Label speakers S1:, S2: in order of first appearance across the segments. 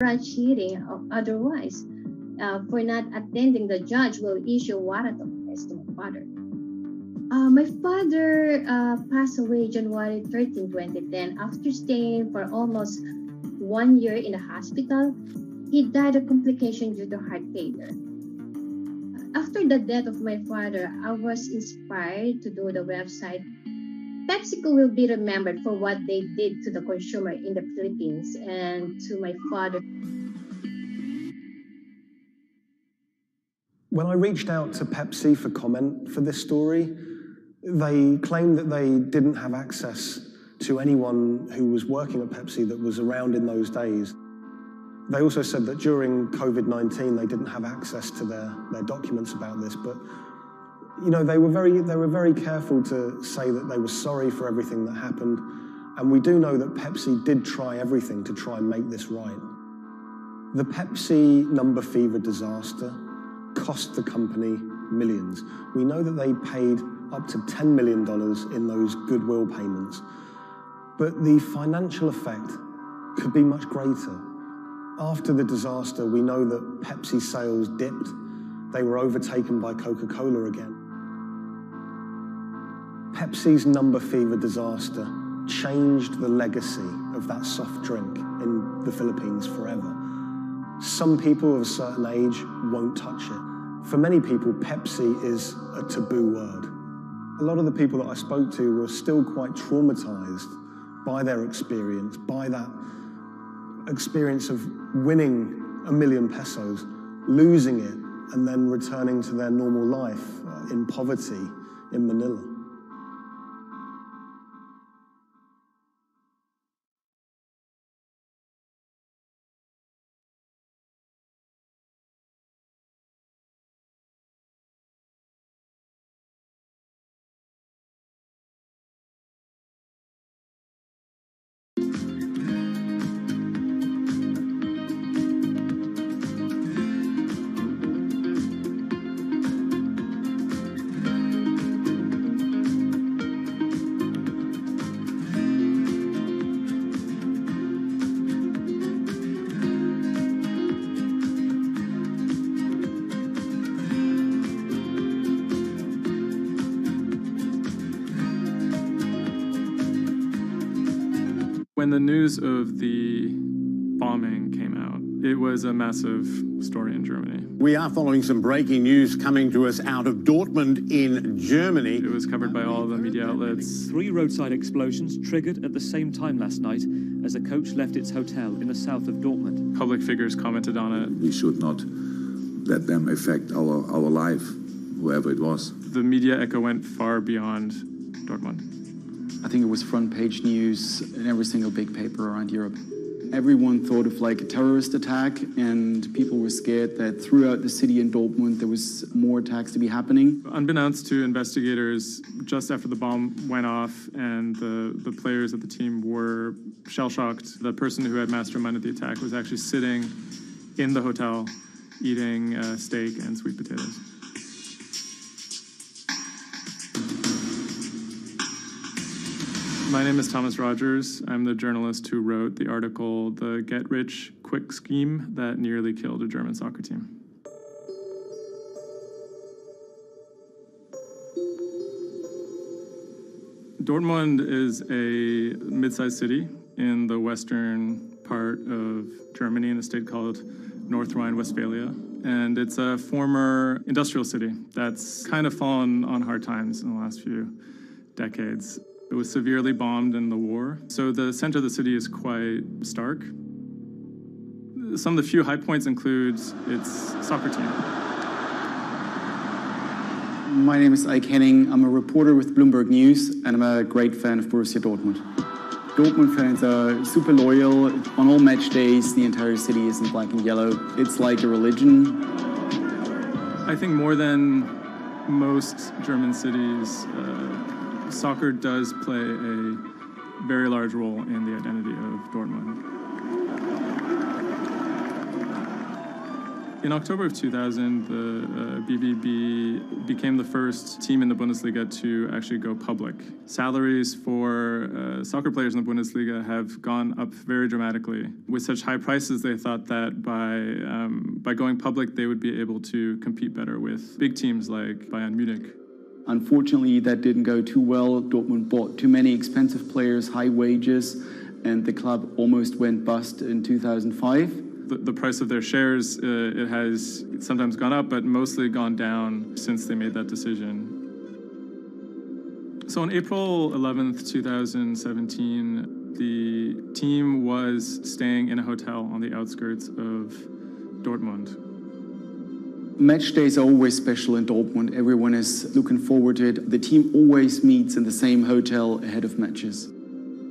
S1: cheating or otherwise. For not attending, the judge will issue a warrant of arrest to my father. My father passed away January 13, 2010, after staying for almost 1 year in the hospital. He died of complication due to heart failure. After the death of my father, I was inspired to do the website. PepsiCo will be remembered for what they did to the consumer in the Philippines and to my father.
S2: When I reached out to Pepsi for comment for this story, they claimed that they didn't have access to anyone who was working at Pepsi that was around in those days. They also said that during COVID-19, they didn't have access to their documents about this, but you know, they were very careful to say that they were sorry for everything that happened, and we do know that Pepsi did try everything to try and make this right. The Pepsi number fever disaster cost the company millions. We know that they paid up to $10 million in those goodwill payments, but the financial effect could be much greater. After the disaster, we know that Pepsi sales dipped. They were overtaken by Coca-Cola again. Pepsi's number fever disaster changed the legacy of that soft drink in the Philippines forever. Some people of a certain age won't touch it. For many people, Pepsi is a taboo word. A lot of the people that I spoke to were still quite traumatized by their experience, by that experience of winning $1 million pesos, losing it, and then returning to their normal life in poverty in Manila.
S3: When the news of the bombing came out, it was a massive story in Germany.
S4: We are following some breaking news coming to us out of Dortmund in Germany.
S3: It was covered by all the media outlets.
S5: 3 roadside explosions triggered at the same time last night as a coach left its hotel in the south of Dortmund.
S3: Public figures commented on it.
S6: We should not let them affect our life, whoever it was.
S3: The media echo went far beyond Dortmund.
S7: I think it was front page news in every single big paper around Europe. Everyone thought of like a terrorist attack, and people were scared that throughout the city in Dortmund there was more attacks to be happening.
S3: Unbeknownst to investigators, just after the bomb went off and the players of the team were shell-shocked, the person who had masterminded the attack was actually sitting in the hotel eating steak and sweet potatoes. My name is Thomas Rogers. I'm the journalist who wrote the article, The Get-Rich-Quick Scheme That Nearly Killed a German Soccer Team. Dortmund is a mid-sized city in the western part of Germany in a state called North Rhine-Westphalia. And it's a former industrial city that's kind of fallen on hard times in the last few decades. It was severely bombed in the war, so the center of the city is quite stark. Some of the few high points include its soccer team.
S7: My name is Ike Henning. I'm a reporter with Bloomberg News, and I'm a great fan of Borussia Dortmund. Dortmund fans are super loyal. On all match days, the entire city is in black and yellow. It's like a religion.
S3: I think more than most German cities, soccer does play a very large role in the identity of Dortmund. In October of 2000, the BVB became the first team in the Bundesliga to actually go public. Salaries for soccer players in the Bundesliga have gone up very dramatically. With such high prices, they thought that by going public, they would be able to compete better with big teams like Bayern Munich.
S7: Unfortunately, that didn't go too well. Dortmund bought too many expensive players, high wages, and the club almost went bust in 2005.
S3: The price of their shares, it has sometimes gone up, but mostly gone down since they made that decision. So on April 11th, 2017, the team was staying in a hotel on the outskirts of Dortmund.
S7: Match days are always special in Dortmund. Everyone is looking forward to it. The team always meets in the same hotel ahead of matches.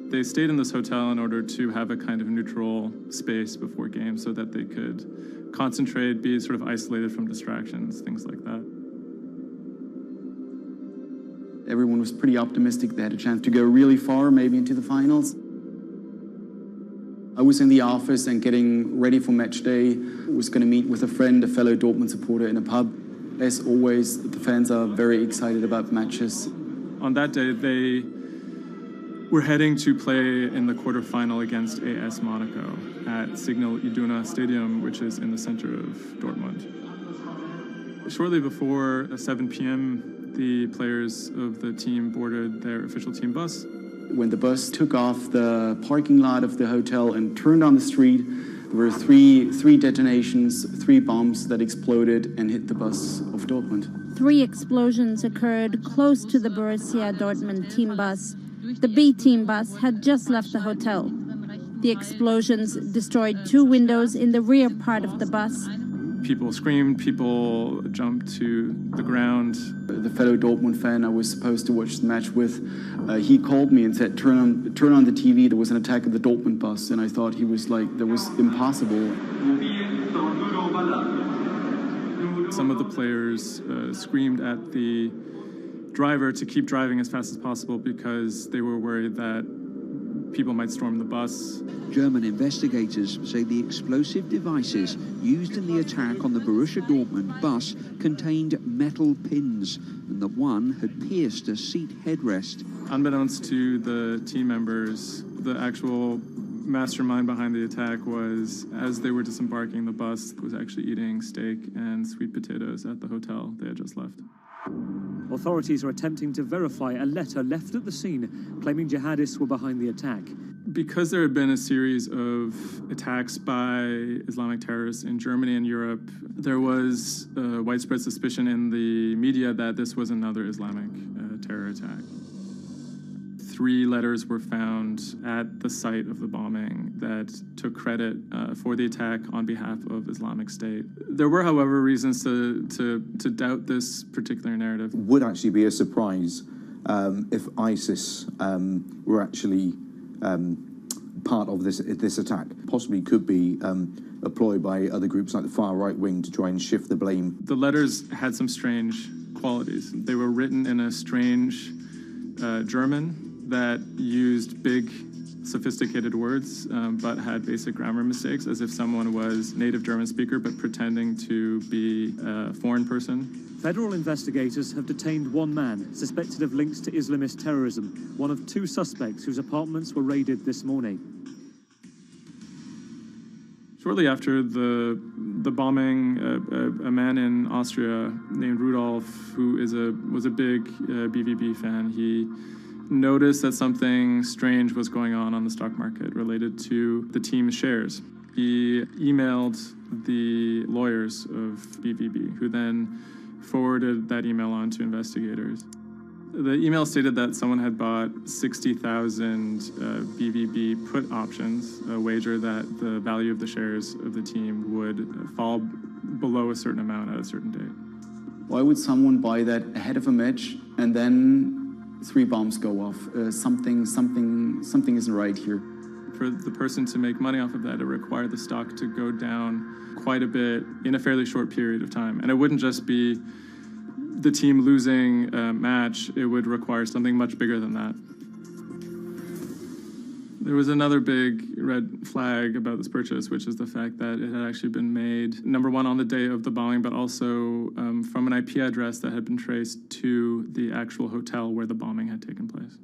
S3: They stayed in this hotel in order to have a kind of neutral space before games so that they could concentrate, be sort of isolated from distractions, things like that.
S7: Everyone was pretty optimistic they had a chance to go really far, maybe into the finals. I was in the office and getting ready for match day. I was going to meet with a friend, a fellow Dortmund supporter, in a pub. As always, the fans are very excited about matches.
S3: On that day, they were heading to play in the quarterfinal against AS Monaco at Signal Iduna Stadium, which is in the center of Dortmund. Shortly before 7 p.m., the players of the team boarded their official team bus.
S7: When the bus took off the parking lot of the hotel and turned on the street, there were three detonations, 3 bombs that exploded and hit the bus of Dortmund.
S8: 3 explosions occurred close to the Borussia Dortmund team bus. The B team bus had just left the hotel. The explosions destroyed 2 windows in the rear part of the bus.
S3: People screamed, people jumped to the ground.
S7: The fellow Dortmund fan I was supposed to watch the match with, he called me and said, turn on the TV, there was an attack at the Dortmund bus. And I thought he was like, that was impossible.
S3: Some of the players screamed at the driver to keep driving as fast as possible because they were worried that people might storm the bus.
S9: German investigators say the explosive devices used in the attack on the Borussia Dortmund bus contained metal pins and that one had pierced a seat headrest.
S3: Unbeknownst to the team members, the actual mastermind behind the attack was, as they were disembarking, the bus was actually eating steak and sweet potatoes at the hotel they had just left.
S5: Authorities are attempting to verify a letter left at the scene claiming jihadists were behind the attack.
S3: Because there had been a series of attacks by Islamic terrorists in Germany and Europe, there was widespread suspicion in the media that this was another Islamic terror attack. 3 letters were found at the site of the bombing that took credit for the attack on behalf of Islamic State. There were, however, reasons to doubt this particular narrative.
S10: Would actually be a surprise if ISIS were actually part of this attack. Possibly could be employed by other groups like the far right wing to try and shift the blame.
S3: The letters had some strange qualities. They were written in a strange German that used big, sophisticated words, but had basic grammar mistakes, as if someone was native German speaker, but pretending to be a foreign person.
S5: Federal investigators have detained 1 man suspected of links to Islamist terrorism, one of 2 suspects whose apartments were raided this morning.
S3: Shortly after the bombing, a man in Austria named Rudolf, who was a big BVB fan, he noticed that something strange was going on the stock market related to the team's shares. He emailed the lawyers of BVB, who then forwarded that email on to investigators. The email stated that someone had bought 60,000 BVB put options, a wager that the value of the shares of the team would fall below a certain amount at a certain date.
S7: Why would someone buy that ahead of a match and then 3 bombs go off? Something isn't right here.
S3: For the person to make money off of that, it required the stock to go down quite a bit in a fairly short period of time. And it wouldn't just be the team losing a match, it would require something much bigger than that. There was another big red flag about this purchase, which is the fact that it had actually been made, number one, on the day of the bombing, but also from an IP address that had been traced to the actual hotel where the bombing had taken place.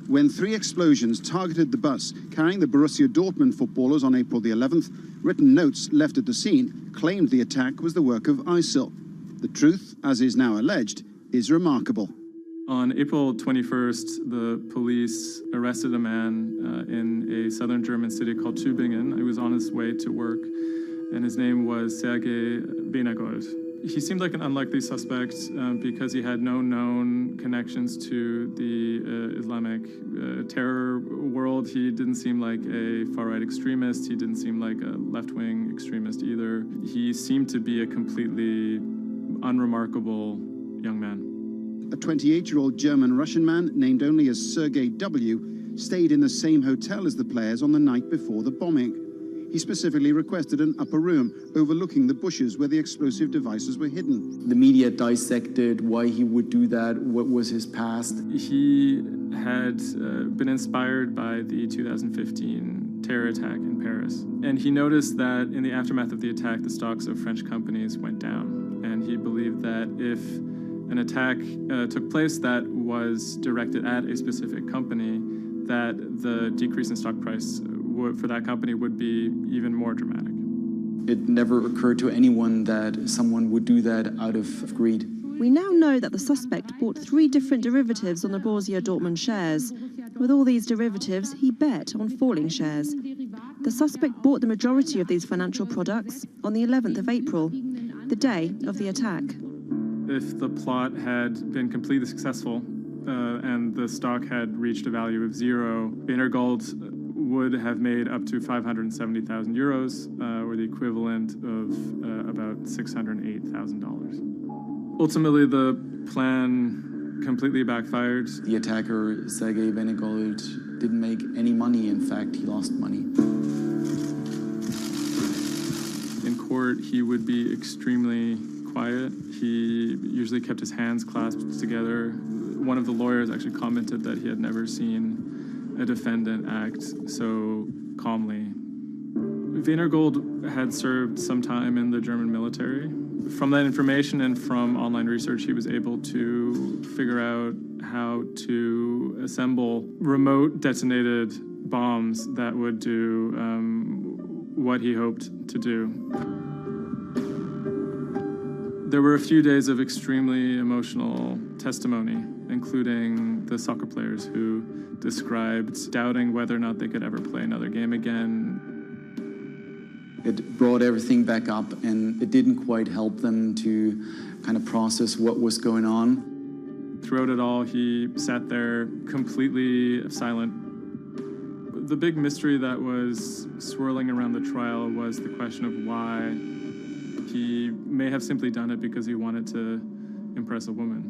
S11: When 3 explosions targeted the bus carrying the Borussia Dortmund footballers on April the 11th, written notes left at the scene claimed the attack was the work of ISIL. The truth, as is now alleged, is remarkable.
S3: On April 21st, the police arrested a man in a southern German city called Tübingen. He was on his way to work, and his name was Sergei Benegold. He seemed like an unlikely suspect because he had no known connections to the Islamic terror world. He didn't seem like a far-right extremist. He didn't seem like a left-wing extremist either. He seemed to be a completely unremarkable young man.
S11: A 28-year-old German-Russian man, named only as Sergei W., stayed in the same hotel as the players on the night before the bombing. He specifically requested an upper room overlooking the bushes where the explosive devices were hidden.
S7: The media dissected why he would do that, what was his past.
S3: He had been inspired by the 2015 terror attack in Paris. And he noticed that in the aftermath of the attack, the stocks of French companies went down. And he believed that if an attack took place that was directed at a specific company, that the decrease in stock price for that company would be even more dramatic.
S7: It never occurred to anyone that someone would do that out of greed.
S12: We now know that the suspect bought 3 different derivatives on the Borussia Dortmund shares. With all these derivatives, he bet on falling shares. The suspect bought the majority of these financial products on the 11th of April, the day of the attack.
S3: If the plot had been completely successful and the stock had reached a value of 0, Benegold would have made up to 570,000 euros, or the equivalent of about $608,000. Ultimately, the plan completely backfired.
S7: The attacker, Sergei Benegold, didn't make any money. In fact, he lost money.
S3: In court, he would be extremely quiet. He usually kept his hands clasped together. One of the lawyers actually commented that he had never seen a defendant act so calmly. Benegold had served some time in the German military. From that information and from online research, he was able to figure out how to assemble remote detonated bombs that would do what he hoped to do. There were a few days of extremely emotional testimony, including the soccer players who described doubting whether or not they could ever play another game again.
S7: It brought everything back up, and it didn't quite help them to kind of process what was going on.
S3: Throughout it all, he sat there completely silent. The big mystery that was swirling around the trial was the question of why. He may have simply done it because he wanted to impress a woman.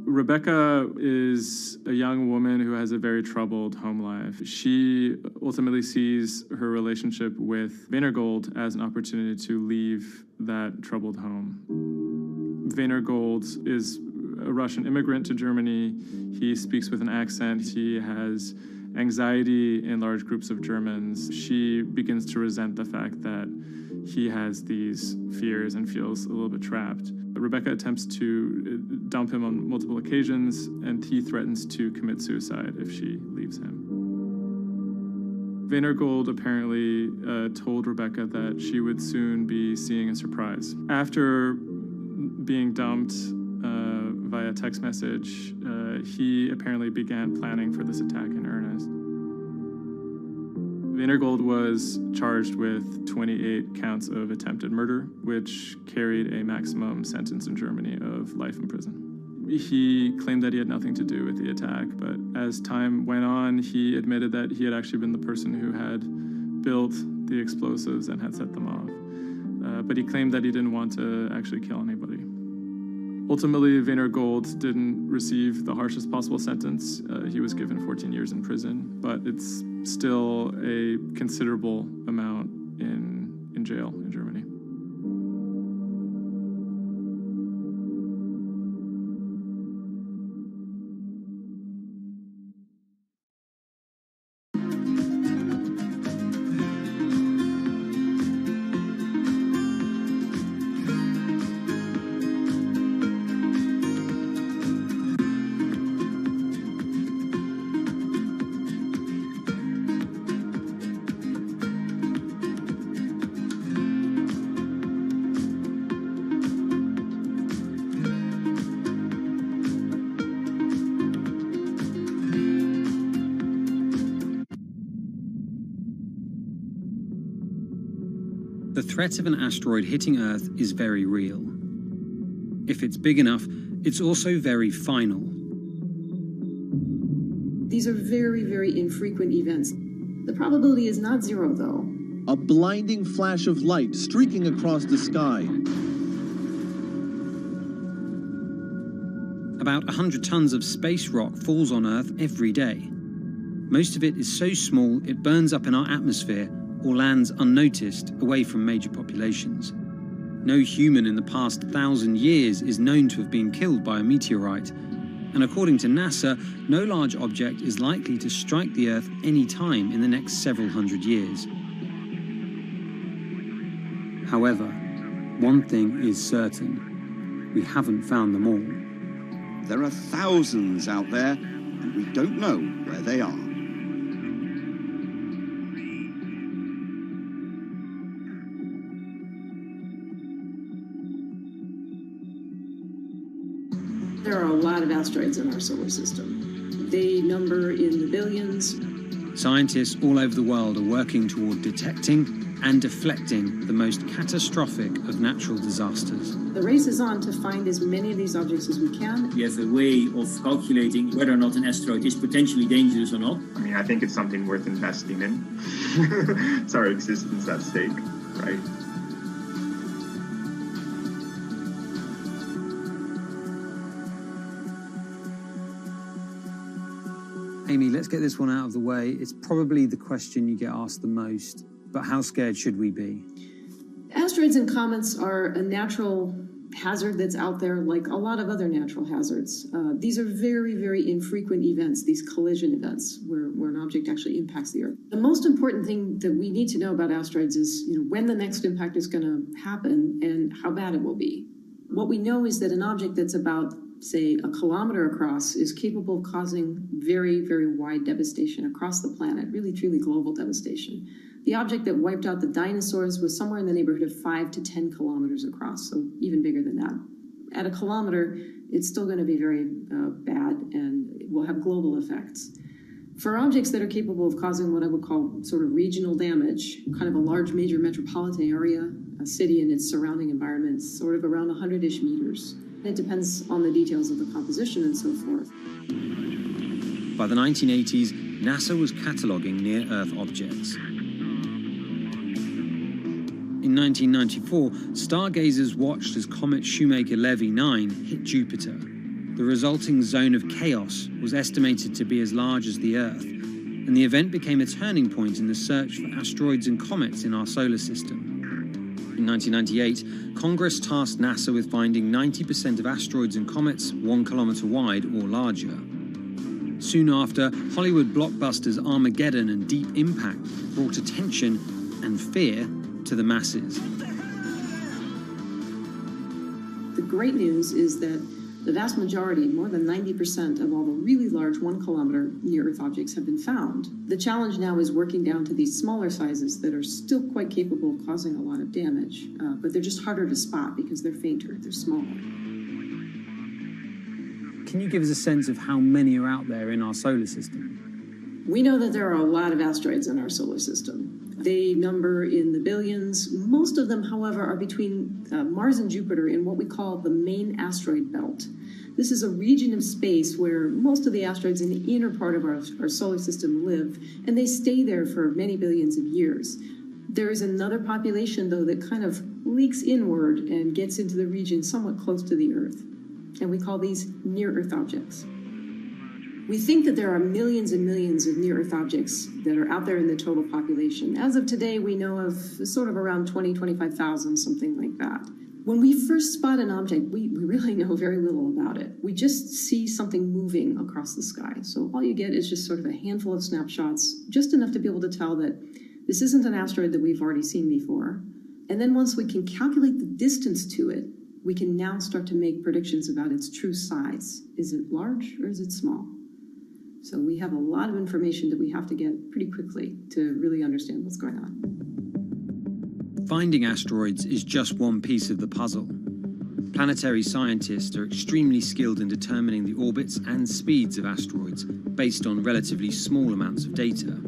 S3: Rebecca is a young woman who has a very troubled home life. She ultimately sees her relationship with Benegold as an opportunity to leave that troubled home. Benegold is a Russian immigrant to Germany. He speaks with an accent. He has anxiety in large groups of Germans. She begins to resent the fact that he has these fears and feels a little bit trapped. Rebecca attempts to dump him on multiple occasions, and he threatens to commit suicide if she leaves him. Benegold apparently told Rebecca that she would soon be seeing a surprise. After being dumped via text message, he apparently began planning for this attack in earnest. Benegold was charged with 28 counts of attempted murder, which carried a maximum sentence in Germany of life in prison. He claimed that he had nothing to do with the attack, but as time went on, he admitted that he had actually been the person who had built the explosives and had set them off. But he claimed that he didn't want to actually kill anybody. Ultimately, Benegold didn't receive the harshest possible sentence. He was given 14 years in prison, but it's still a considerable amount in jail in Germany.
S13: The threat of an asteroid hitting Earth is very real. If it's big enough, it's also very final.
S14: These are very, very infrequent events. The probability is not zero, though.
S15: A blinding flash of light streaking across the sky.
S13: About 100 tons of space rock falls on Earth every day. Most of it is so small it burns up in our atmosphere or lands unnoticed away from major populations. No human in the past 1,000 years is known to have been killed by a meteorite, and according to NASA, no large object is likely to strike the Earth any time in the next several hundred years. However, one thing is certain: we haven't found them all.
S16: There are thousands out there, and we don't know where they are.
S14: There are a lot of asteroids in our solar system. They number in the billions.
S13: Scientists all over the world are working toward detecting and deflecting the most catastrophic of natural disasters.
S14: The race is on to find as many of these objects as we can.
S17: We have a way of calculating whether or not an asteroid is potentially dangerous or not.
S18: I mean, I think it's something worth investing in. It's our existence at stake, right?
S13: Amy, let's get this one out of the way. It's probably the question you get asked the most, but how scared should we be?
S14: Asteroids and comets are a natural hazard that's out there like a lot of other natural hazards. These are very, very infrequent events, these collision events, where an object actually impacts the Earth. The most important thing that we need to know about asteroids is when the next impact is going to happen and how bad it will be. What we know is that an object that's about, say, a kilometer across is capable of causing very, very wide devastation across the planet, really, truly global devastation. The object that wiped out the dinosaurs was somewhere in the neighborhood of 5 to 10 kilometers across, so even bigger than that. At a kilometer, it's still going to be very bad and it will have global effects. For objects that are capable of causing what I would call sort of regional damage, kind of a large major metropolitan area, a city and its surrounding environment, sort of around 100-ish meters. It depends on the details of the composition and so forth.
S13: By the 1980s, NASA was cataloguing near-Earth objects. In 1994, stargazers watched as comet Shoemaker-Levy 9 hit Jupiter. The resulting zone of chaos was estimated to be as large as the Earth, and the event became a turning point in the search for asteroids and comets in our solar system. In 1998, Congress tasked NASA with finding 90% of asteroids and comets 1 kilometer wide or larger. Soon after, Hollywood blockbusters Armageddon and Deep Impact brought attention and fear to the masses.
S14: The great news is that the vast majority, more than 90% of all the really large 1 kilometer near-Earth objects have been found. The challenge now is working down to these smaller sizes that are still quite capable of causing a lot of damage, but they're just harder to spot because they're fainter, they're smaller.
S13: Can you give us a sense of how many are out there in our solar system?
S14: We know that there are a lot of asteroids in our solar system. They number in the billions. Most of them, however, are between Mars and Jupiter in what we call the main asteroid belt. This is a region of space where most of the asteroids in the inner part of our solar system live, and they stay there for many billions of years. There is another population, though, that kind of leaks inward and gets into the region somewhat close to the Earth, and we call these near-Earth objects. We think that there are millions and millions of near-Earth objects that are out there in the total population. As of today, we know of sort of around 20, 25,000, something like that. When we first spot an object, we really know very little about it. We just see something moving across the sky. So all you get is just sort of a handful of snapshots, just enough to be able to tell that this isn't an asteroid that we've already seen before. And then once we can calculate the distance to it, we can now start to make predictions about its true size. Is it large or is it small? So we have a lot of information that we have to get pretty quickly to really understand what's going on.
S13: Finding asteroids is just one piece of the puzzle. Planetary scientists are extremely skilled in determining the orbits and speeds of asteroids based on relatively small amounts of data.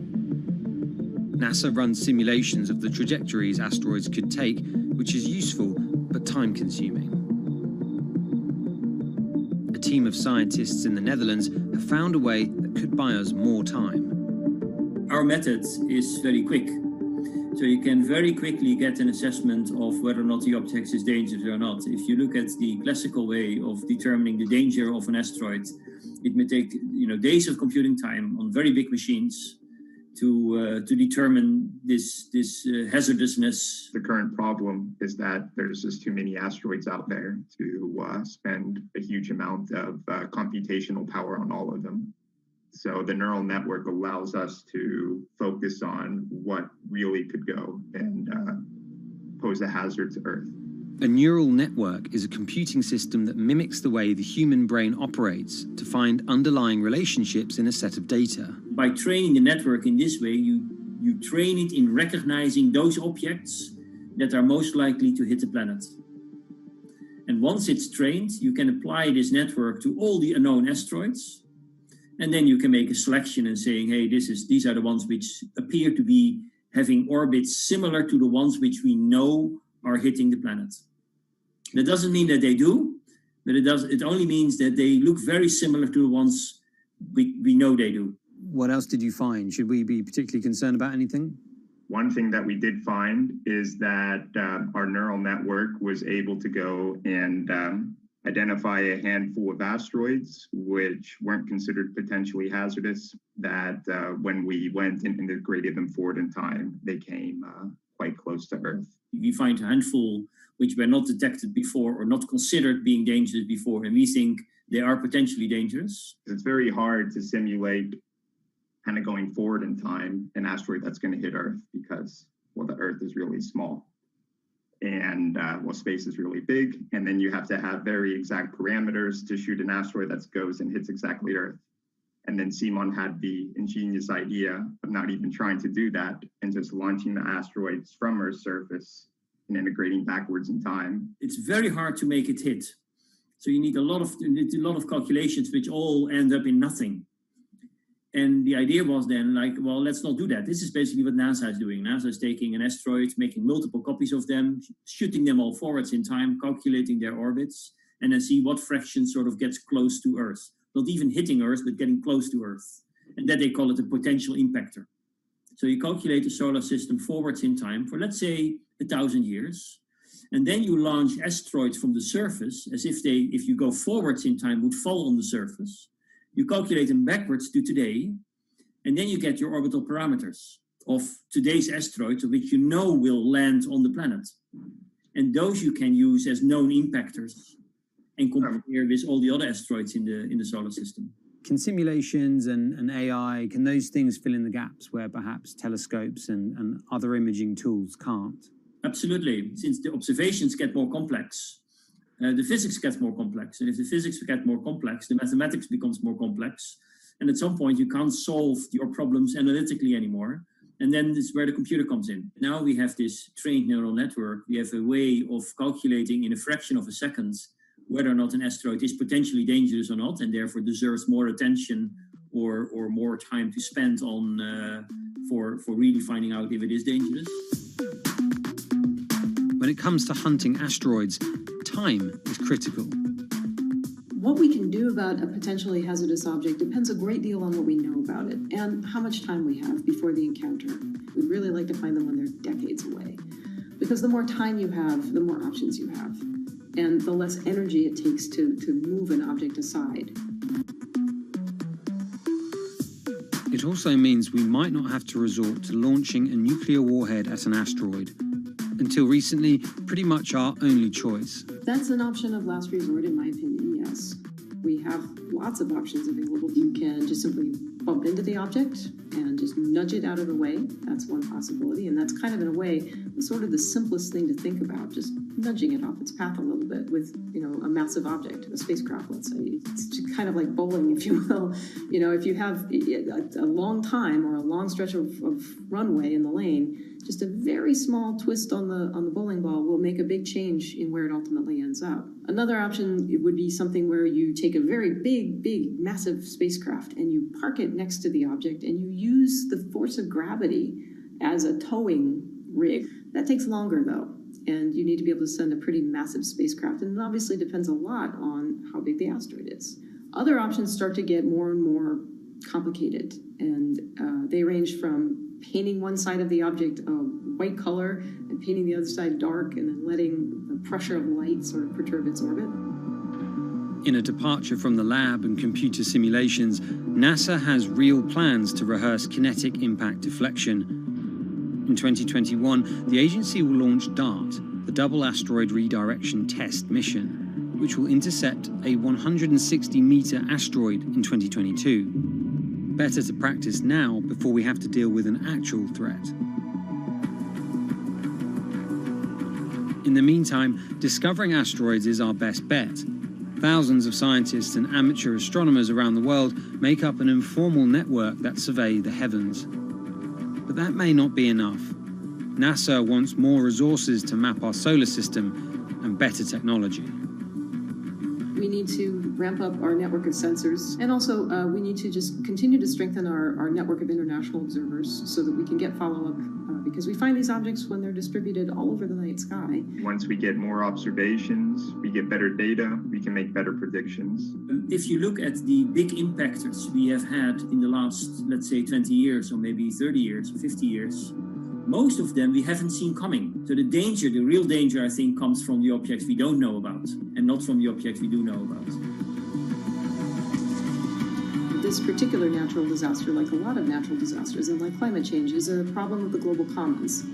S13: NASA runs simulations of the trajectories asteroids could take, which is useful but time-consuming. A team of scientists in the Netherlands have found a way that could buy us more time.
S17: Our method is very quick. So you can very quickly get an assessment of whether or not the object is dangerous or not. If you look at the classical way of determining the danger of an asteroid, it may take days of computing time on very big machines to determine this hazardousness.
S18: The current problem is that there's just too many asteroids out there to spend a huge amount of computational power on all of them. So the neural network allows us to focus on what really could go and pose a hazard to Earth.
S13: A neural network is a computing system that mimics the way the human brain operates to find underlying relationships in a set of data.
S17: By training the network in this way, you train it in recognizing those objects that are most likely to hit the planet. And once it's trained, you can apply this network to all the unknown asteroids. And then you can make a selection and saying, hey, these are the ones which appear to be having orbits similar to the ones which we know are hitting the planet. That doesn't mean that they do, but it only means that they look very similar to the ones we know they do.
S13: What else did you find? Should we be particularly concerned about anything?
S18: One thing that we did find is that our neural network was able to go and identify a handful of asteroids which weren't considered potentially hazardous, that when we went and integrated them forward in time, they came quite close to Earth.
S17: We find a handful which were not detected before or not considered being dangerous before, and we think they are potentially dangerous.
S18: It's very hard to simulate kind of going forward in time an asteroid that's going to hit Earth because, well, the Earth is really small. And space is really big, and then you have to have very exact parameters to shoot an asteroid that goes and hits exactly Earth. And then Simon had the ingenious idea of not even trying to do that and just launching the asteroids from Earth's surface and integrating backwards in time.
S17: It's very hard to make it hit. So you need a lot of calculations which all end up in nothing. And the idea was then well, let's not do that. This is basically what NASA is doing. NASA is taking an asteroid, making multiple copies of them, shooting them all forwards in time, calculating their orbits, and then see what fraction sort of gets close to Earth. Not even hitting Earth, but getting close to Earth. And that they call it a potential impactor. So you calculate the solar system forwards in time for, let's say, 1,000 years. And then you launch asteroids from the surface as if you go forwards in time, would fall on the surface. You calculate them backwards to today, and then you get your orbital parameters of today's asteroids, which you know will land on the planet. And those you can use as known impactors and compare with all the other asteroids in the solar system.
S13: Can simulations and AI, can those things fill in the gaps where perhaps telescopes and other imaging tools can't?
S17: Absolutely. Since the observations get more complex, the physics gets more complex. And if the physics get more complex, the mathematics becomes more complex. And at some point, you can't solve your problems analytically anymore. And then this is where the computer comes in. Now we have this trained neural network. We have a way of calculating in a fraction of a second whether or not an asteroid is potentially dangerous or not, and therefore deserves more attention or more time to spend on for really finding out if it is dangerous.
S13: When it comes to hunting asteroids, time is critical.
S14: What we can do about a potentially hazardous object depends a great deal on what we know about it and how much time we have before the encounter. We'd really like to find them when they're decades away, because the more time you have, the more options you have, and the less energy it takes to move an object aside.
S13: It also means we might not have to resort to launching a nuclear warhead at an asteroid. Until recently, pretty much our only choice.
S14: That's an option of last resort, in my opinion, yes. We have lots of options available. You can just simply bump into the object and just nudge it out of the way. That's one possibility, and that's kind of, in a way, sort of the simplest thing to think about, just nudging it off its path a little bit with, a massive object, a spacecraft, let's say. It's kind of like bowling, if you will. If you have a long time or a long stretch of runway in the lane, just a very small twist on the bowling ball will make a big change in where it ultimately ends up. Another option would be something where you take a very big, massive spacecraft and you park it next to the object and you use the force of gravity as a towing rig. That takes longer, though, and you need to be able to send a pretty massive spacecraft, and it obviously depends a lot on how big the asteroid is. Other options start to get more and more complicated, and they range from painting one side of the object a white color and painting the other side dark, and then letting the pressure of light sort of perturb its orbit.
S13: In a departure from the lab and computer simulations, NASA has real plans to rehearse kinetic impact deflection. In 2021, the agency will launch DART, the Double Asteroid Redirection Test mission, which will intercept a 160-meter asteroid in 2022. Better to practice now before we have to deal with an actual threat. In the meantime, discovering asteroids is our best bet. Thousands of scientists and amateur astronomers around the world make up an informal network that survey the heavens. But that may not be enough. NASA wants more resources to map our solar system and better technology.
S14: We need to ramp up our network of sensors, and also we need to just continue to strengthen our network of international observers so that we can get follow-up, because we find these objects when they're distributed all over the night sky.
S18: Once we get more observations, we get better data, we can make better predictions.
S17: If you look at the big impactors we have had in the last, let's say, 20 years, or maybe 30 years, 50 years, most of them we haven't seen coming. So the danger, the real danger, I think, comes from the objects we don't know about, and not from the objects we do know about.
S14: This particular natural disaster, like a lot of natural disasters and like climate change, is a problem of the global commons.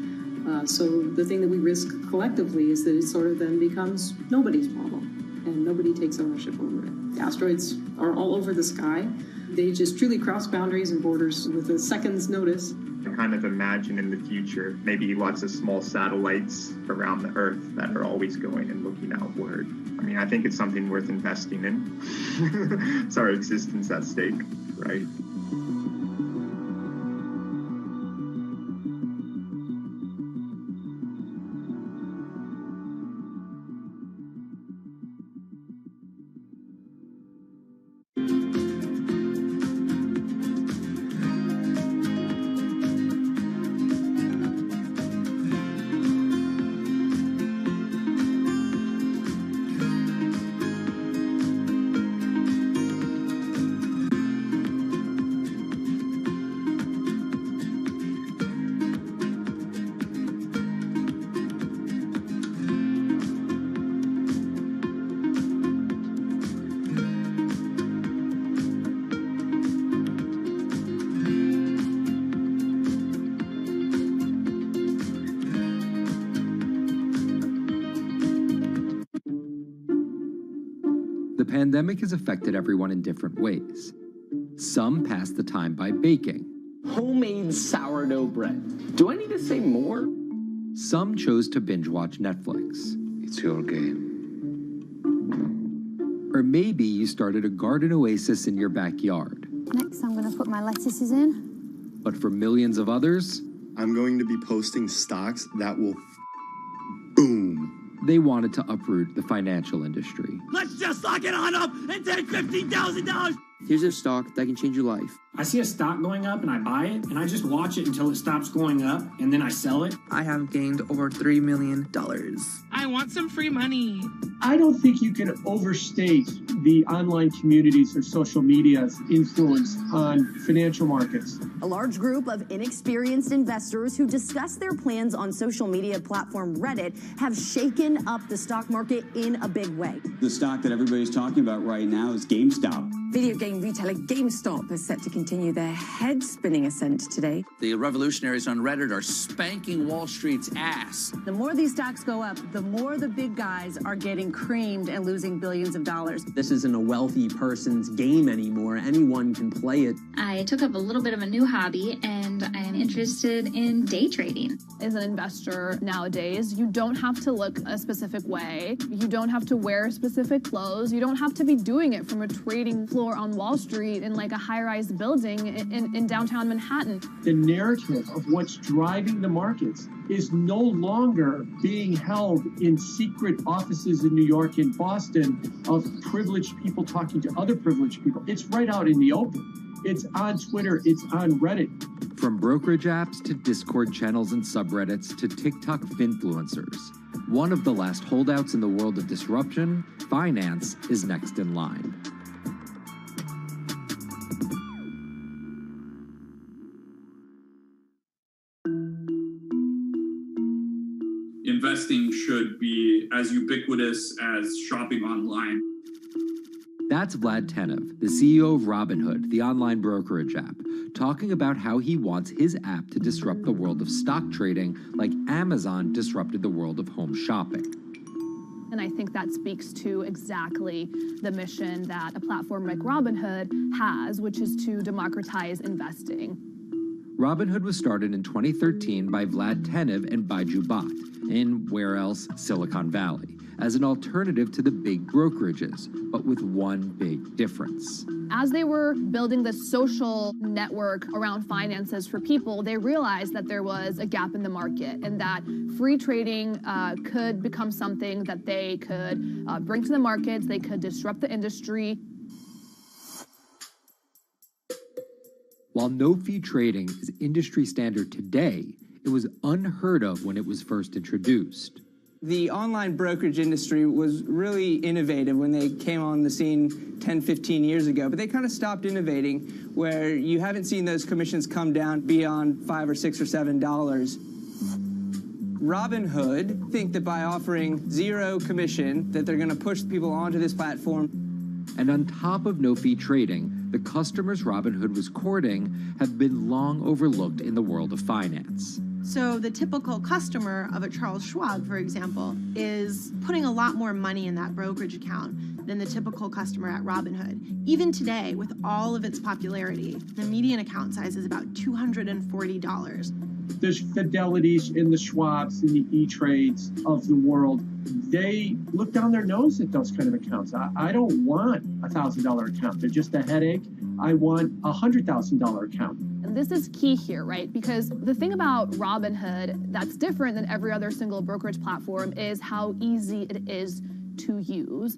S14: So the thing that we risk collectively is that it sort of then becomes nobody's problem, and nobody takes ownership over it. Asteroids are all over the sky. They just truly cross boundaries and borders with a second's notice.
S18: I kind of imagine in the future, maybe lots of small satellites around the Earth that are always going and looking outward. I mean, I think it's something worth investing in. It's our existence at stake, right?
S19: The pandemic has affected everyone in different ways. Some pass the time by baking.
S20: Homemade sourdough bread. Do I need to say more?
S19: Some chose to binge watch Netflix.
S6: It's your game.
S19: Or maybe you started a garden oasis in your backyard.
S21: Next, I'm going to put my lettuces in.
S19: But for millions of others,
S22: I'm going to be posting stocks that will boom.
S19: They wanted to uproot the financial industry.
S23: Let's just lock it on up and take $15,000.
S24: Here's a stock that can change your life.
S25: I see a stock going up and I buy it, and I just watch it until it stops going up, and then I sell it.
S24: I have gained over $3 million.
S26: I want some free money.
S27: I don't think you can overstate the online communities or social media's influence on financial markets.
S28: A large group of inexperienced investors who discuss their plans on social media platform Reddit have shaken up the stock market in a big way.
S29: The stock that everybody's talking about right now is GameStop.
S30: Video game retailer GameStop is set to continue their head-spinning ascent today.
S31: The revolutionaries on Reddit are spanking Wall Street's ass.
S28: The more these stocks go up, the more the big guys are getting creamed and losing billions of dollars.
S32: This isn't a wealthy person's game anymore. Anyone can play it.
S33: I took up a little bit of a new hobby, and I am interested in day trading.
S34: As an investor nowadays, you don't have to look a specific way. You don't have to wear specific clothes. You don't have to be doing it from a trading floor on Wall Street in like a high-rise building in downtown Manhattan.
S27: The narrative of what's driving the markets is no longer being held in secret offices in New York and Boston of privileged people talking to other privileged people. It's right out in the open. It's on Twitter. It's on Reddit.
S19: From brokerage apps to Discord channels and subreddits to TikTok finfluencers. One of the last holdouts in the world of disruption, finance is next in line.
S1: Investing should be as ubiquitous as shopping online.
S19: That's Vlad Tenev, the CEO of Robinhood, the online brokerage app, talking about how he wants his app to disrupt the world of stock trading like Amazon disrupted the world of home shopping.
S34: And I think that speaks to exactly the mission that a platform like Robinhood has, which is to democratize investing.
S19: Robinhood was started in 2013 by Vlad Tenev and Baiju Bhatt in, where else, Silicon Valley, as an alternative to the big brokerages, but with one big difference.
S34: As they were building the social network around finances for people, they realized that there was a gap in the market and that free trading could become something that they could bring to the markets, they could disrupt the industry.
S19: While no-fee trading is industry standard today, it was unheard of when it was first introduced.
S2: The online brokerage industry was really innovative when they came on the scene 10, 15 years ago, but they kind of stopped innovating where you haven't seen those commissions come down beyond $5 or $6 or $7. Robinhood think that by offering zero commission that they're going to push people onto this platform.
S19: And on top of no-fee trading, the customers Robinhood was courting have been long overlooked in the world of finance.
S3: So the typical customer of a Charles Schwab, for example, is putting a lot more money in that brokerage account than the typical customer at Robinhood. Even today, with all of its popularity, the median account size is about $240.
S27: There's Fidelities and the Schwabs and the E-Trades of the world. They look down their nose at those kind of accounts. I don't want a $1,000 account. They're just a headache. I want a $100,000 account.
S34: And this is key here, right? Because the thing about Robinhood that's different than every other single brokerage platform is how easy it is to use.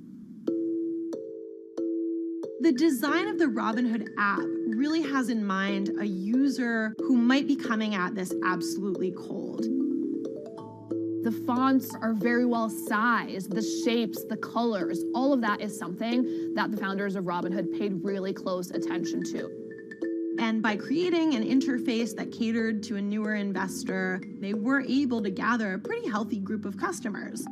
S3: The design of the Robinhood app really has in mind a user who might be coming at this absolutely cold.
S34: The fonts are very well sized, the shapes, the colors, all of that is something that the founders of Robinhood paid really close attention to.
S3: And by creating an interface that catered to a newer investor, they were able to gather a pretty healthy group of customers.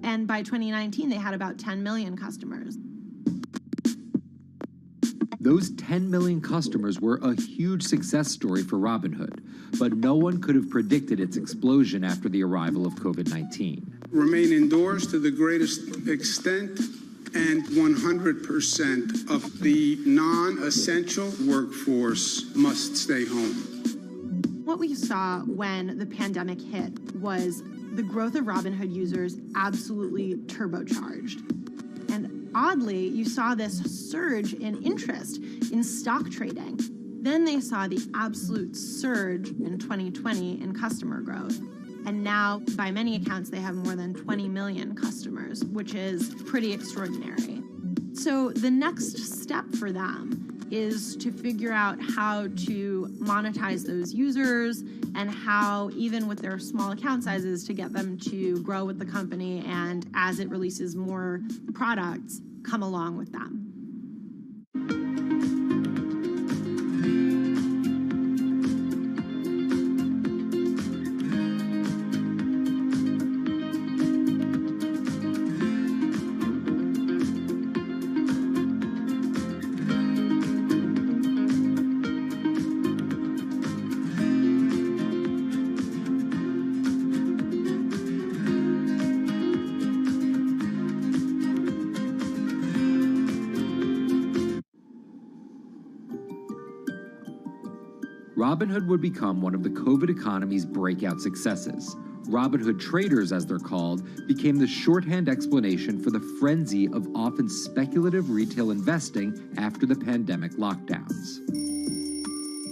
S3: And by 2019, they had about 10 million customers.
S19: Those 10 million customers were a huge success story for Robinhood, but no one could have predicted its explosion after the arrival of COVID-19.
S4: Remain indoors to the greatest extent, and 100% of the non-essential workforce must stay home.
S3: What we saw when the pandemic hit was the growth of Robinhood users absolutely turbocharged. And oddly, you saw this surge in interest in stock trading. Then they saw the absolute surge in 2020 in customer growth. And now, by many accounts, they have more than 20 million customers, which is pretty extraordinary. So the next step for them is to figure out how to monetize those users and how, even with their small account sizes, to get them to grow with the company and, as it releases more products, come along with them.
S19: Robinhood would become one of the COVID economy's breakout successes. Robinhood traders, as they're called, became the shorthand explanation for the frenzy of often speculative retail investing after the pandemic lockdowns.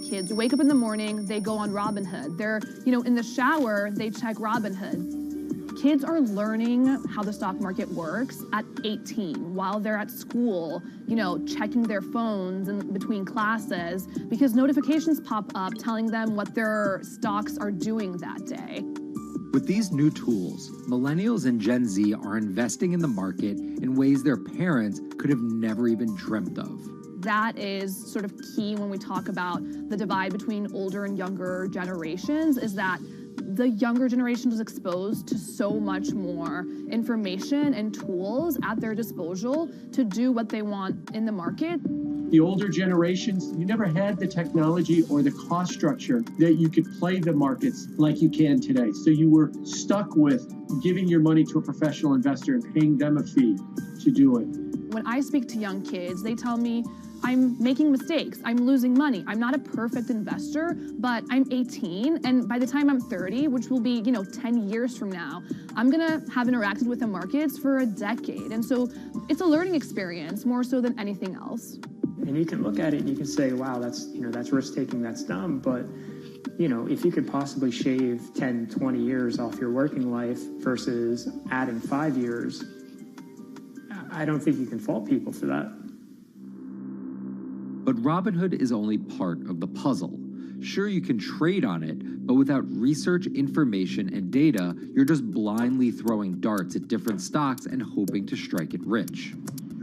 S34: Kids wake up in the morning, they go on Robinhood. They're, in the shower, they check Robinhood. Kids are learning how the stock market works at 18 while they're at school, checking their phones in between classes because notifications pop up telling them what their stocks are doing that day.
S19: With these new tools, millennials and Gen Z are investing in the market in ways their parents could have never even dreamt of.
S34: That is sort of key when we talk about the divide between older and younger generations, is that the younger generation is exposed to so much more information and tools at their disposal to do what they want in the market.
S27: The older generations, you never had the technology or the cost structure that you could play the markets like you can today. So you were stuck with giving your money to a professional investor and paying them a fee to do it.
S34: When I speak to young kids, they tell me, I'm making mistakes, I'm losing money. I'm not a perfect investor, but I'm 18, and by the time I'm 30, which will be, 10 years from now, I'm gonna have interacted with the markets for a decade. And so it's a learning experience more so than anything else.
S5: And you can look at it and you can say, wow, that's risk-taking, that's dumb, but if you could possibly shave 10, 20 years off your working life versus adding 5 years, I don't think you can fault people for that.
S19: But Robinhood is only part of the puzzle. Sure, you can trade on it, but without research, information, and data, you're just blindly throwing darts at different stocks and hoping to strike it rich.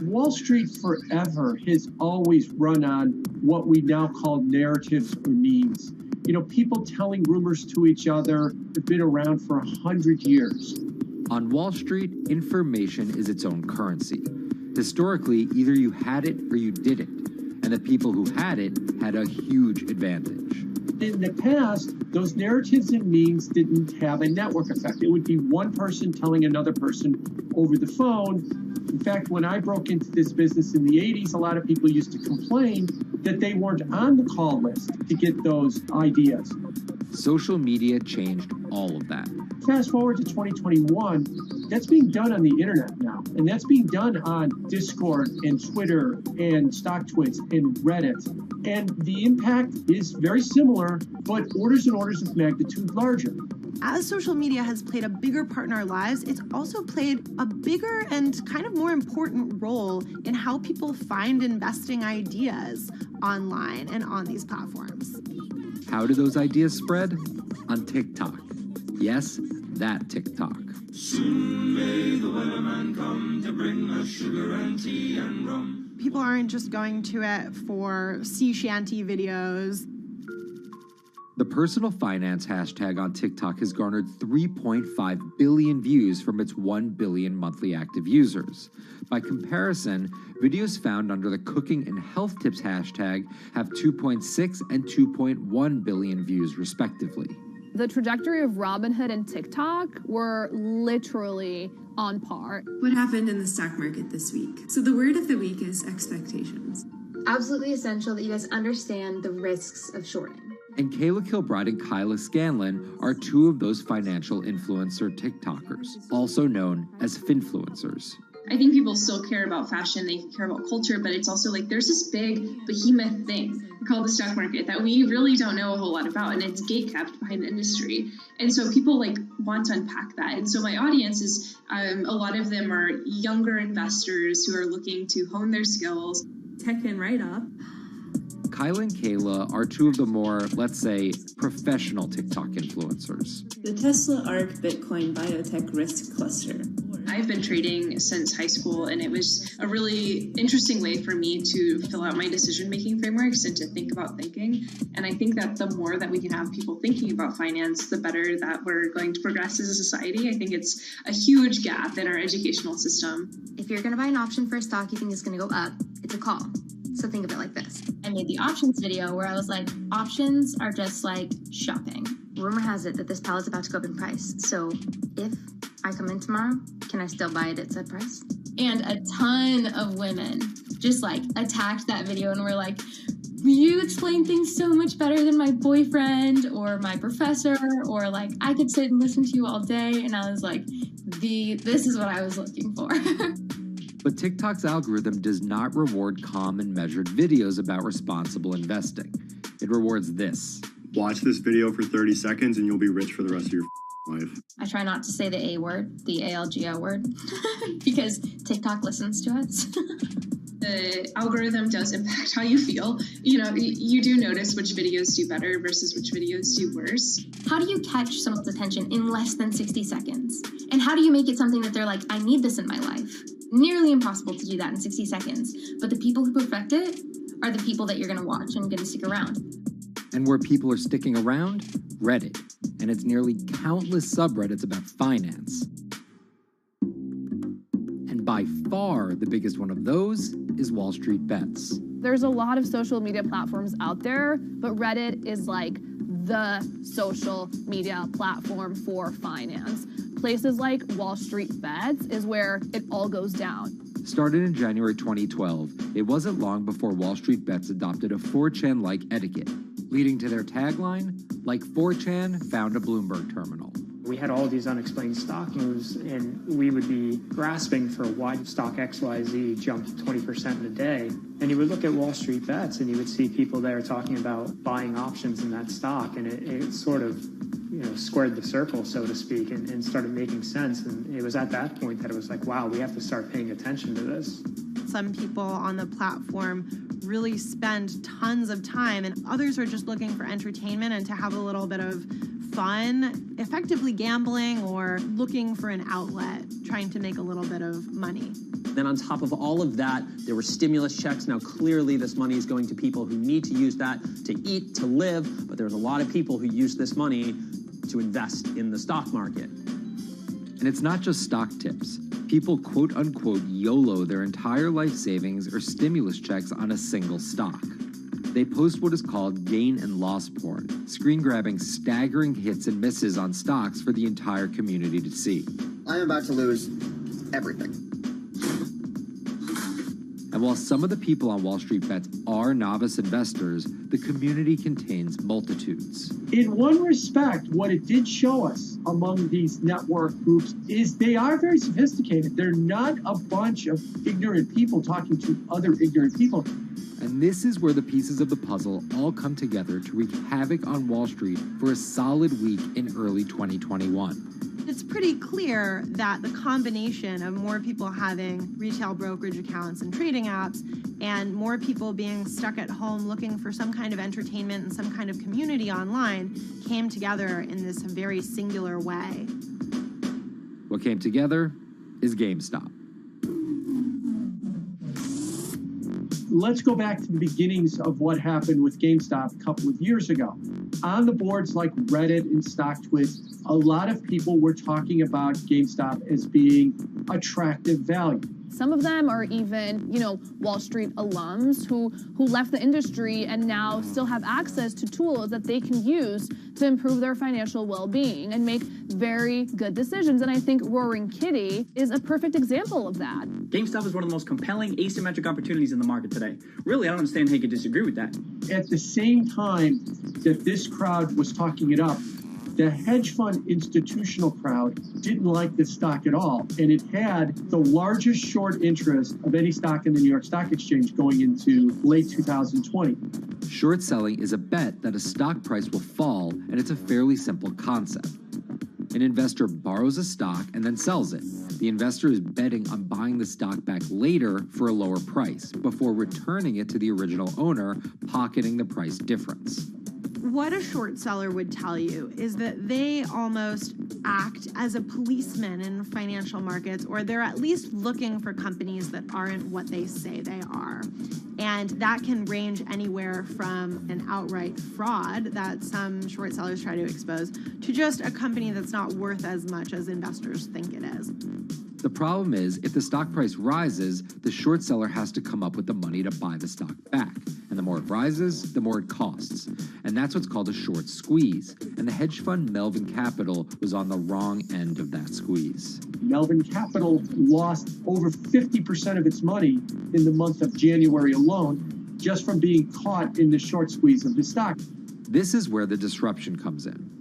S27: Wall Street forever has always run on what we now call narratives or memes. People telling rumors to each other have been around for 100 years.
S19: On Wall Street, information is its own currency. Historically, either you had it or you didn't. And the people who had it had a huge advantage.
S27: In the past, those narratives and memes didn't have a network effect. It would be one person telling another person over the phone. In fact, when I broke into this business in the 80s, a lot of people used to complain that they weren't on the call list to get those ideas.
S19: Social media changed all of that.
S27: Fast forward to 2021, that's being done on the internet now. And that's being done on Discord and Twitter and StockTwits and Reddit. And the impact is very similar, but orders and orders of magnitude larger.
S3: As social media has played a bigger part in our lives, it's also played a bigger and kind of more important role in how people find investing ideas online and on these platforms.
S19: How do those ideas spread? On TikTok. Yes, that TikTok.
S7: Soon may the weatherman come to bring us sugar and tea and rum.
S3: People aren't just going to it for sea shanty videos.
S19: The personal finance hashtag on TikTok has garnered 3.5 billion views from its 1 billion monthly active users. By comparison, videos found under the cooking and health tips hashtag have 2.6 and 2.1 billion views respectively.
S34: The trajectory of Robinhood and TikTok were literally on par.
S8: What happened in the stock market this week? So the word of the week is expectations.
S9: Absolutely essential that you guys understand the risks of shorting.
S19: And Kayla Kilbride and Kyla Scanlon are two of those financial influencer TikTokers, also known as finfluencers.
S10: I think people still care about fashion, they care about culture, but it's also like there's this big behemoth thing called the stock market that we really don't know a whole lot about, and it's gatekept behind the industry. And so people want to unpack that. And so my audience is, a lot of them are younger investors who are looking to hone their skills.
S8: Tech and right up.
S19: Kyla and Kayla are two of the more, let's say, professional TikTok influencers.
S8: The Tesla ARK Bitcoin Biotech Risk Cluster.
S10: I've been trading since high school, and it was a really interesting way for me to fill out my decision-making frameworks and to think about thinking. And I think that the more that we can have people thinking about finance, the better that we're going to progress as a society. I think it's a huge gap in our educational system.
S9: If you're going to buy an option for a stock you think is going to go up, it's a call. So think of it like this. I made the options video where I was like, options are just like shopping. Rumor has it that this pallet's about to go up in price. So if I come in tomorrow, can I still buy it at said price? And a ton of women just attacked that video and were like, you explain things so much better than my boyfriend or my professor, or I could sit and listen to you all day. And I was like, this is what I was looking for.
S19: But TikTok's algorithm does not reward calm and measured videos about responsible investing. It rewards this.
S22: Watch this video for 30 seconds and you'll be rich for the rest of your life.
S9: I try not to say the A word, the ALGO word, because TikTok listens to us.
S10: The algorithm does impact how you feel. You know, you do notice which videos do better versus which videos do worse.
S9: How do you catch someone's attention in less than 60 seconds? And how do you make it something that they're like, I need this in my life? Nearly impossible to do that in 60 seconds. But the people who perfect it are the people that you're going to watch and going to stick around.
S19: And where people are sticking around? Reddit. And its nearly countless subreddits about finance. And by far the biggest one of those is Wall Street Bets.
S34: There's a lot of social media platforms out there, but Reddit is like the social media platform for finance. Places like Wall Street Bets is where it all goes down.
S19: Started in January 2012, it wasn't long before Wall Street Bets adopted a 4chan-like etiquette, leading to their tagline, like 4chan found a Bloomberg terminal.
S5: We had all these unexplained stock moves, and we would be grasping for why stock XYZ jumped 20% in a day. And you would look at Wall Street Bets, and you would see people there talking about buying options in that stock, and it sort of, squared the circle, so to speak, and started making sense. And it was at that point that it was like, wow, we have to start paying attention to this.
S3: Some people on the platform really spend tons of time, and others are just looking for entertainment and to have a little bit of fun, effectively gambling or looking for an outlet, trying to make a little bit of money.
S32: Then on top of all of that, there were stimulus checks. Now, clearly this money is going to people who need to use that to eat, to live, but there's a lot of people who use this money to invest in the stock market.
S19: And it's not just stock tips. People quote-unquote YOLO their entire life savings or stimulus checks on a single stock. They post what is called gain and loss porn, screen-grabbing staggering hits and misses on stocks for the entire community to see.
S6: I'm about to lose everything.
S19: And while some of the people on Wall Street Bets are novice investors, the community contains multitudes.
S27: In one respect, what it did show us among these network groups is they are very sophisticated. They're not a bunch of ignorant people talking to other ignorant people.
S19: And this is where the pieces of the puzzle all come together to wreak havoc on Wall Street for a solid week in early 2021.
S3: It's pretty clear that the combination of more people having retail brokerage accounts and trading apps and more people being stuck at home looking for some kind of entertainment and some kind of community online came together in this very singular way.
S19: What came together is GameStop.
S27: Let's go back to the beginnings of what happened with GameStop a couple of years ago. On the boards like Reddit and StockTwits, a lot of people were talking about GameStop as being attractive value.
S34: Some of them are even, Wall Street alums who left the industry and now still have access to tools that they can use to improve their financial well-being and make very good decisions. And I think Roaring Kitty is a perfect example of that.
S11: GameStop is one of the most compelling asymmetric opportunities in the market today. Really, I don't understand how you could disagree with that.
S27: At the same time that this crowd was talking it up, the hedge fund institutional crowd didn't like this stock at all, and it had the largest short interest of any stock in the New York Stock Exchange going into late 2020.
S19: Short selling is a bet that a stock price will fall, and it's a fairly simple concept. An investor borrows a stock and then sells it. The investor is betting on buying the stock back later for a lower price before returning it to the original owner, pocketing the price difference.
S3: What a short seller would tell you is that they almost act as a policeman in financial markets, or they're at least looking for companies that aren't what they say they are. And that can range anywhere from an outright fraud that some short sellers try to expose to just a company that's not worth as much as investors think it is.
S19: The problem is, if the stock price rises, the short seller has to come up with the money to buy the stock back. And the more it rises, the more it costs. And that's what's called a short squeeze. And the hedge fund Melvin Capital was on the wrong end of that squeeze.
S27: Melvin Capital lost over 50% of its money in the month of January alone, just from being caught in the short squeeze of the stock.
S19: This is where the disruption comes in.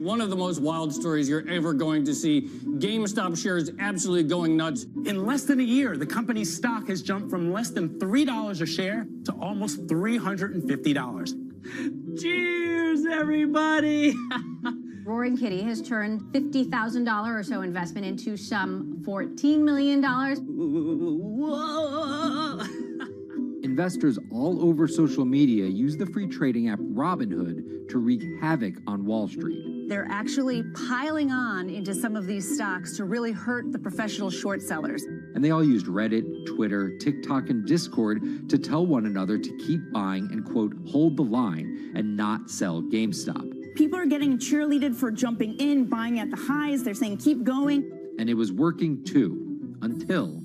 S12: One of the most wild stories you're ever going to see. GameStop shares absolutely going nuts.
S13: In less than a year, the company's stock has jumped from less than $3 a share to almost $350.
S12: Cheers, everybody!
S14: Roaring Kitty has turned $50,000 or so investment into some $14 million.
S19: Whoa! Investors all over social media use the free trading app Robinhood to wreak havoc on Wall Street.
S28: They're actually piling on into some of these stocks to really hurt the professional short sellers.
S19: And they all used Reddit, Twitter, TikTok, and Discord to tell one another to keep buying and, quote, hold the line and not sell GameStop.
S28: People are getting cheerleaded for jumping in, buying at the highs. They're saying, keep going.
S19: And it was working too, until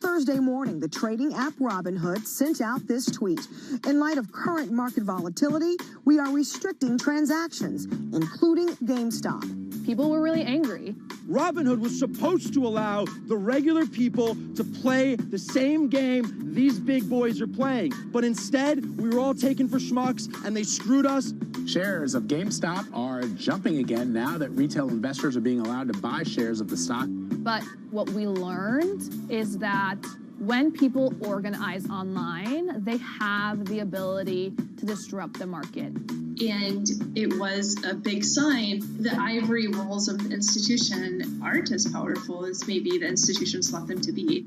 S15: Thursday morning, the trading app Robinhood sent out this tweet. In light of current market volatility, we are restricting transactions, including GameStop.
S34: People were really angry.
S16: Robinhood was supposed to allow the regular people to play the same game these big boys are playing. But instead, we were all taken for schmucks, and they screwed us.
S13: Shares of GameStop are jumping again now that retail investors are being allowed to buy shares of the stock.
S34: But what we learned is that when people organize online, they have the ability to disrupt the market.
S10: And it was a big sign. The ivory walls of the institution aren't as powerful as maybe the institutions thought them to be.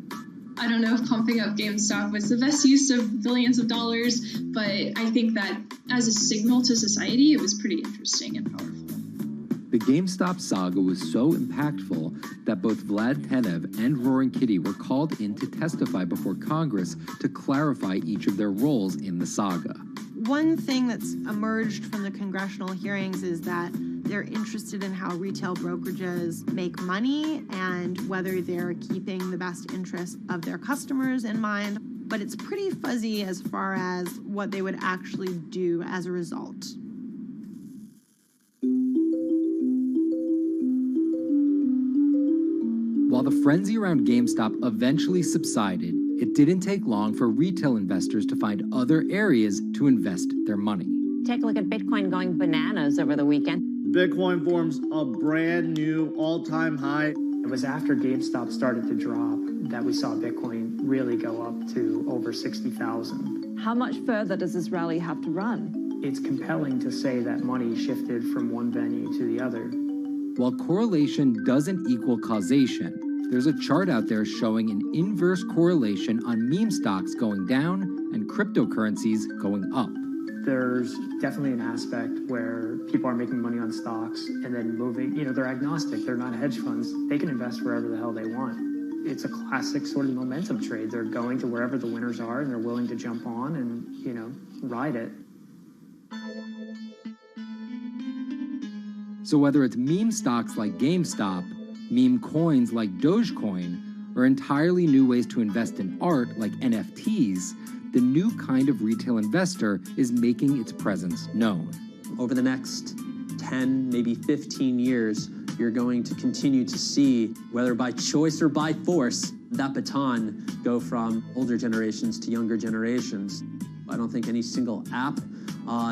S10: I don't know if pumping up GameStop was the best use of billions of dollars, but I think that as a signal to society, it was pretty interesting and powerful.
S19: The GameStop saga was so impactful that both Vlad Tenev and Roaring Kitty were called in to testify before Congress to clarify each of their roles in the saga.
S3: One thing that's emerged from the congressional hearings is that they're interested in how retail brokerages make money and whether they're keeping the best interest of their customers in mind, but it's pretty fuzzy as far as what they would actually do as a result.
S19: While the frenzy around GameStop eventually subsided, it didn't take long for retail investors to find other areas to invest their money.
S17: Take a look at Bitcoin going bananas over the weekend.
S18: Bitcoin forms a brand new all-time high.
S5: It was after GameStop started to drop that we saw Bitcoin really go up to over 60,000.
S17: How much further does this rally have to run?
S5: It's compelling to say that money shifted from one venue to the other.
S19: While correlation doesn't equal causation, there's a chart out there showing an inverse correlation on meme stocks going down and cryptocurrencies going up.
S5: There's definitely an aspect where people are making money on stocks and then moving, they're agnostic, they're not hedge funds. They can invest wherever the hell they want. It's a classic sort of momentum trade. They're going to wherever the winners are and they're willing to jump on and, ride it.
S19: So whether it's meme stocks like GameStop, meme coins like Dogecoin, or entirely new ways to invest in art like NFTs, the new kind of retail investor is making its presence known.
S32: Over the next 10, maybe 15 years, you're going to continue to see, whether by choice or by force, that baton go from older generations to younger generations. I don't think any single app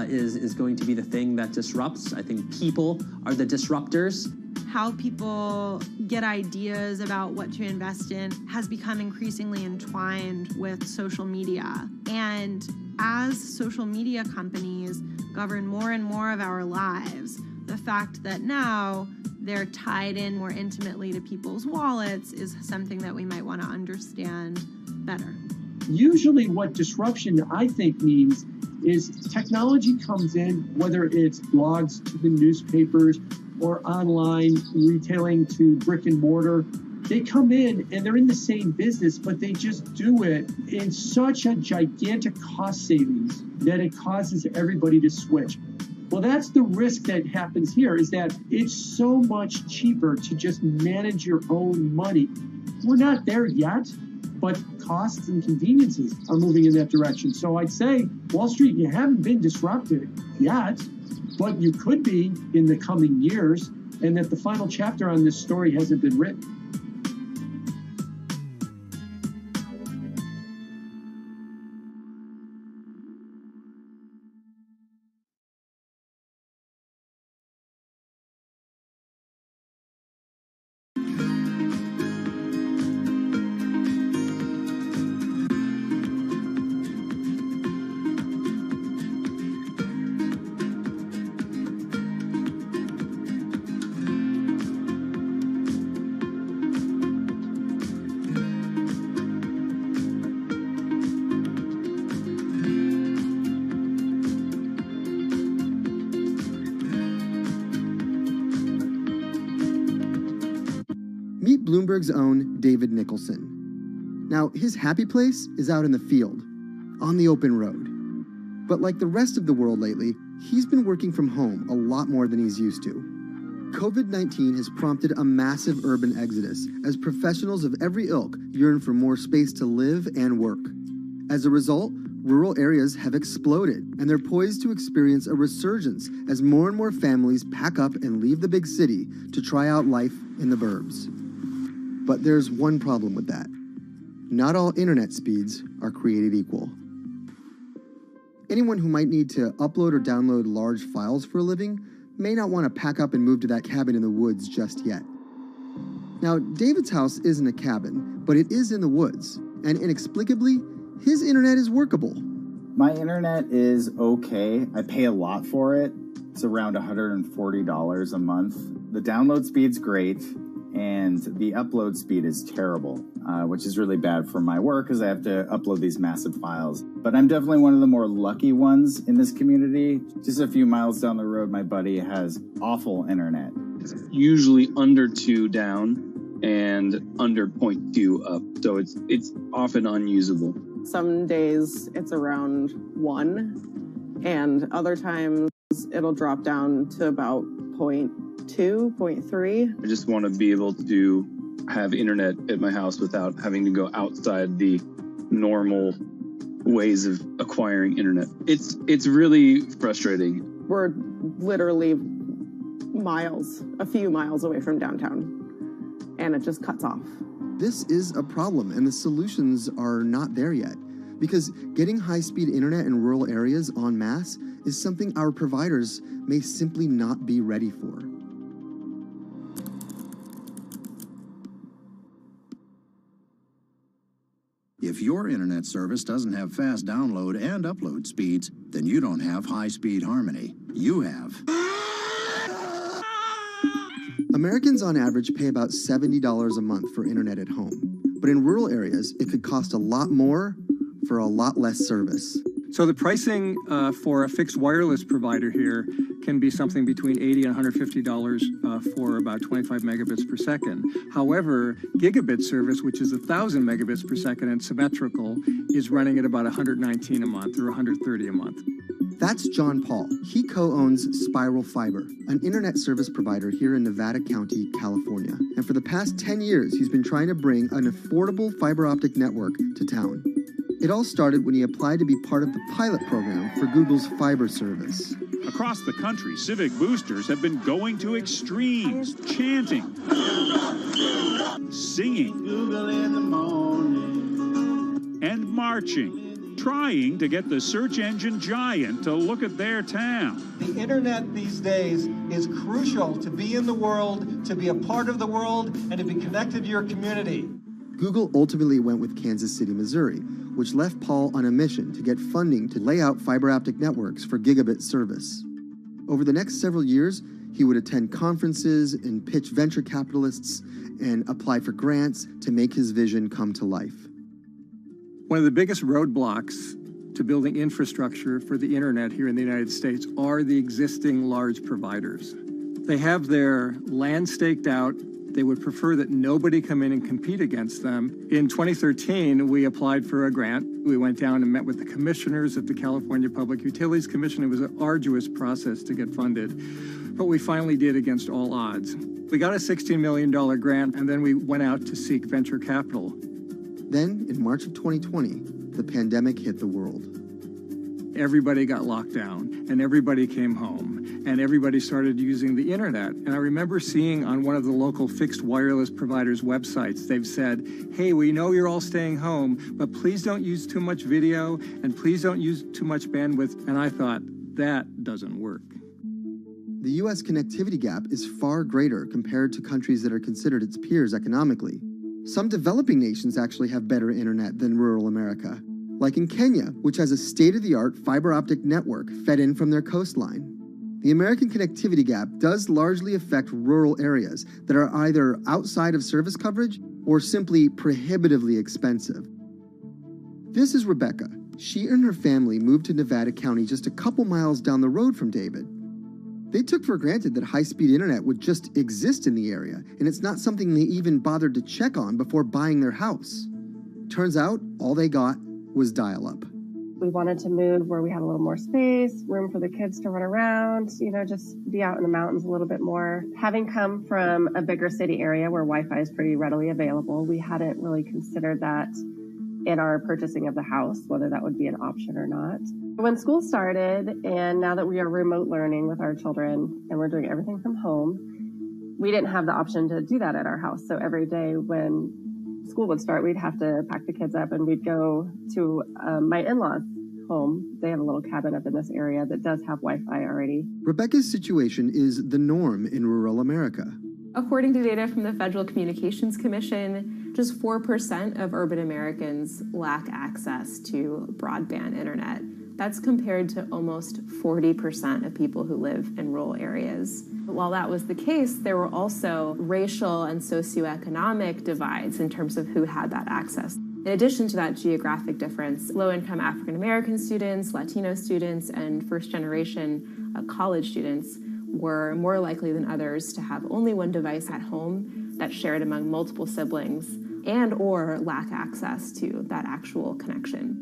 S32: is going to be the thing that disrupts. I think people are the disruptors.
S3: How people get ideas about what to invest in has become increasingly entwined with social media. And as social media companies govern more and more of our lives, the fact that now they're tied in more intimately to people's wallets is something that we might want to understand better.
S27: Usually what disruption, I think, means is technology comes in, whether it's blogs to the newspapers or online retailing to brick and mortar. They come in and they're in the same business, but they just do it in such a gigantic cost savings that it causes everybody to switch. Well, that's the risk that happens here, is that it's so much cheaper to just manage your own money. We're not there yet, but costs and conveniences are moving in that direction. So I'd say, Wall Street, you haven't been disrupted yet, but you could be in the coming years, and that the final chapter on this story hasn't been written.
S1: Meet Bloomberg's own David Nicholson. Now, his happy place is out in the field, on the open road. But like the rest of the world lately, he's been working from home a lot more than he's used to. COVID-19 has prompted a massive urban exodus as professionals of every ilk yearn for more space to live and work. As a result, rural areas have exploded, and they're poised to experience a resurgence as more and more families pack up and leave the big city to try out life in the burbs. But there's one problem with that. Not all internet speeds are created equal. Anyone who might need to upload or download large files for a living may not want to pack up and move to that cabin in the woods just yet. Now, David's house isn't a cabin, but it is in the woods, and inexplicably, his internet is workable.
S2: My internet is okay. I pay a lot for it. It's around $140 a month. The download speed's great, and the upload speed is terrible, which is really bad for my work because I have to upload these massive files. But I'm definitely one of the more lucky ones in this community. Just a few miles down the road, my buddy has awful internet.
S4: It's usually under 2 down and under 0.2 up, so it's often unusable.
S7: Some days it's around 1, and other times it'll drop down to about 0.2, 0.3.
S4: I just want to be able to have internet at my house without having to go outside the normal ways of acquiring internet. It's really frustrating.
S7: We're literally miles, a few miles away from downtown, and it just cuts off.
S1: This is a problem, and the solutions are not there yet, because getting high-speed internet in rural areas en masse is something our providers may simply not be ready for.
S20: If your internet service doesn't have fast download and upload speeds, then you don't have high-speed harmony. You have.
S1: Americans on average pay about $70 a month for internet at home. But in rural areas, it could cost a lot more for a lot less service.
S21: So the pricing for a fixed wireless provider here can be something between $80 and $150 for about 25 megabits per second. However, gigabit service, which is 1,000 megabits per second and symmetrical, is running at about $119 a month or $130 a month.
S1: That's John Paul. He co-owns Spiral Fiber, an internet service provider here in Nevada County, California. And for the past 10 years, he's been trying to bring an affordable fiber optic network to town. It all started when he applied to be part of the pilot program for Google's fiber service.
S23: Across the country, civic boosters have been going to extremes, chanting, singing, Google in the morning, and marching, trying to get the search engine giant to look at their town.
S24: The internet these days is crucial to be in the world, to be a part of the world, and to be connected to your community.
S1: Google ultimately went with Kansas City, Missouri, which left Paul on a mission to get funding to lay out fiber optic networks for gigabit service. Over the next several years, he would attend conferences and pitch venture capitalists and apply for grants to make his vision come to life.
S21: One of the biggest roadblocks to building infrastructure for the internet here in the United States are the existing large providers. They have their land staked out. They would prefer that nobody come in and compete against them. In 2013, we applied for a grant. We went down and met with the commissioners at the California Public Utilities Commission. It was an arduous process to get funded, but we finally did against all odds. We got a $16 million grant, and then we went out to seek venture capital.
S1: Then, in March of 2020, the pandemic hit the world.
S21: Everybody got locked down, and everybody came home, and everybody started using the internet. And I remember seeing on one of the local fixed wireless providers' websites, they've said, hey, we know you're all staying home, but please don't use too much video, and please don't use too much bandwidth. And I thought, that doesn't work.
S1: The U.S. connectivity gap is far greater compared to countries that are considered its peers economically. Some developing nations actually have better internet than rural America, like in Kenya, which has a state-of-the-art fiber optic network fed in from their coastline. The American connectivity gap does largely affect rural areas that are either outside of service coverage or simply prohibitively expensive. This is Rebecca. She and her family moved to Nevada County just a couple miles down the road from David. They took for granted that high-speed internet would just exist in the area, and it's not something they even bothered to check on before buying their house. Turns out, all they got was dial-up.
S6: We wanted to move where we had a little more space, room for the kids to run around, just be out in the mountains a little bit more. Having come from a bigger city area where Wi-Fi is pretty readily available, we hadn't really considered that in our purchasing of the house, whether that would be an option or not. When school started, and now that we are remote learning with our children and we're doing everything from home, we didn't have the option to do that at our house. So every day when school would start, we'd have to pack the kids up and we'd go to my in-laws' home. They have a little cabin up in this area that does have Wi-Fi already.
S1: Rebecca's situation is the norm in rural America.
S8: According to data from the Federal Communications Commission, just 4% of urban Americans lack access to broadband internet. That's compared to almost 40% of people who live in rural areas. While that was the case, there were also racial and socioeconomic divides in terms of who had that access. In addition to that geographic difference, low-income African American students, Latino students, and first-generation college students were more likely than others to have only one device at home that's shared among multiple siblings and or lack access to that actual connection.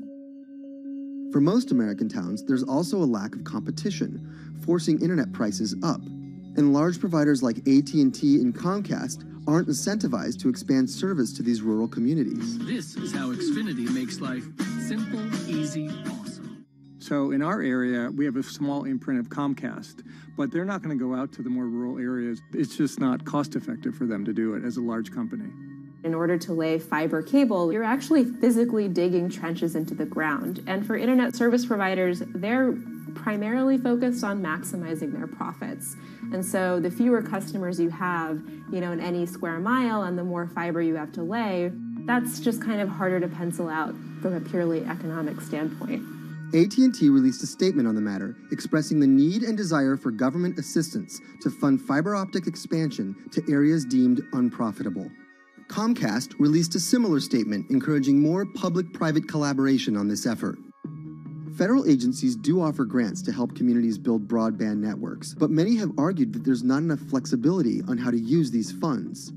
S1: For most American towns, there's also a lack of competition, forcing internet prices up. And large providers like AT&T and Comcast aren't incentivized to expand service to these rural communities.
S9: This is how Xfinity makes life simple, easy, awesome.
S21: So in our area, we have a small imprint of Comcast, but they're not going to go out to the more rural areas. It's just not cost effective for them to do it as a large company.
S8: In order to lay fiber cable, you're actually physically digging trenches into the ground. And for internet service providers, they're primarily focused on maximizing their profits. And so the fewer customers you have, in any square mile and the more fiber you have to lay, that's just kind of harder to pencil out from a purely economic standpoint.
S1: AT&T released a statement on the matter, expressing the need and desire for government assistance to fund fiber optic expansion to areas deemed unprofitable. Comcast released a similar statement encouraging more public-private collaboration on this effort. Federal agencies do offer grants to help communities build broadband networks, but many have argued that there's not enough flexibility on how to use these funds.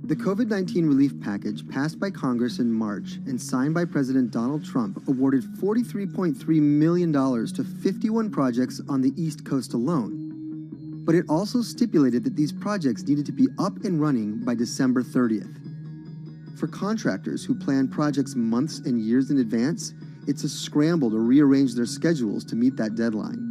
S1: The COVID-19 relief package passed by Congress in March and signed by President Donald Trump awarded $43.3 million to 51 projects on the East Coast alone. But it also stipulated that these projects needed to be up and running by December 30th. For contractors who plan projects months and years in advance, it's a scramble to rearrange their schedules to meet that deadline.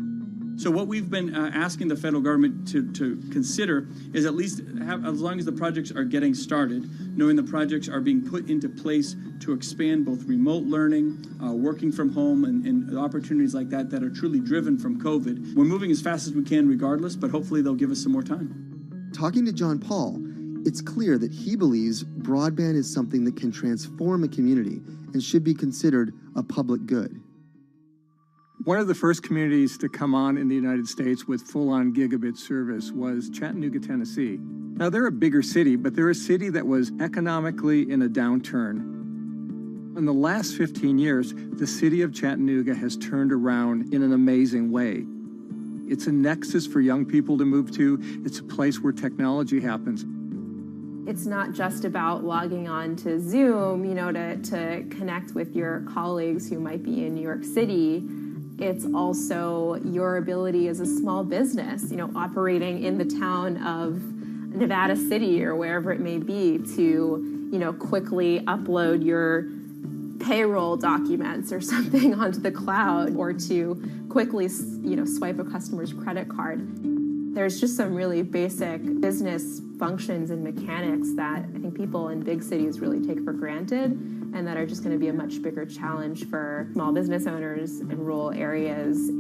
S11: So what we've been asking the federal government to consider is at least have, as long as the projects are getting started, knowing the projects are being put into place to expand both remote learning, working from home, and opportunities like that that are truly driven from COVID. We're moving as fast as we can regardless, but hopefully they'll give us some more time.
S1: Talking to John Paul, it's clear that he believes broadband is something that can transform a community and should be considered a public good.
S21: One of the first communities to come on in the United States with full-on gigabit service was Chattanooga, Tennessee. Now, they're a bigger city, but they're a city that was economically in a downturn. In the last 15 years, the city of Chattanooga has turned around in an amazing way. It's a nexus for young people to move to. It's a place where technology happens.
S8: It's not just about logging on to Zoom, to connect with your colleagues who might be in New York City. It's also your ability as a small business, operating in the town of Nevada City or wherever it may be to, quickly upload your payroll documents or something onto the cloud, or to quickly, swipe a customer's credit card. There's just some really basic business functions and mechanics that I think people in big cities really take for granted, and that are just going to be a much bigger challenge for small business owners in rural areas.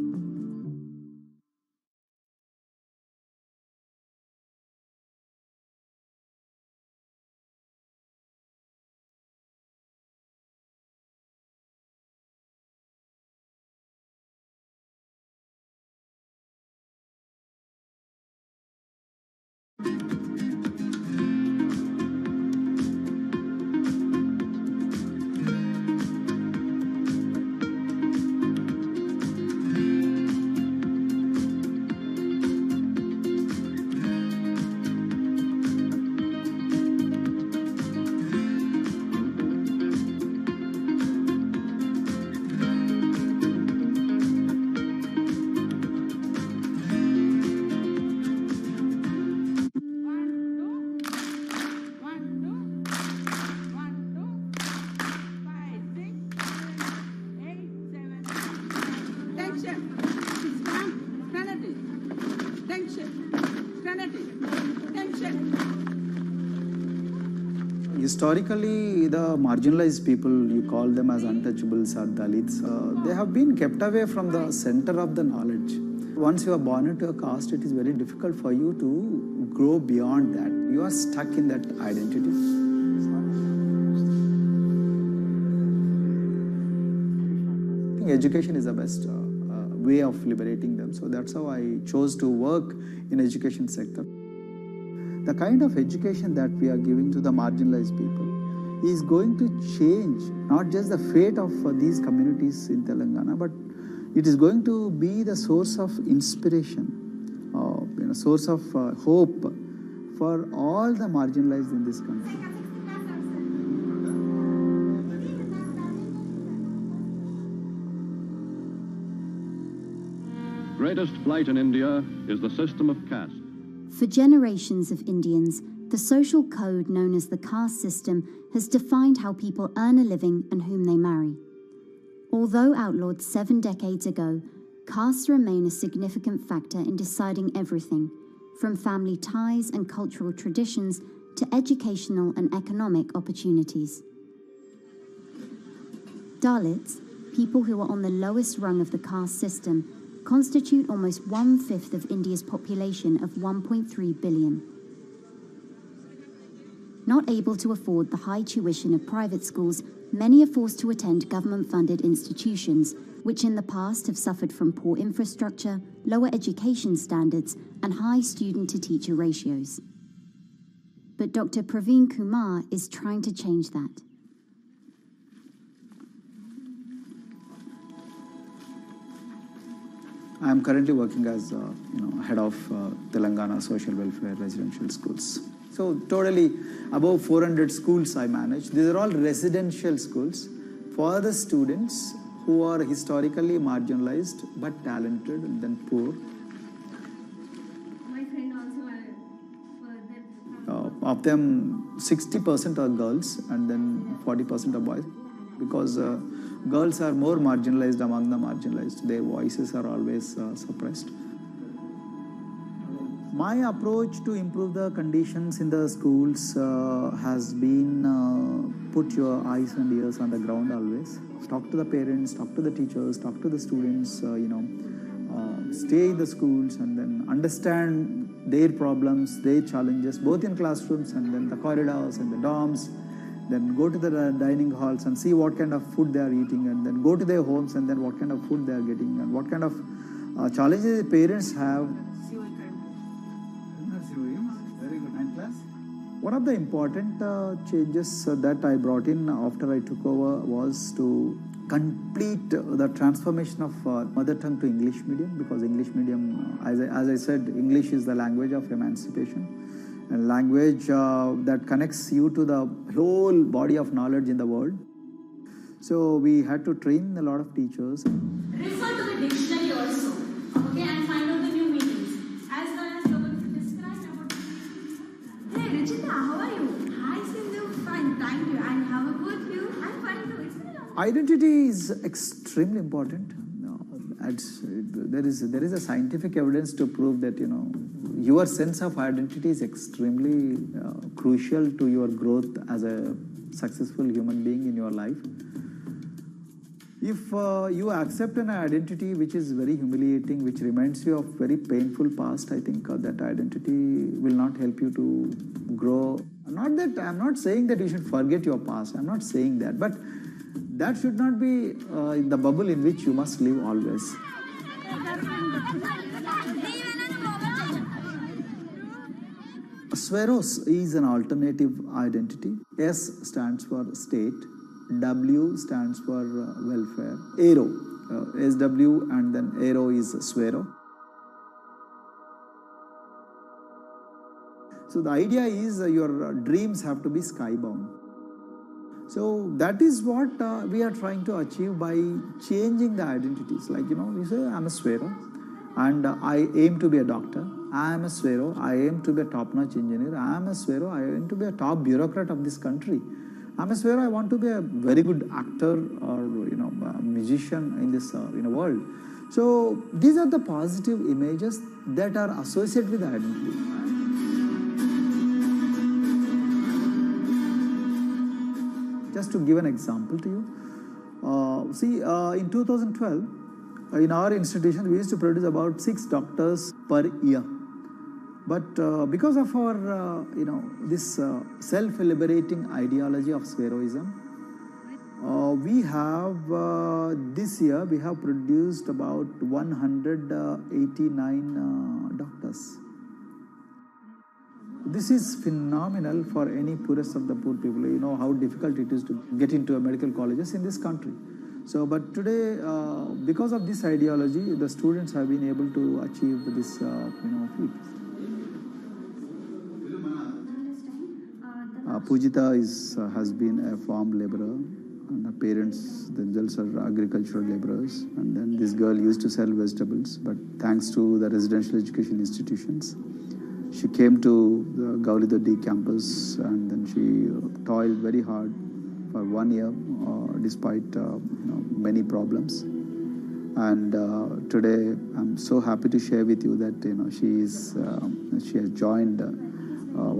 S12: Historically, the marginalized people, you call them as untouchables or Dalits, they have been kept away from the center of the knowledge. Once you are born into a caste, it is very difficult for you to grow beyond that. You are stuck in that identity. I think education is the best way of liberating them. So that's how I chose to work in education sector. The kind of education that we are giving to the marginalized people is going to change not just the fate of these communities in Telangana, but it is going to be the source of inspiration, source of hope for all the marginalized in this country.
S13: Greatest flight in India is the system of caste.
S14: For generations of Indians, the social code known as the caste system has defined how people earn a living and whom they marry. Although outlawed 7 decades ago, castes remain a significant factor in deciding everything, from family ties and cultural traditions to educational and economic opportunities. Dalits, people who are on the lowest rung of the caste system, constitute almost 1/5 of India's population of 1.3 billion. Not able to afford the high tuition of private schools, many are forced to attend government-funded institutions, which in the past have suffered from poor infrastructure, lower education standards, and high student-to-teacher ratios. But Dr. Praveen Kumar is trying to change that.
S12: I am currently working as head of Telangana Social Welfare Residential Schools. So totally above 400 schools I manage. These are all residential schools for the students who are historically marginalized but talented and then poor.
S15: My friend also
S12: Of them, 60% are girls and then 40% are boys, because girls are more marginalized among the marginalized. Their voices are always suppressed. My approach to improve the conditions in the schools has been put your eyes and ears on the ground always. Talk to the parents, talk to the teachers, talk to the students, stay in the schools and then understand their problems, their challenges, both in classrooms and then the corridors and the dorms. Then go to the dining halls and see what kind of food they are eating, and then go to their homes and then what kind of food they are getting and what kind of challenges the parents have. Very good. 9th class. One of the important changes that I brought in after I took over was to complete the transformation of mother tongue to English medium, because English medium, as I said, English is the language of emancipation. A language that connects you to the whole body of knowledge in the world. So we had to train a lot of teachers.
S15: Refer to the dictionary also, okay, and find out the new meanings, as well as you're going to describe about. Hey, Richita, how are you? Hi, Sindhu. Fine, thank you. And how about you? I'm fine too. It's been a long time.
S12: Identity is extremely important. There is a scientific evidence to prove that your sense of identity is extremely crucial to your growth as a successful human being in your life. If you accept an identity which is very humiliating, which reminds you of very painful past, I think that identity will not help you to grow. I'm not saying that you should forget your past. I'm not saying that, but that should not be the bubble in which you must live always. Sweros is an alternative identity. S stands for state, W stands for welfare, Aero, SW and then Aero is Swero. So the idea is your dreams have to be skybound. So that is what we are trying to achieve by changing the identities. Like, you say, I'm a Swero and I aim to be a doctor. I am a Swero, I aim to be a top-notch engineer. I am a Swero, I aim to be a top bureaucrat of this country. I'm a Swero, I want to be a very good actor or, a musician in this world. So these are the positive images that are associated with the identity. Just to give an example to you, in 2012, in our institution, we used to produce about 6 doctors per year. But because of our, this self-liberating ideology of spheroism, we have, this year, we have produced about 189 doctors. This is phenomenal for any poorest of the poor people. You know how difficult it is to get into a medical colleges in this country. So, but today, because of this ideology, the students have been able to achieve this, feat. Pujita has been a farm laborer, and her parents themselves are agricultural laborers. And then this girl used to sell vegetables, but thanks to the residential education institutions, she came to the Gaulido campus, and then she toiled very hard for 1 year, despite many problems. And today, I'm so happy to share with you that she has joined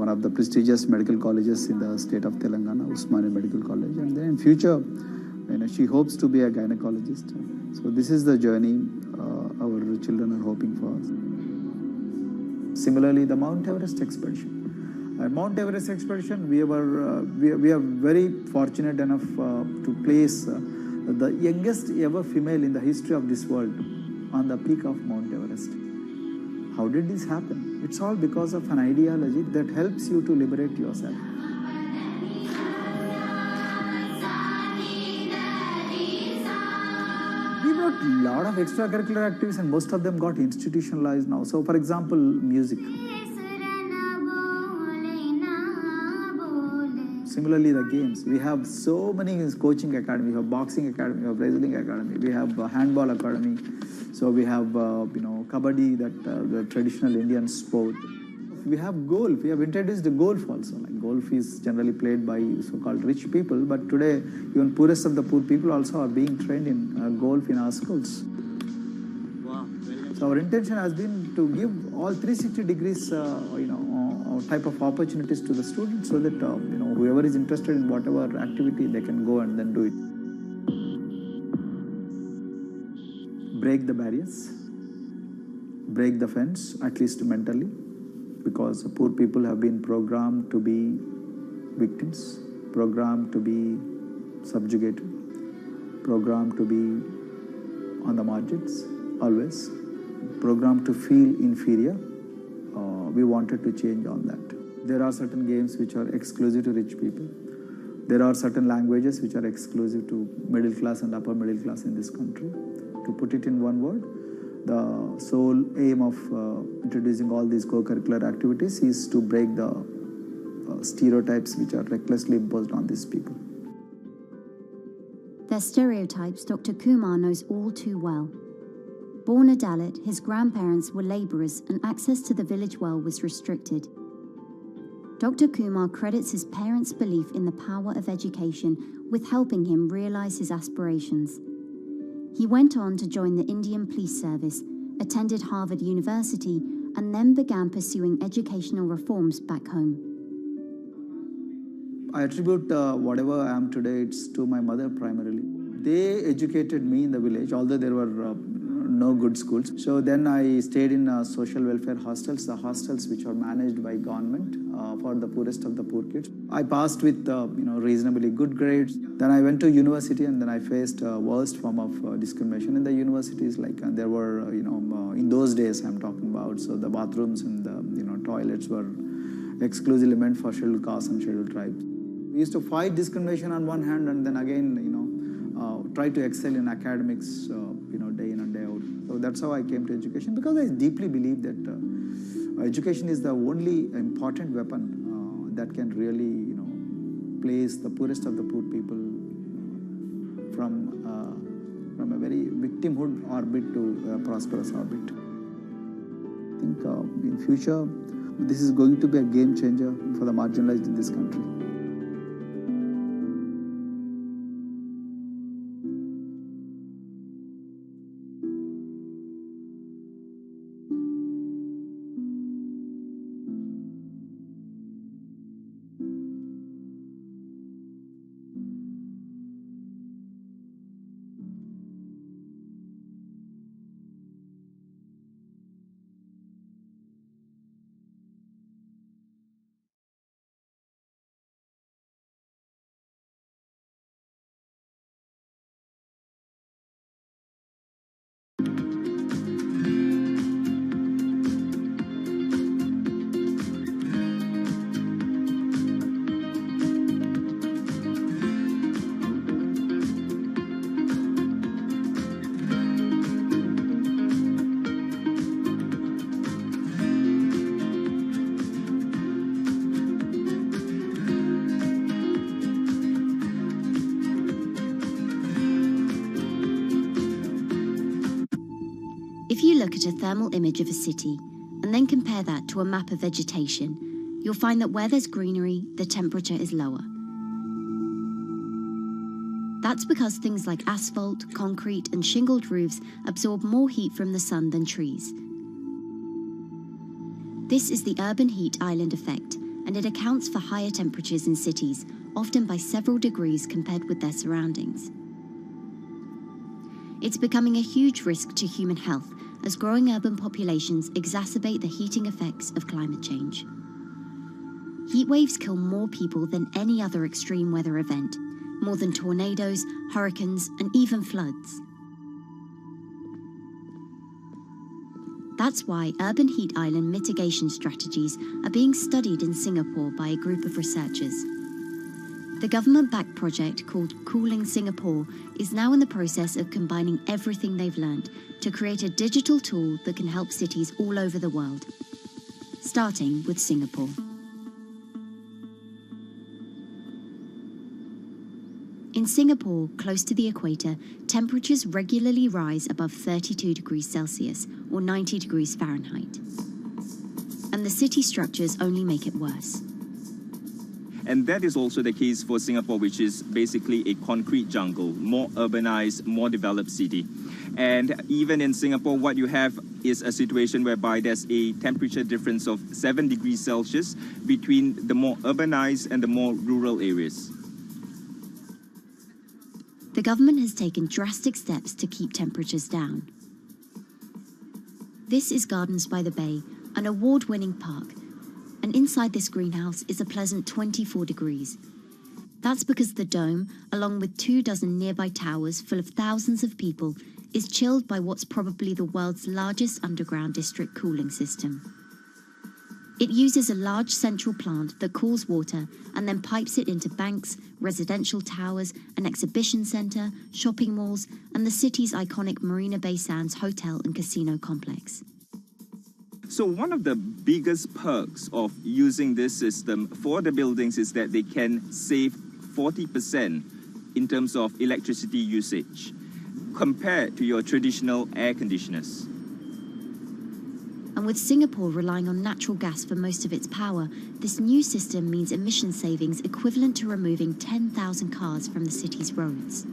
S12: one of the prestigious medical colleges in the state of Telangana, Usmania Medical College, and then in future, she hopes to be a gynecologist. So this is the journey our children are hoping for. Similarly, the Mount Everest expedition. At Mount Everest expedition, we are very fortunate enough to place the youngest ever female in the history of this world on the peak of Mount Everest. How did this happen? It's all because of an ideology that helps you to liberate yourself. We got a lot of extracurricular activities, and most of them got institutionalized now. So, for example, music. Similarly, the games. We have so many coaching academy. We have boxing academy, we have wrestling academy, we have handball academy. So we have, kabaddi, the traditional Indian sport. We have golf. We have introduced the golf also. Like golf is generally played by so-called rich people, but today even poorest of the poor people also are being trained in golf in our schools. Wow. So our intention has been to give all 360 degrees, type of opportunities to the students, so that whoever is interested in whatever activity, they can go and then do it. Break the barriers, break the fence, at least mentally, because poor people have been programmed to be victims, programmed to be subjugated, programmed to be on the margins, always, programmed to feel inferior. We wanted to change all that. There are certain games which are exclusive to rich people. There are certain languages which are exclusive to middle class and upper middle class in this country. To put it in one word, the sole aim of introducing all these co-curricular activities is to break the stereotypes which are recklessly imposed on these people.
S14: Their stereotypes Dr. Kumar knows all too well. Born a Dalit, his grandparents were labourers and access to the village well was restricted. Dr. Kumar credits his parents' belief in the power of education with helping him realise his aspirations. He went on to join the Indian Police Service, attended Harvard University, and then began pursuing educational reforms back home.
S12: I attribute whatever I am today, it's to my mother primarily. They educated me in the village, although there were no good schools. So then I stayed in social welfare hostels, the hostels which are managed by government for the poorest of the poor kids. I passed with reasonably good grades. Then I went to university, and then I faced worst form of discrimination in the universities. Like there were in those days I'm talking about. So the bathrooms and the toilets were exclusively meant for scheduled castes and scheduled tribes. We used to fight discrimination on one hand, and then again try to excel in academics day in and day out. So that's how I came to education, because I deeply believe that education is the only important weapon that can really place the poorest of the poor people from a very victimhood orbit to a prosperous orbit. I think in future this is going to be a game changer for the marginalized in this country.
S14: look at a thermal image of a city and then compare that to a map of vegetation, you'll find that where there's greenery, the temperature is lower. That's because things like asphalt, concrete, and shingled roofs absorb more heat from the sun than trees. This is the urban heat island effect, and it accounts for higher temperatures in cities, often by several degrees compared with their surroundings. It's becoming a huge risk to human health as growing urban populations exacerbate the heating effects of climate change. Heat waves kill more people than any other extreme weather event, more than tornadoes, hurricanes, and even floods. That's why urban heat island mitigation strategies are being studied in Singapore by a group of researchers. The government-backed project called Cooling Singapore is now in the process of combining everything they've learned to create a digital tool that can help cities all over the world, starting with Singapore. In Singapore, close to the equator, temperatures regularly rise above 32 degrees Celsius or 90 degrees Fahrenheit. And the city structures only make it worse.
S5: And that is also the case for Singapore, which is basically a concrete jungle, more urbanized, more developed city. And even in Singapore, what you have is a situation whereby there's a temperature difference of 7 degrees Celsius between the more urbanized and the more rural areas.
S14: The government has taken drastic steps to keep temperatures down. This is Gardens by the Bay, an award-winning park. And inside this greenhouse is a pleasant 24 degrees. That's because the dome, along with 24 nearby towers full of thousands of people, is chilled by what's probably the world's largest underground district cooling system. It uses a large central plant that cools water and then pipes it into banks, residential towers, an exhibition centre, shopping malls, and the city's iconic Marina Bay Sands hotel and casino complex.
S5: So one of the biggest perks of using this system for the buildings is that they can save 40% in terms of electricity usage compared to your traditional air conditioners.
S14: And with Singapore relying on natural gas for most of its power, this new system means emission savings equivalent to removing 10,000 cars from the city's roads.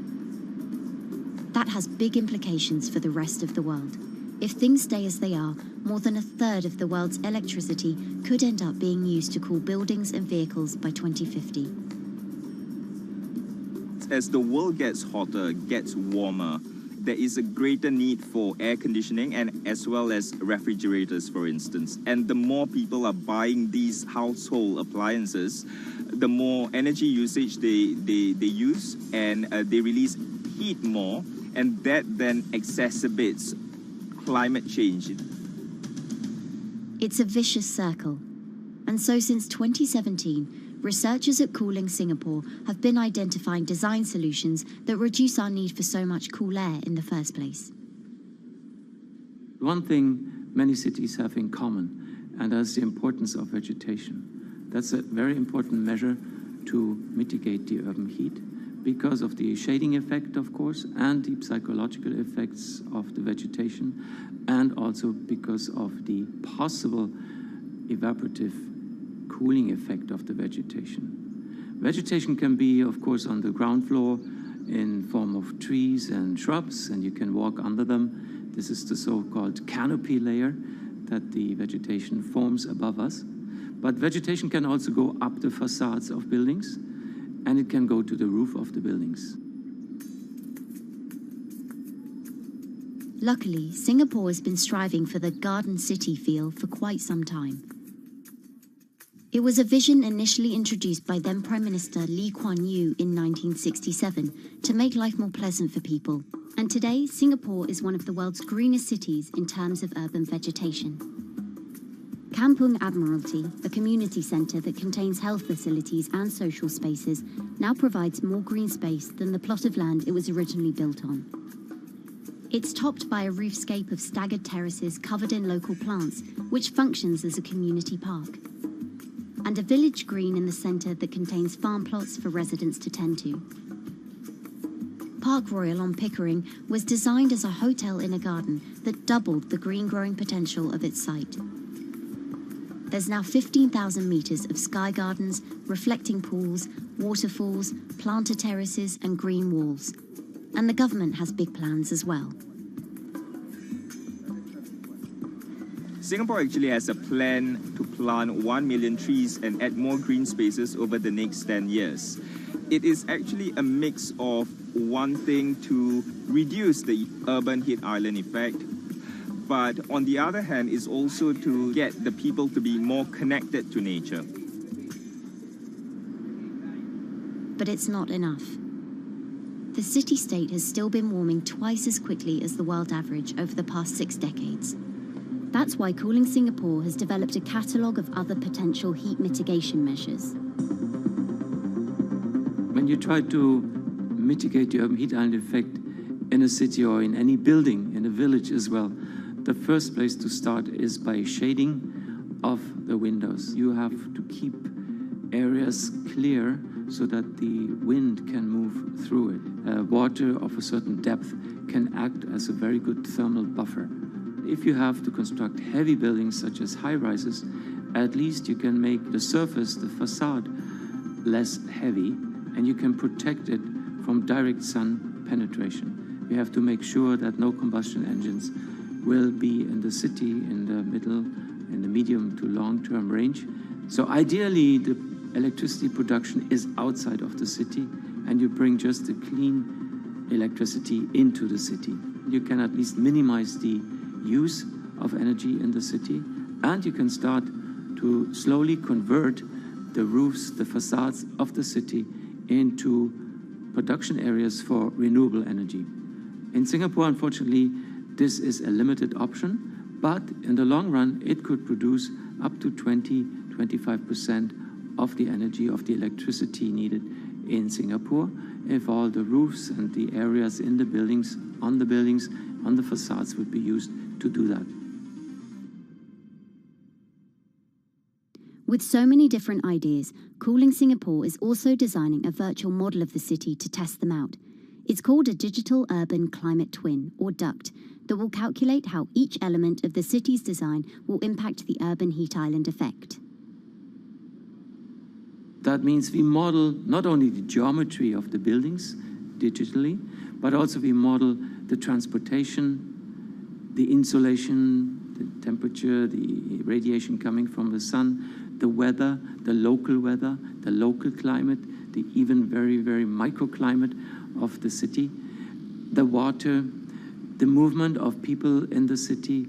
S14: That has big implications for the rest of the world. If things stay as they are, more than a third of the world's electricity could end up being used to cool buildings and vehicles by 2050.
S5: As the world gets hotter, gets warmer, there is a greater need for air conditioning and as well as refrigerators, for instance. And the more people are buying these household appliances, the more energy usage they use, and they release heat more, and that then exacerbates climate change.
S14: It's a vicious circle. And so since 2017, researchers at Cooling Singapore have been identifying design solutions that reduce our need for so much cool air in the first place.
S10: One thing many cities have in common, and that's the importance of vegetation. That's a very important measure to mitigate the urban heat, because of the shading effect, of course, and the psychological effects of the vegetation, and also because of the possible evaporative cooling effect of the vegetation. Vegetation can be, of course, on the ground floor in form of trees and shrubs, and you can walk under them. This is the so-called canopy layer that the vegetation forms above us. But vegetation can also go up the facades of buildings, and it can go to the roof of the buildings.
S14: Luckily, Singapore has been striving for the garden city feel for quite some time. It was a vision initially introduced by then Prime Minister Lee Kuan Yew in 1967 to make life more pleasant for people. And today, Singapore is one of the world's greenest cities in terms of urban vegetation. Kampung Admiralty, a community centre that contains health facilities and social spaces, now provides more green space than the plot of land it was originally built on. It's topped by a roofscape of staggered terraces covered in local plants, which functions as a community park, and a village green in the centre that contains farm plots for residents to tend to. Park Royal on Pickering was designed as a hotel in a garden that doubled the green growing potential of its site. There's now 15,000 metres of sky gardens, reflecting pools, waterfalls, planter terraces and green walls. And the government has big plans as well.
S5: Singapore actually has a plan to plant 1 million trees and add more green spaces over the next 10 years. It is actually a mix of wanting to reduce the urban heat island effect, but on the other hand is also to get the people to be more connected to nature.
S14: But it's not enough. The city-state has still been warming twice as quickly as the world average over the past 6 decades. That's why Cooling Singapore has developed a catalogue of other potential heat mitigation measures.
S10: When you try to mitigate the urban heat island effect in a city or in any building, in a village as well, the first place to start is by shading of the windows. You have to keep areas clear so that the wind can move through it. Water of a certain depth can act as a very good thermal buffer. If you have to construct heavy buildings such as high-rises, at least you can make the surface, the facade, less heavy, and you can protect it from direct sun penetration. We have to make sure that no combustion engines will be in the city in the middle, in the medium to long-term range. So ideally, the electricity production is outside of the city, and you bring just the clean electricity into the city. You can at least minimize the use of energy in the city, and you can start to slowly convert the roofs, the facades of the city into production areas for renewable energy. In Singapore, unfortunately, this is a limited option, but in the long run, it could produce up to 20-25% of the energy, of the electricity needed in Singapore if all the roofs and the areas in the buildings, on the facades would be used to do that.
S14: With so many different ideas, Cooling Singapore is also designing a virtual model of the city to test them out. It's called a Digital Urban Climate Twin, or DUCT, that will calculate how each element of the city's design will impact the urban heat island effect.
S10: That means we model not only the geometry of the buildings digitally, but also we model the transportation, the insulation, the temperature, the radiation coming from the sun, the weather, the local climate, the even very, very microclimate of the city, the water, the movement of people in the city.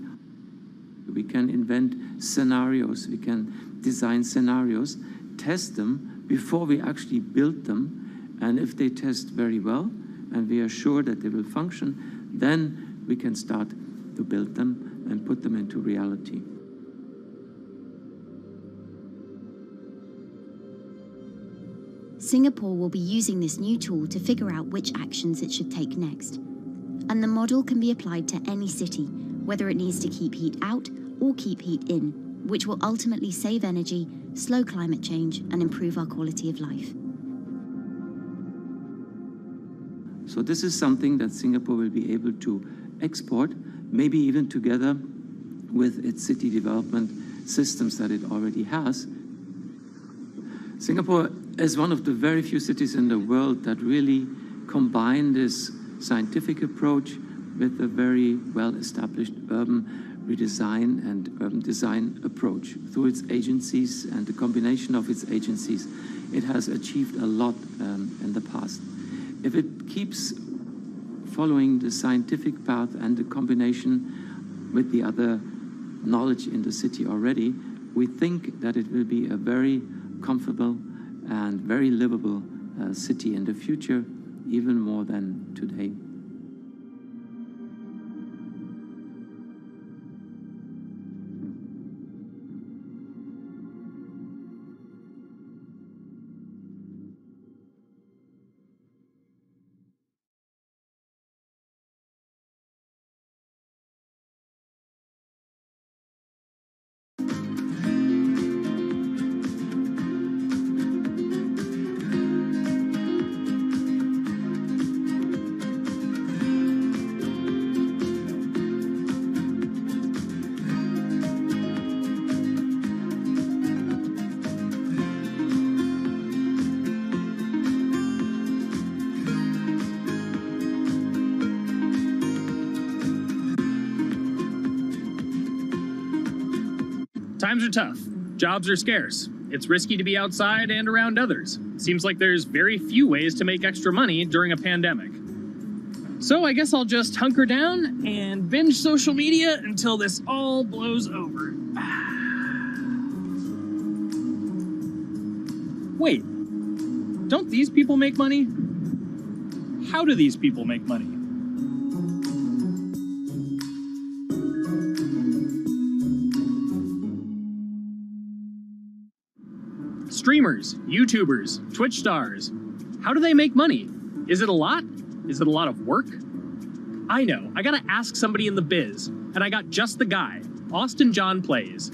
S10: We can invent scenarios, we can design scenarios, test them before we actually build them, and if they test very well and we are sure that they will function, then we can start to build them and put them into reality.
S14: Singapore will be using this new tool to figure out which actions it should take next. And the model can be applied to any city, whether it needs to keep heat out or keep heat in, which will ultimately save energy, slow climate change, and improve our quality of life.
S10: So this is something that Singapore will be able to export, maybe even together with its city development systems that it already has. Singapore is one of the very few cities in the world that really combine this scientific approach with a very well-established urban redesign and urban design approach. Through its agencies and the combination of its agencies, it has achieved a lot in the past. If it keeps following the scientific path and the combination with the other knowledge in the city already, we think that it will be a very comfortable and very livable city in the future, even more than today.
S16: Times are tough. Jobs are scarce. It's risky to be outside and around others. Seems like there's very few ways to make extra money during a pandemic. So I guess I'll just hunker down and binge social media until this all blows over. Wait, don't these people make money? How do these people make money? Streamers, YouTubers, Twitch stars. How do they make money? Is it a lot? Is it a lot of work? I know, I gotta ask somebody in the biz, and I got just the guy. Austin John Plays.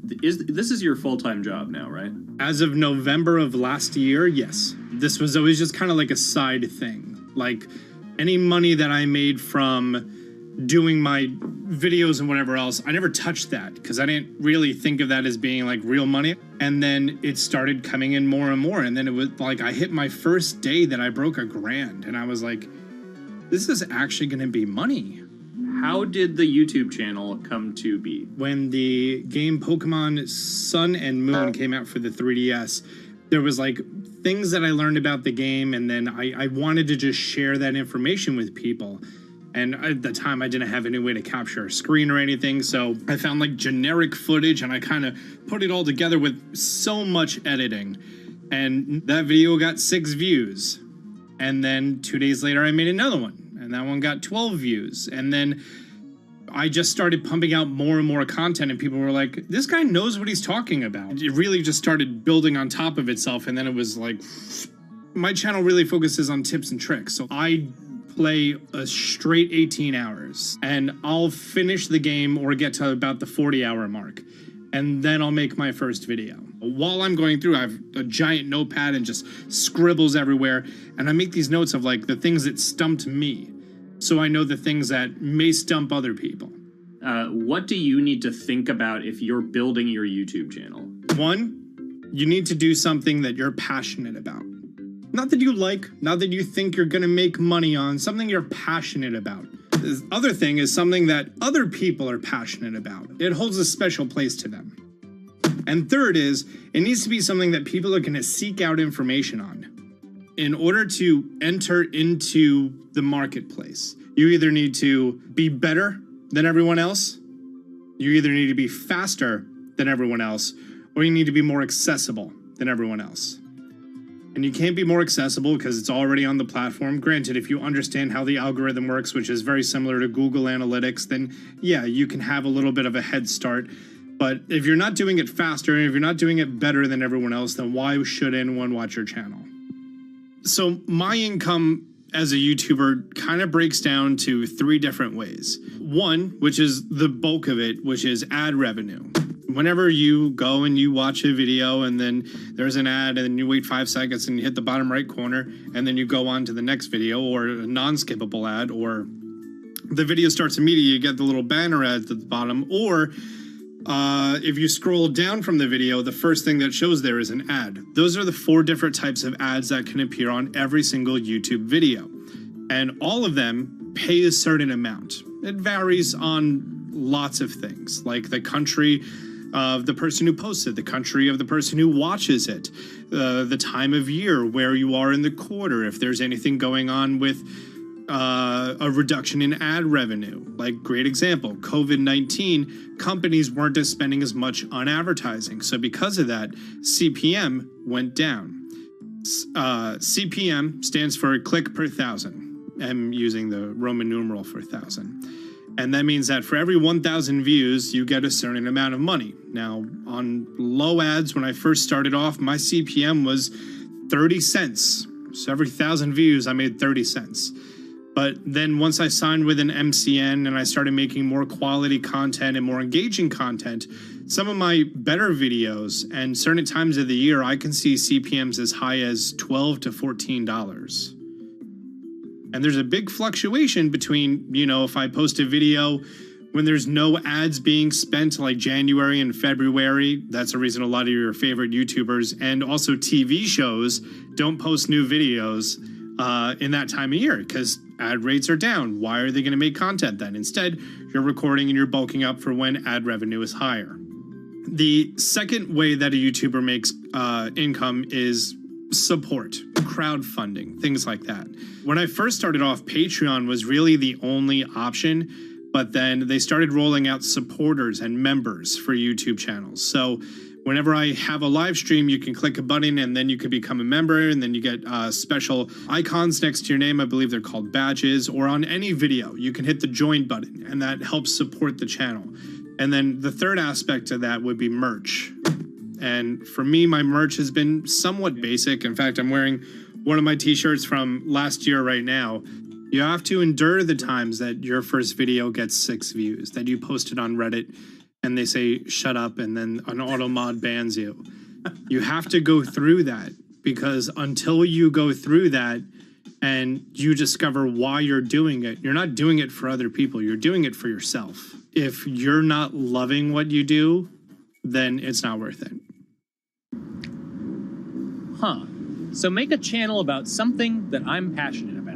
S17: This is your full-time job now, right?
S18: As of November of last year, yes. This was always just kind of like a side thing. Like any money that I made from doing my videos and whatever else, I never touched that because I didn't really think of that as being like real money. And then it started coming in more and more. And then it was like I hit my first day that I broke $1,000 and I was like, this is actually going to be money.
S17: How did the YouTube channel come to be?
S18: When the game Pokemon Sun and Moon came out for the 3DS, there was like things that I learned about the game, and then I wanted to just share that information with people. And at the time, I didn't have any way to capture a screen or anything, so I found like generic footage, and I kind of put it all together with so much editing. And that video got 6 views. And then 2 days later, I made another one. And that one got 12 views. And then I just started pumping out more and more content, and people were like, this guy knows what he's talking about. It really just started building on top of itself, and then it was like, my channel really focuses on tips and tricks. So I play a straight 18 hours, and I'll finish the game or get to about the 40-hour mark, and then I'll make my first video. While I'm going through, I have a giant notepad and just scribbles everywhere, and I make these notes of like the things that stumped me, so I know the things that may stump other people.
S17: What do you need to think about if you're building your YouTube channel?
S18: 1, you need to do something that you're passionate about. Not that you like, not that you think you're gonna make money on, something you're passionate about. The other thing is something that other people are passionate about. It holds a special place to them. And third is, it needs to be something that people are gonna seek out information on. In order to enter into the marketplace, you either need to be better than everyone else, you either need to be faster than everyone else, or you need to be more accessible than everyone else. And you can't be more accessible because it's already on the platform. Granted, if you understand how the algorithm works, which is very similar to Google Analytics, then yeah, you can have a little bit of a head start. But if you're not doing it faster, and if you're not doing it better than everyone else, then why should anyone watch your channel? So my income as a YouTuber kind of breaks down to 3 different ways. 1, which is the bulk of it, which is ad revenue. Whenever you go and you watch a video and then there's an ad and then you wait 5 seconds and you hit the bottom right corner and then you go on to the next video, or a non-skippable ad, or the video starts immediately, you get the little banner ads at the bottom, or if you scroll down from the video, the first thing that shows there is an ad. Those are the 4 different types of ads that can appear on every single YouTube video. And all of them pay a certain amount. It varies on lots of things, like the country of the person who posts it, the country of the person who watches it, the time of year, where you are in the quarter, if there's anything going on with a reduction in ad revenue. Like, great example, COVID-19, companies weren't spending as much on advertising. So because of that, CPM went down. CPM stands for click per 1,000. I'm using the Roman numeral for 1,000. And that means that for every 1,000 views, you get a certain amount of money. Now, on low ads, when I first started off, my CPM was 30 cents. So every 1,000 views, I made 30 cents. But then once I signed with an MCN and I started making more quality content and more engaging content, some of my better videos and certain times of the year, I can see CPMs as high as $12 to $14. And there's a big fluctuation between, you know, if I post a video when there's no ads being spent, like January and February, that's a reason a lot of your favorite YouTubers and also TV shows don't post new videos in that time of year because ad rates are down. Why are they going to make content then? Instead, you're recording and you're bulking up for when ad revenue is higher. The second way that a YouTuber makes income is support, crowdfunding, things like that. When I first started off, Patreon was really the only option, but then they started rolling out supporters and members for YouTube channels. So whenever I have a live stream, you can click a button and then you can become a member, and then you get special icons next to your name. I believe they're called badges, or on any video, you can hit the join button, and that helps support the channel. And then the third aspect of that would be merch. And for me, my merch has been somewhat basic. In fact, I'm wearing one of my t-shirts from last year right now. You have to endure the times that your first video gets 6 views, that you posted on Reddit and they say, shut up, and then an auto mod bans you. You have to go through that, because until you go through that and you discover why you're doing it, you're not doing it for other people, you're doing it for yourself. If you're not loving what you do, then it's not worth it.
S16: Huh. So make a channel about something that I'm passionate about.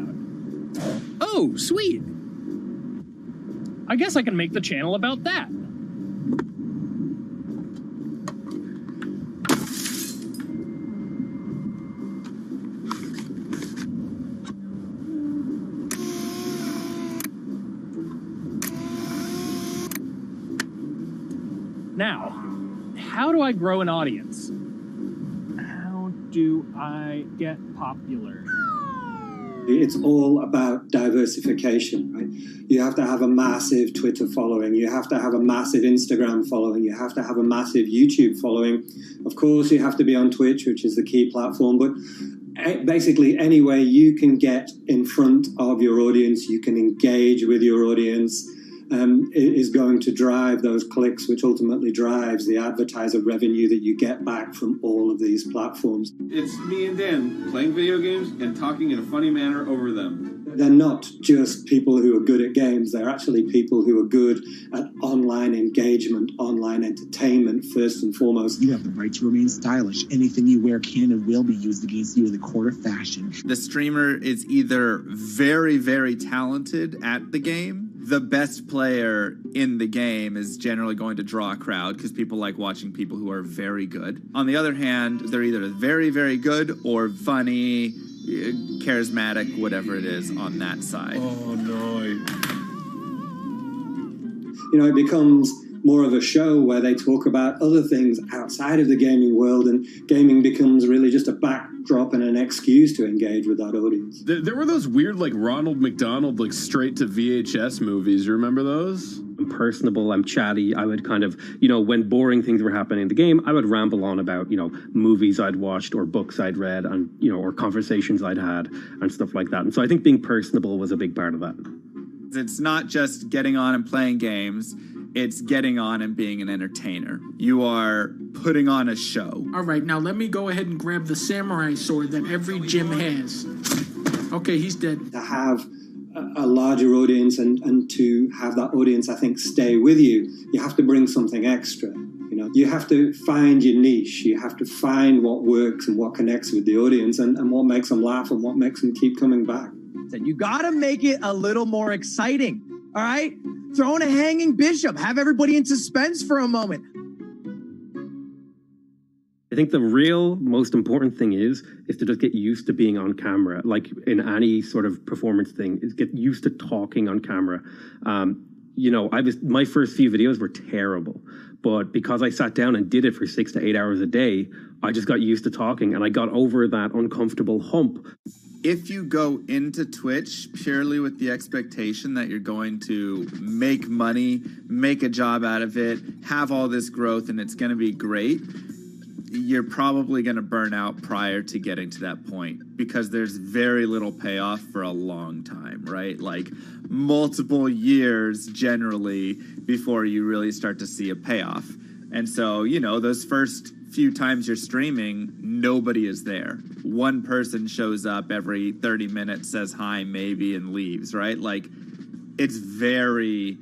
S16: Oh, sweet. I guess I can make the channel about that. Now, how do I grow an audience? How do I get popular?
S2: It's all about diversification, right? You have to have a massive Twitter following. You have to have a massive Instagram following. You have to have a massive YouTube following. Of course, you have to be on Twitch, which is the key platform. But basically, any way you can get in front of your audience, you can engage with your audience, is going to drive those clicks, which ultimately drives the advertiser revenue that you get back from all of these platforms.
S3: It's me and Dan playing video games and talking in a funny manner over them.
S2: They're not just people who are good at games, they're actually people who are good at online engagement, online entertainment, first and foremost.
S19: You have the right to remain stylish. Anything you wear can and will be used against you in the court of fashion.
S22: The streamer is either very, very talented at the game. The best player in the game is generally going to draw a crowd because people like watching people who are very good. On the other hand, they're either very, very good or funny, charismatic, whatever it is on that side.
S3: Oh, no.
S2: You know, it becomes more of a show where they talk about other things outside of the gaming world, and gaming becomes really just a backdrop and an excuse to engage with that audience.
S3: There were those weird, like, Ronald McDonald, like, straight to VHS movies. You remember those?
S25: I'm personable, I'm chatty. I would kind of, when boring things were happening in the game, I would ramble on about, movies I'd watched or books I'd read and, or conversations I'd had and stuff like that. And so I think being personable was a big part of that.
S22: It's not just getting on and playing games. It's getting on and being an entertainer. You are putting on a show.
S9: All right, now let me go ahead and grab the samurai sword that every gym has. Okay, he's dead.
S2: To have a larger audience and to have that audience, I think, stay with you, you have to bring something extra. You have to find your niche. You have to find what works and what connects with the audience and what makes them laugh and what makes them keep coming back.
S26: You got to make it a little more exciting, all right? Throw in a hanging bishop. Have everybody in suspense for a moment.
S25: I think the real most important thing is to just get used to being on camera. Like in any sort of performance thing, is get used to talking on camera. My first few videos were terrible, but because I sat down and did it for 6 to 8 hours a day, I just got used to talking and I got over that uncomfortable hump.
S22: If you go into Twitch purely with the expectation that you're going to make money, make a job out of it, have all this growth, and it's going to be great, you're probably going to burn out prior to getting to that point because there's very little payoff for a long time, right? Like multiple years generally before you really start to see a payoff. And so, those first few times you're streaming, nobody is there. One person shows up every 30 minutes, says hi, maybe, and leaves, right? Like, it's very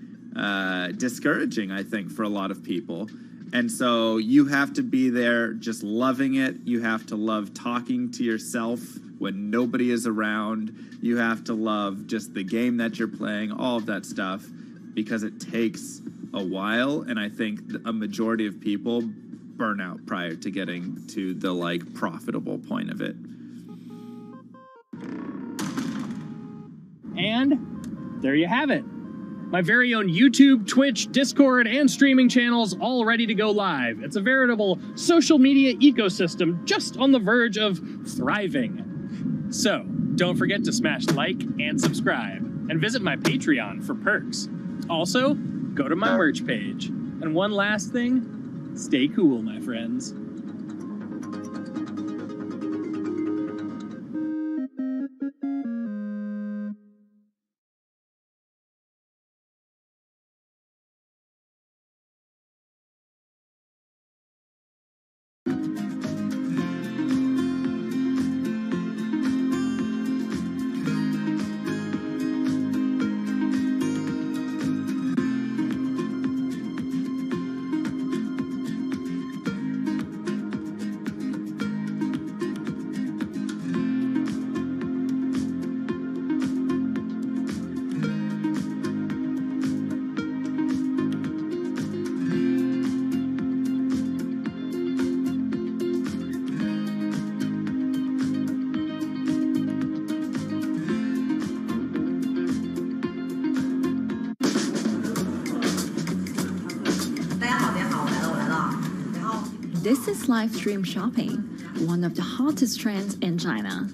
S22: discouraging, I think, for a lot of people. And so you have to be there just loving it. You have to love talking to yourself when nobody is around. You have to love just the game that you're playing, all of that stuff, because it takes a while, and I think a majority of people burn out prior to getting to the like profitable point of it.
S16: And there you have it. My very own YouTube, Twitch, Discord, and streaming channels all ready to go live. It's a veritable social media ecosystem just on the verge of thriving. So, don't forget to smash like and subscribe, and visit my Patreon for perks. Also, go to my merch page. And one last thing, stay cool, my friends.
S4: This is live stream shopping, one of the hottest trends in China.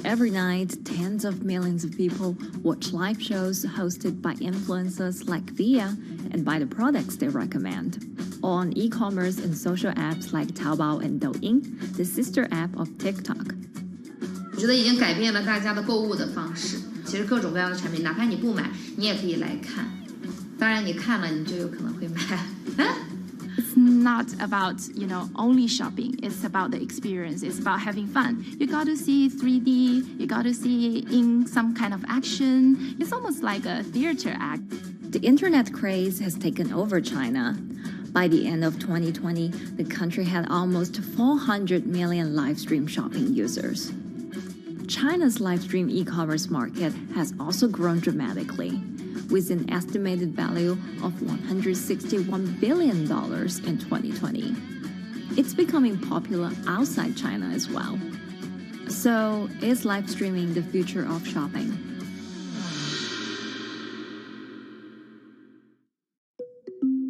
S4: Every night, tens of millions of people watch live shows hosted by influencers like Via and buy the products they recommend. On e-commerce and social apps like Taobao and Douyin, the sister app of TikTok.
S6: 我觉得已经改变了大家的购物的方式。其实各种各样的产品，哪怕你不买，你也可以来看。当然，你看了你就有可能会买。
S7: It's not about, only shopping. It's about the experience. It's about having fun. You got to see 3D. You got to see in some kind of action. It's almost like a theater act.
S4: The internet craze has taken over China. By the end of 2020, the country had almost 400 million live stream shopping users. China's live stream e-commerce market has also grown dramatically, with an estimated value of $161 billion in 2020. It's becoming popular outside China as well. So, is live streaming the future of shopping?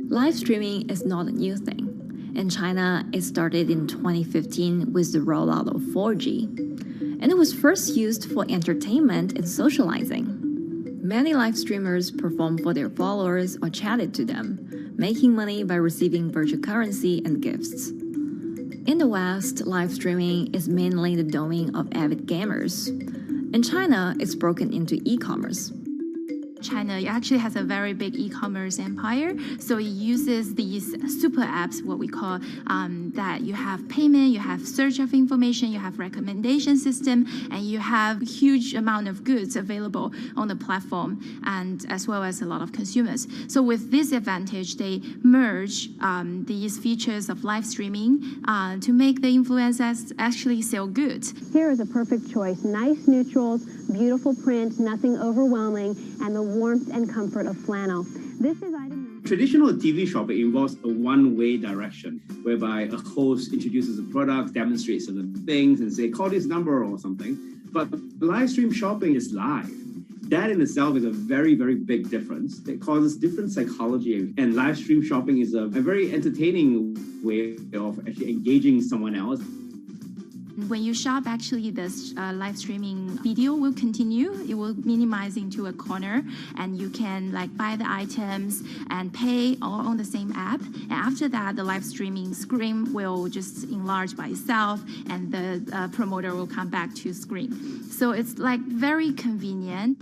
S4: Live streaming is not a new thing. In China, it started in 2015 with the rollout of 4G. And it was first used for entertainment and socializing. Many live streamers performed for their followers or chatted to them, making money by receiving virtual currency and gifts. In the West, live streaming is mainly the domain of avid gamers. In China, it's broken into e-commerce.
S7: China actually has a very big e-commerce empire, so it uses these super apps, what we call that you have payment, you have search of information, you have recommendation system, and you have huge amount of goods available on the platform, and as well as a lot of consumers. So with this advantage, they merge these features of live streaming to make the influencers actually sell goods.
S20: Here is a perfect choice: nice neutrals, beautiful print, nothing overwhelming, and the warmth and comfort of flannel. This is item.
S23: Traditional TV shopping involves a one-way direction, whereby a host introduces a product, demonstrates certain things, and say, call this number or something. But live stream shopping is live. That in itself is a very, very big difference. It causes different psychology, and live stream shopping is a very entertaining way of actually engaging someone else.
S7: When you shop, actually, this live streaming video will continue. It will minimize into a corner, and you can buy the items and pay all on the same app. And after that, the live streaming screen will just enlarge by itself, and the promoter will come back to screen. So it's very convenient.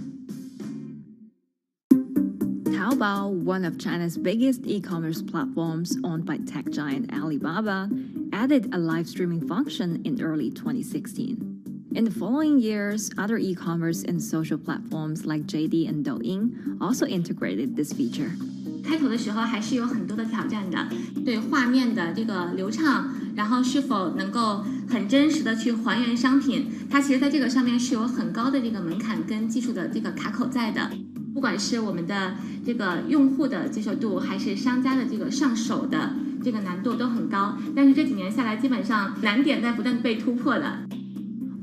S4: Taobao, one of China's biggest e-commerce platforms owned by tech giant Alibaba, added a live streaming function in early 2016. In the following years, other e-commerce and social platforms like JD and Douyin also integrated this feature.
S6: 开头的时候还是有很多的挑战的，对画面的这个流畅，然后是否能够很真实的去还原商品，它其实在这个上面是有很高的这个门槛跟技术的这个卡口在的。
S7: 不管是我们的这个用户的接受度，还是商家的这个上手的这个难度都很高。但是这几年下来，基本上难点在不断被突破的。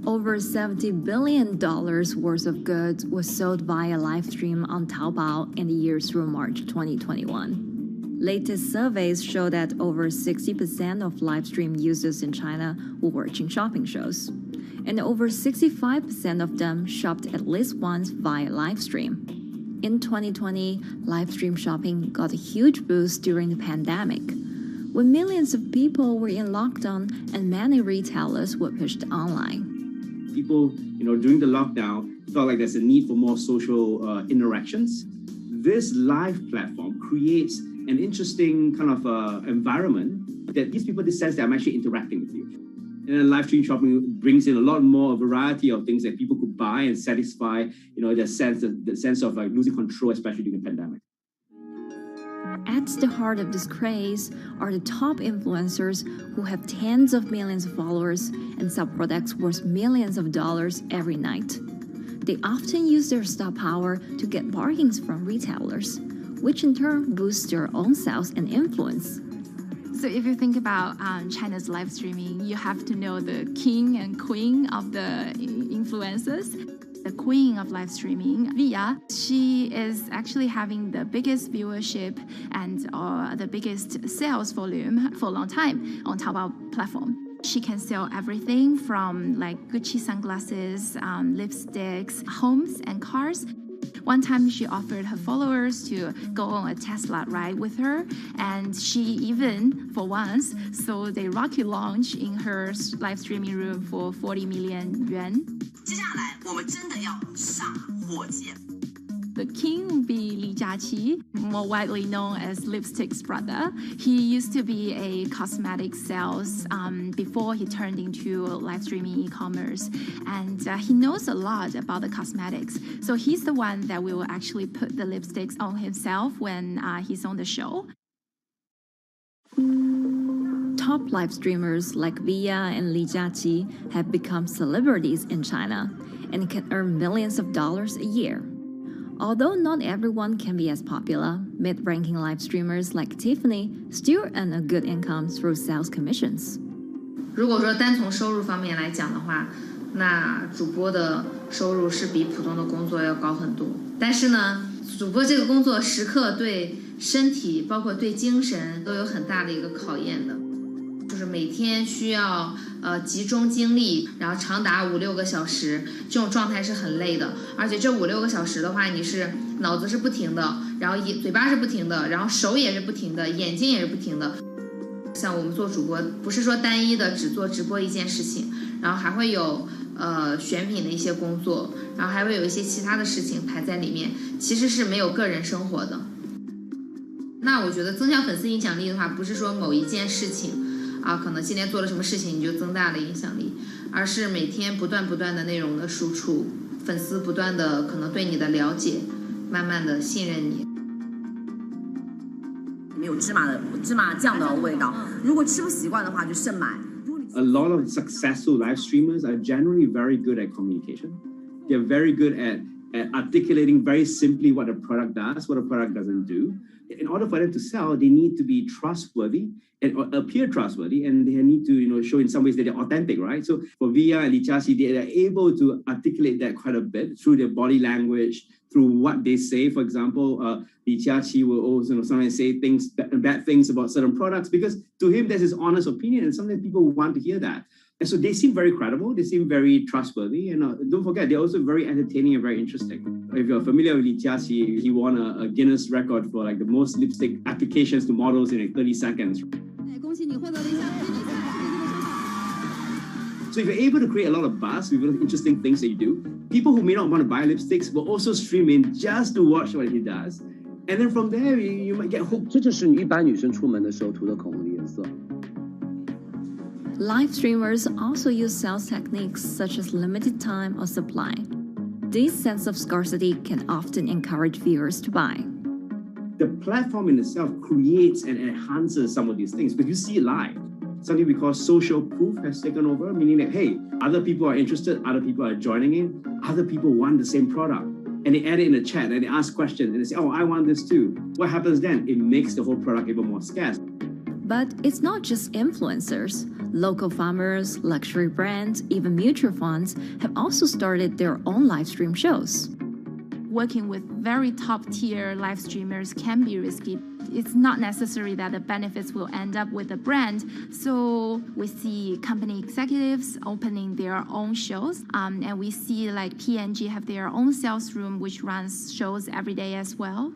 S4: Over $70 billion worth of goods was sold via live stream on Taobao in the year through March 2021. Latest surveys show that over 60% of live stream users in China were watching shopping shows, and over 65% of them shopped at least once via live stream. In 2020, live stream shopping got a huge boost during the pandemic, when millions of people were in lockdown and many retailers were pushed online.
S23: People, during the lockdown, felt like there's a need for more social interactions. This live platform creates an interesting kind of environment that gives people the sense that I'm actually interacting with you. And then live stream shopping brings in a lot more variety of things that people could buy and satisfy, the sense of like losing control, especially during the pandemic.
S4: At the heart of this craze are the top influencers who have tens of millions of followers and sell products worth millions of dollars every night. They often use their star power to get bargains from retailers, which in turn boosts their own sales and influence.
S7: So if you think about China's live streaming, you have to know the king and queen of the influencers. The queen of live streaming, Via, she is actually having the biggest viewership and the biggest sales volume for a long time on Taobao platform. She can sell everything from like Gucci sunglasses, lipsticks, homes, and cars. One time she offered her followers to go on a Tesla ride with her, and she even, for once, sold a rocket launch in her live streaming room for 40 million yuan. The king will be Li Jiaqi, more widely known as Lipstick's brother. He used to be a cosmetic sales before he turned into live streaming e-commerce. And he knows a lot about the cosmetics. So he's the one that will actually put the lipsticks on himself when he's on the show.
S4: Top live streamers like Via and Li Jiaqi have become celebrities in China and can earn millions of dollars a year. Although not everyone can be as popular, mid-ranking live streamers like Tiffany still earn a good income through sales commissions.
S6: 如果说单从收入方面来讲的话，那主播的收入是比普通的工作要高很多。但是呢，主播这个工作时刻对身体，包括对精神都有很大的一个考验的。就是每天需要集中精力，然后长达5-6个小时，这种状态是很累的。而且这5-6个小时的话，你是脑子是不停的，然后嘴巴是不停的，然后手也是不停的，眼睛也是不停的。像我们做主播，不是说单一的只做直播一件事情，然后还会有选品的一些工作，然后还会有一些其他的事情排在里面，其实是没有个人生活的。那我觉得增强粉丝影响力的话，不是说某一件事情。可能今天做了什么事情你就增大了影响力，而是每天不断的内容的输出，粉丝不断的可能对你的了解，慢慢的信任你。
S1: 没有芝麻酱的味道，如果吃不习惯的话就慎买。
S23: A lot of successful live streamers are generally very good at communication. They're very good at articulating very simply what a product does, what a product doesn't do. In order for them to sell, they need to be trustworthy and appear trustworthy, and they need to, show in some ways that they're authentic, right? So for Via and Li Jiaqi, they are able to articulate that quite a bit through their body language, through what they say. For example, Li Jiaqi will also sometimes say bad things about certain products because to him that's his honest opinion, and sometimes people want to hear that. And so they seem very credible, they seem very trustworthy, and don't forget, they're also very entertaining and very interesting. If you're familiar with Li Jiaqi, he won a Guinness record for like the most lipstick applications to models in like 30 seconds. So if you're able to create a lot of buzz with interesting things that you do, people who may not want to buy lipsticks will also stream in just to watch what he does. And then from there, you might get hooked.
S8: 这就是一般女生出门的时候涂的口红的颜色。
S4: Live streamers also use sales techniques such as limited time or supply. This sense of scarcity can often encourage viewers to buy.
S23: The platform in itself creates and enhances some of these things because you see it live. Something we call social proof has taken over, meaning that, hey, other people are interested, other people are joining in, other people want the same product. And and they add it in the chat and they ask questions and they say, oh, I want this too. What happens then? It makes the whole product even more scarce.
S4: But it's not just influencers. Local farmers, luxury brands, even mutual funds have also started their own live stream shows.
S7: Working with very top-tier live streamers can be risky. It's not necessary that the benefits will end up with the brand. So we see company executives opening their own shows. And we see like P&G have their own sales room, which runs shows every day as well.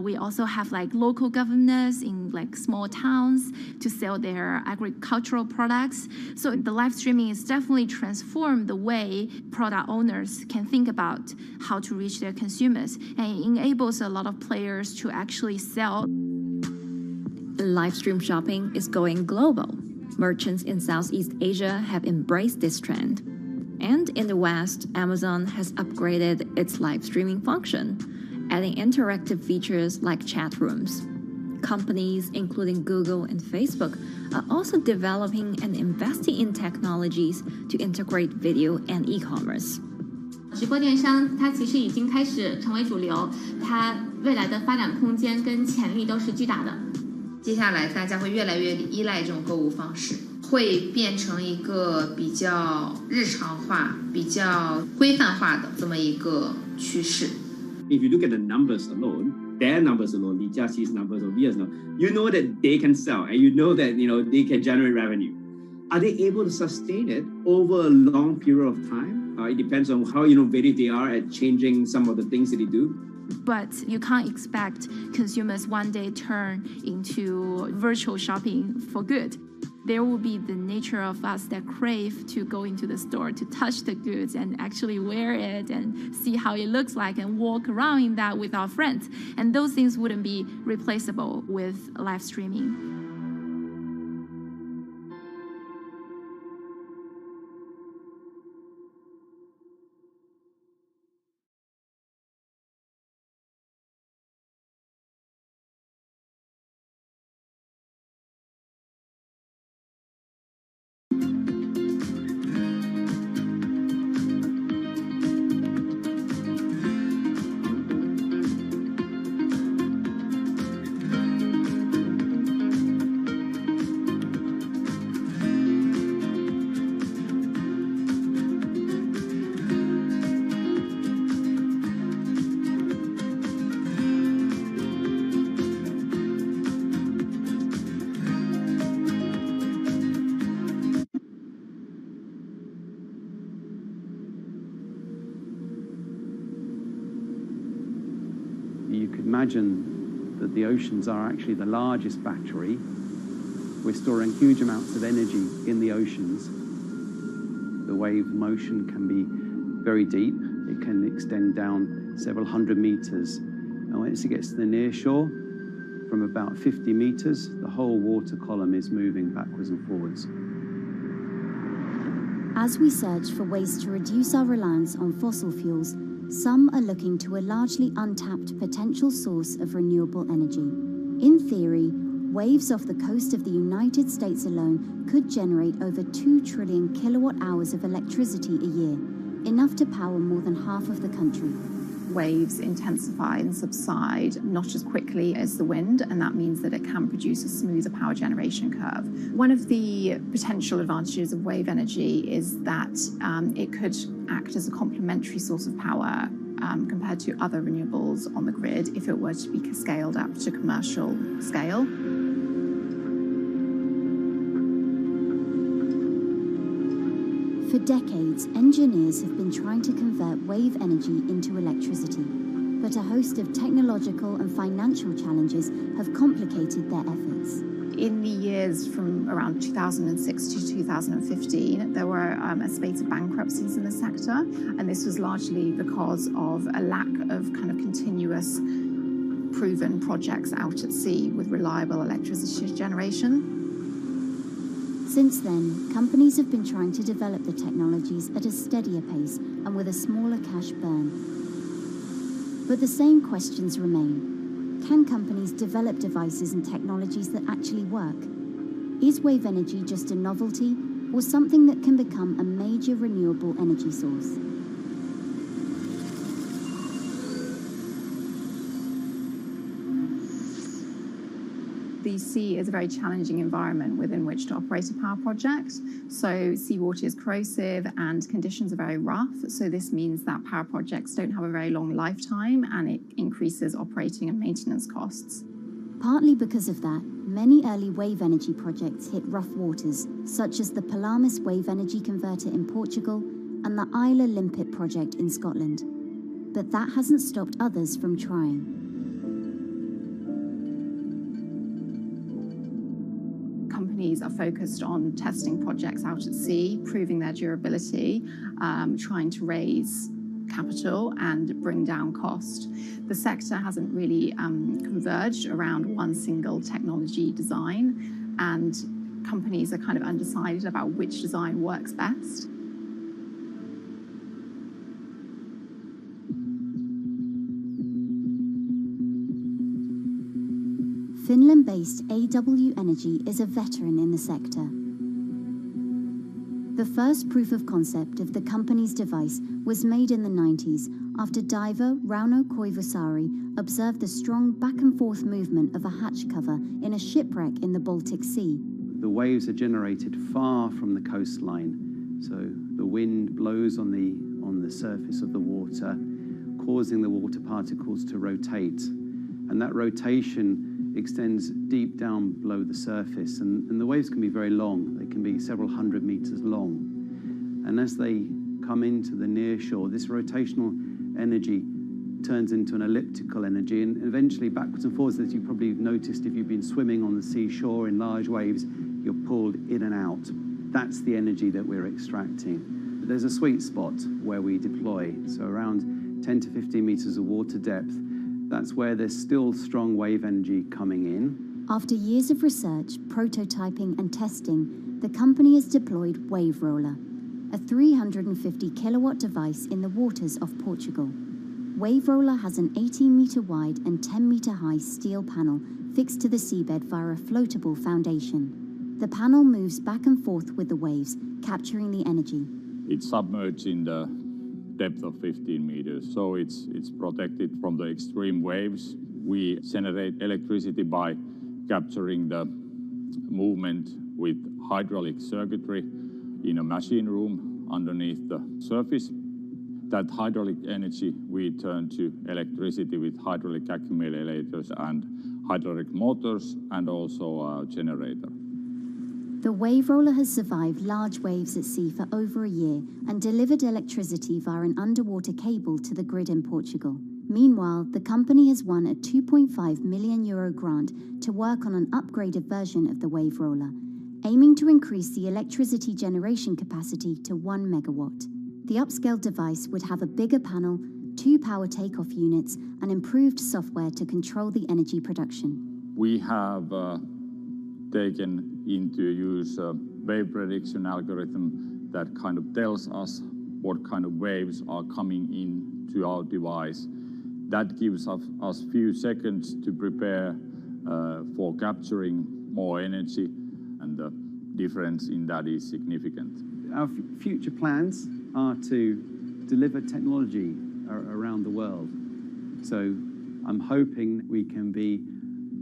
S7: We also have like local governors in like small towns to sell their agricultural products. So the live streaming is definitely transformed the way product owners can think about how to reach their consumers. And it enables a lot of players to actually sell.
S4: Live stream shopping is going global. Merchants in Southeast Asia have embraced this trend. And in the West, Amazon has upgraded its live streaming function, adding interactive features like chat rooms. Companies, including Google and Facebook, are also developing and investing in technologies to integrate video and e-commerce.
S6: 直播电商它其实已经开始成为主流，它未来的发展空间跟潜力都是巨大的。接下来大家会越来越依赖这种购物方式，会变成一个比较日常化、比较规范化的这么一个趋势。
S23: If you look at the numbers alone, their numbers alone, Li Jiaxi's numbers or Via's numbers, you know that they can sell and you know that they can generate revenue. Are they able to sustain it over a long period of time? It depends on how innovative they are at changing some of the things that they do.
S7: But you can't expect consumers one day turn into virtual shopping for good. There will be the nature of us that crave to go into the store, to touch the goods and actually wear it and see how it looks like and walk around in that with our friends. And those things wouldn't be replaceable with live streaming.
S10: You could imagine that the oceans are actually the largest battery. We're storing huge amounts of energy in the oceans. The wave motion can be very deep. It can extend down several hundred meters. And once it gets to the near shore, from about 50 meters, the whole water column is moving backwards and forwards.
S14: As we search for ways to reduce our reliance on fossil fuels, some are looking to a largely untapped potential source of renewable energy. In theory, waves off the coast of the United States alone could generate over 2 trillion kilowatt hours of electricity a year, enough to power more than half of the country.
S11: Waves intensify and subside not as quickly as the wind, and that means that it can produce a smoother power generation curve. One of the potential advantages of wave energy is that it could act as a complementary source of power compared to other renewables on the grid if it were to be scaled up to commercial scale.
S14: For decades, engineers have been trying to convert wave energy into electricity, but a host of technological and financial challenges have complicated their efforts.
S11: In the years from around 2006 to 2015, there were a spate of bankruptcies in the sector, and this was largely because of a lack of kind of continuous proven projects out at sea with reliable electricity generation.
S14: Since then, companies have been trying to develop the technologies at a steadier pace and with a smaller cash burn. But the same questions remain. Can companies develop devices and technologies that actually work? Is wave energy just a novelty or something that can become a major renewable energy source?
S11: The sea is a very challenging environment within which to operate a power project. So seawater is corrosive and conditions are very rough. So this means that power projects don't have a very long lifetime, and it increases operating and maintenance costs.
S14: Partly because of that, many early wave energy projects hit rough waters, such as the Palamas Wave Energy Converter in Portugal and the Isla Limpet project in Scotland. But that hasn't stopped others from trying.
S11: Companies are focused on testing projects out at sea, proving their durability, trying to raise capital and bring down cost. The sector hasn't really converged around one single technology design, and companies are kind of undecided about which design works best.
S14: Finland-based AW Energy is a veteran in the sector. The first proof of concept of the company's device was made in the 90s after diver Rauno Koivusaari observed the strong back-and-forth movement of a hatch cover in a shipwreck in the Baltic Sea.
S10: The waves are generated far from the coastline, so the wind blows on the surface of the water, causing the water particles to rotate. And that rotation extends deep down below the surface, and the waves can be very long. They can be several hundred meters long. And as they come into the near shore, this rotational energy turns into an elliptical energy, and eventually backwards and forwards, as you probably have noticed if you've been swimming on the seashore in large waves, you're pulled in and out. That's the energy that we're extracting. There's a sweet spot where we deploy, so around 10 to 15 meters of water depth. That's where there's still strong wave energy coming in.
S14: After years of research, prototyping and testing, the company has deployed Wave Roller, a 350 kilowatt device in the waters off Portugal. Wave Roller has an 18-meter wide and 10-meter high steel panel fixed to the seabed via a floatable foundation. The panel moves back and forth with the waves, capturing the energy.
S5: It's submerged in the depth of 15 meters, so it's protected from the extreme waves. We generate electricity by capturing the movement with hydraulic circuitry in a machine room underneath the surface. That hydraulic energy we turn to electricity with hydraulic accumulators and hydraulic motors, and also a generator.
S14: The Wave Roller has survived large waves at sea for over a year and delivered electricity via an underwater cable to the grid in Portugal. Meanwhile, the company has won a €2.5 million grant to work on an upgraded version of the Wave Roller, aiming to increase the electricity generation capacity to 1 megawatt. The upscaled device would have a bigger panel, 2 power takeoff units, and improved software to control the energy production.
S5: We have taken into use a wave prediction algorithm that kind of tells us what kind of waves are coming into our device. That gives us few seconds to prepare for capturing more energy, and the difference in that is significant.
S10: Our future plans are to deliver technology around the world. So I'm hoping we can be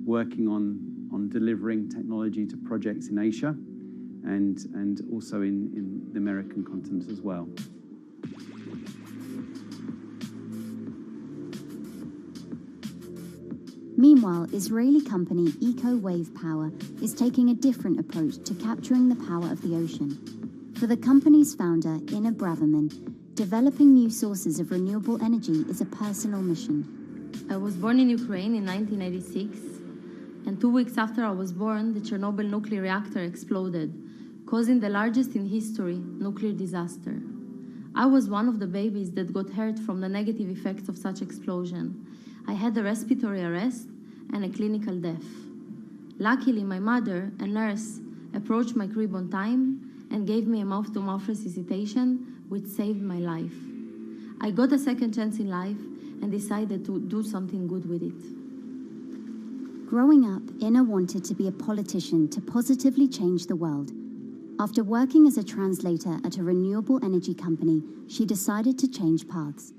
S10: working on delivering technology to projects in Asia and also in the American continent as well.
S14: Meanwhile, Israeli company Eco Wave Power is taking a different approach to capturing the power of the ocean. For the company's founder, Ina Braverman, developing new sources of renewable energy is a personal mission.
S12: I was born in Ukraine in 1986, and 2 weeks after I was born, the Chernobyl nuclear reactor exploded, causing the largest in history nuclear disaster. I was one of the babies that got hurt from the negative effects of such explosion. I had a respiratory arrest and a clinical death. Luckily, my mother, a nurse, approached my crib on time and gave me a mouth-to-mouth resuscitation, which saved my life. I got a second chance in life and decided to do something good with it.
S14: Growing up, Ina wanted to be a politician to positively change the world. After working as a translator at a renewable energy company, she decided to change paths.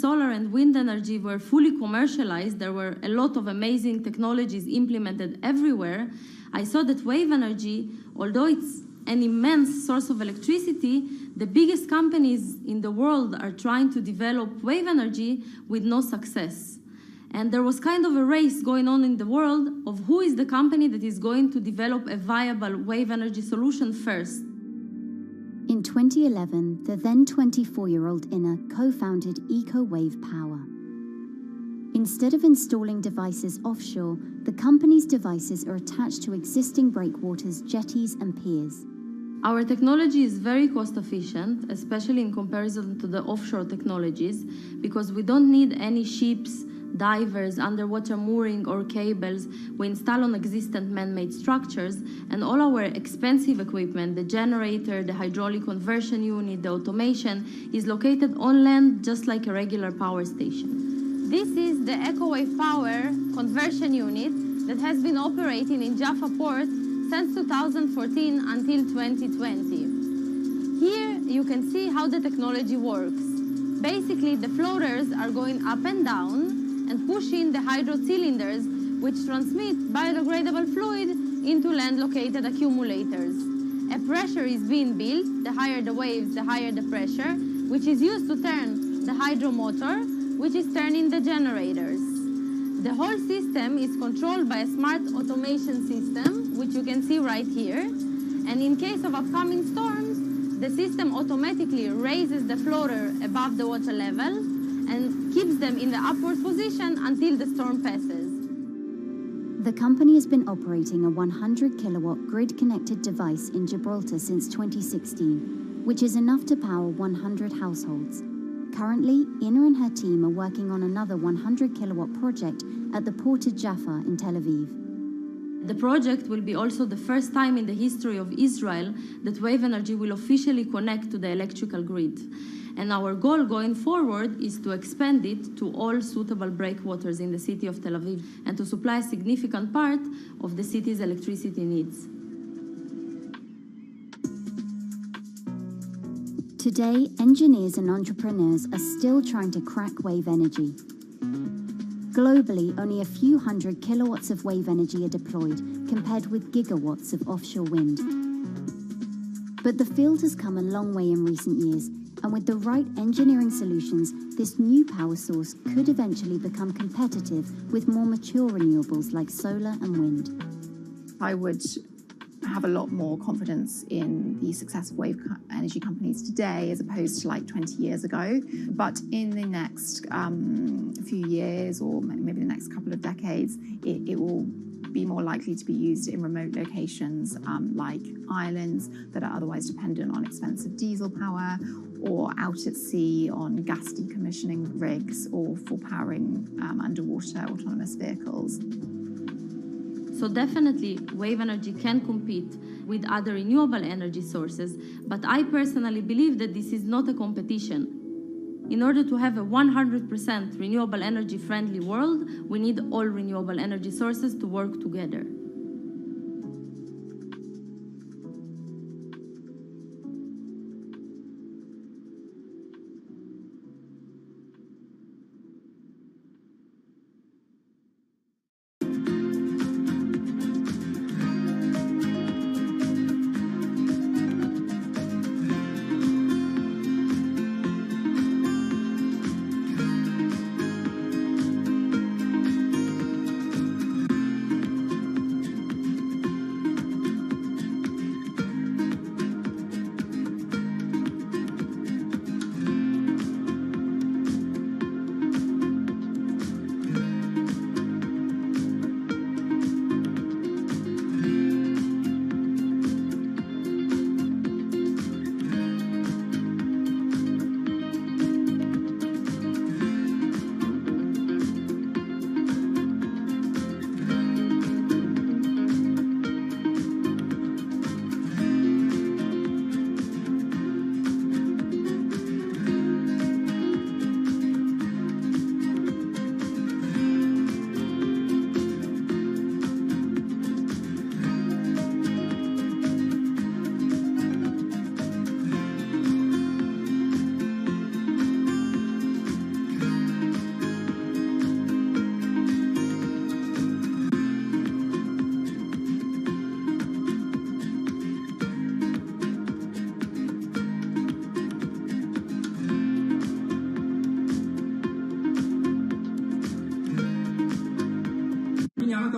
S12: Solar and wind energy were fully commercialized. There were a lot of amazing technologies implemented everywhere. I saw that wave energy, although it's an immense source of electricity, the biggest companies in the world are trying to develop wave energy with no success. And there was kind of a race going on in the world of who is the company that is going to develop a viable wave energy solution first.
S14: In 2011, the then 24-year-old Inna co-founded EcoWave Power. Instead of installing devices offshore, the company's devices are attached to existing breakwaters, jetties, and piers.
S12: Our technology is very cost efficient, especially in comparison to the offshore technologies, because we don't need any ships, divers, underwater mooring or cables. We install on existing man-made structures, and all our expensive equipment, the generator, the hydraulic conversion unit, the automation, is located on land just like a regular power station. This is the EcoWave Power conversion unit that has been operating in Jaffa Port since 2014 until 2020. Here you can see how the technology works. Basically, the floaters are going up and down and pushing the hydro cylinders, which transmit biodegradable fluid into land-located accumulators. A pressure is being built. The higher the waves, the higher the pressure, which is used to turn the hydro motor, which is turning the generators. The whole system is controlled by a smart automation system, which you can see right here. And in case of upcoming storms, the system automatically raises the floater above the water level and keeps them in the upward position until the storm passes.
S14: The company has been operating a 100-kilowatt grid-connected device in Gibraltar since 2016, which is enough to power 100 households. Currently, Inna and her team are working on another 100-kilowatt project at the port of Jaffa in Tel Aviv.
S12: The project will be also the first time in the history of Israel that wave energy will officially connect to the electrical grid. And our goal going forward is to expand it to all suitable breakwaters in the city of Tel Aviv and to supply a significant part of the city's electricity needs.
S14: Today, engineers and entrepreneurs are still trying to crack wave energy. Globally, only a few hundred kilowatts of wave energy are deployed, compared with gigawatts of offshore wind. But the field has come a long way in recent years, and with the right engineering solutions, this new power source could eventually become competitive with more mature renewables like solar and wind.
S11: I would have a lot more confidence in the success of wave energy companies today as opposed to like 20 years ago. But in the next few years, or maybe the next couple of decades, it will be more likely to be used in remote locations like islands that are otherwise dependent on expensive diesel power, or out at sea on gas decommissioning rigs, or for powering underwater autonomous vehicles.
S12: So definitely, wave energy can compete with other renewable energy sources, but I personally believe that this is not a competition. In order to have a 100% renewable energy friendly world, we need all renewable energy sources to work together.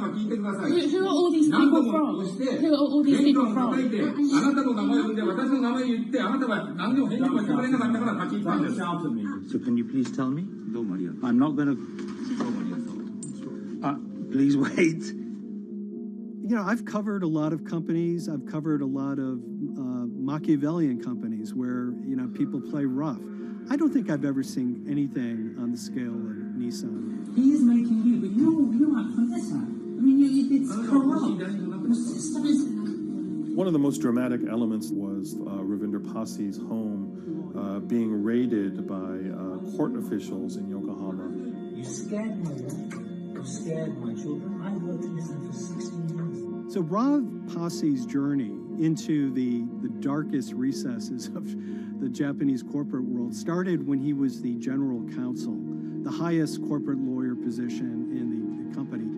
S13: are all these people from? Who are all these people from?
S15: So can you please tell me? I'm not going to... please wait.
S17: You know, I've covered a lot of companies. I've covered a lot of Machiavellian companies where, you know, people play rough. I don't think I've ever seen anything on the scale of Nissan.
S13: He is making you, but you aren't from this side. I mean, it's corrupt. The system is...
S18: One of the most dramatic elements was Ravinder Passi's home being raided by court officials in Yokohama.
S13: You scared me, you scared my children. I worked in this for 16 years.
S17: So Rav Passi's journey into the darkest recesses of the Japanese corporate world started when he was the general counsel, the highest corporate lawyer position in the company.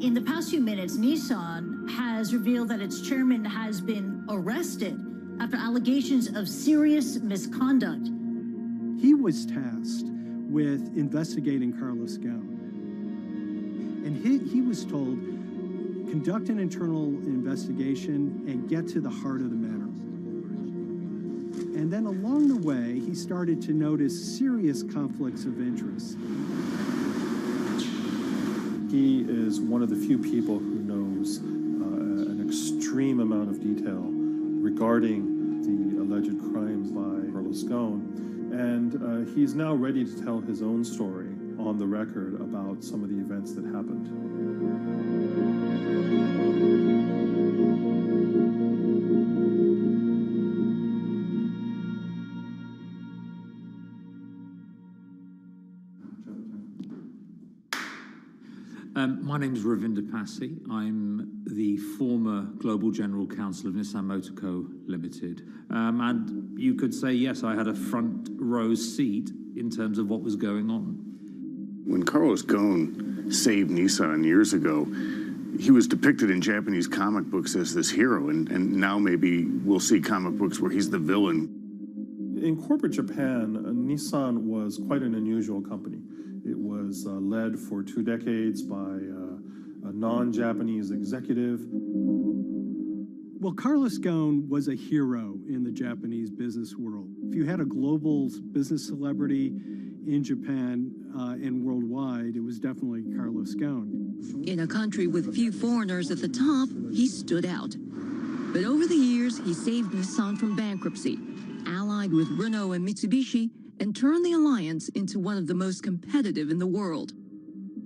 S21: In the past few minutes, Nissan has revealed that its chairman has been arrested after allegations of serious misconduct.
S17: He was tasked with investigating Carlos Ghosn. And he was told, conduct an internal investigation and get to the heart of the matter. And then along the way, he started to notice serious conflicts of interest.
S18: He is one of the few people who knows an extreme amount of detail regarding the alleged crimes by Carlos Ghosn. And he's now ready to tell his own story on the record about some of the events that happened.
S24: My name is Ravinder Passi. I'm the former Global General Counsel of Nissan Motor Co. Limited. And you could say, yes, I had a front row seat in terms of what was going on.
S27: When Carlos Ghosn saved Nissan years ago, he was depicted in Japanese comic books as this hero, and now maybe we'll see comic books where he's the villain.
S18: In corporate Japan, Nissan was quite an unusual company. It was led for 2 decades by a non-Japanese executive.
S17: Well, Carlos Ghosn was a hero in the Japanese business world. If you had a global business celebrity in Japan and worldwide, it was definitely Carlos Ghosn.
S28: In a country with few foreigners at the top, he stood out. But over the years, he saved Nissan from bankruptcy, allied with Renault and Mitsubishi, and turned the alliance into one of the most competitive in the world.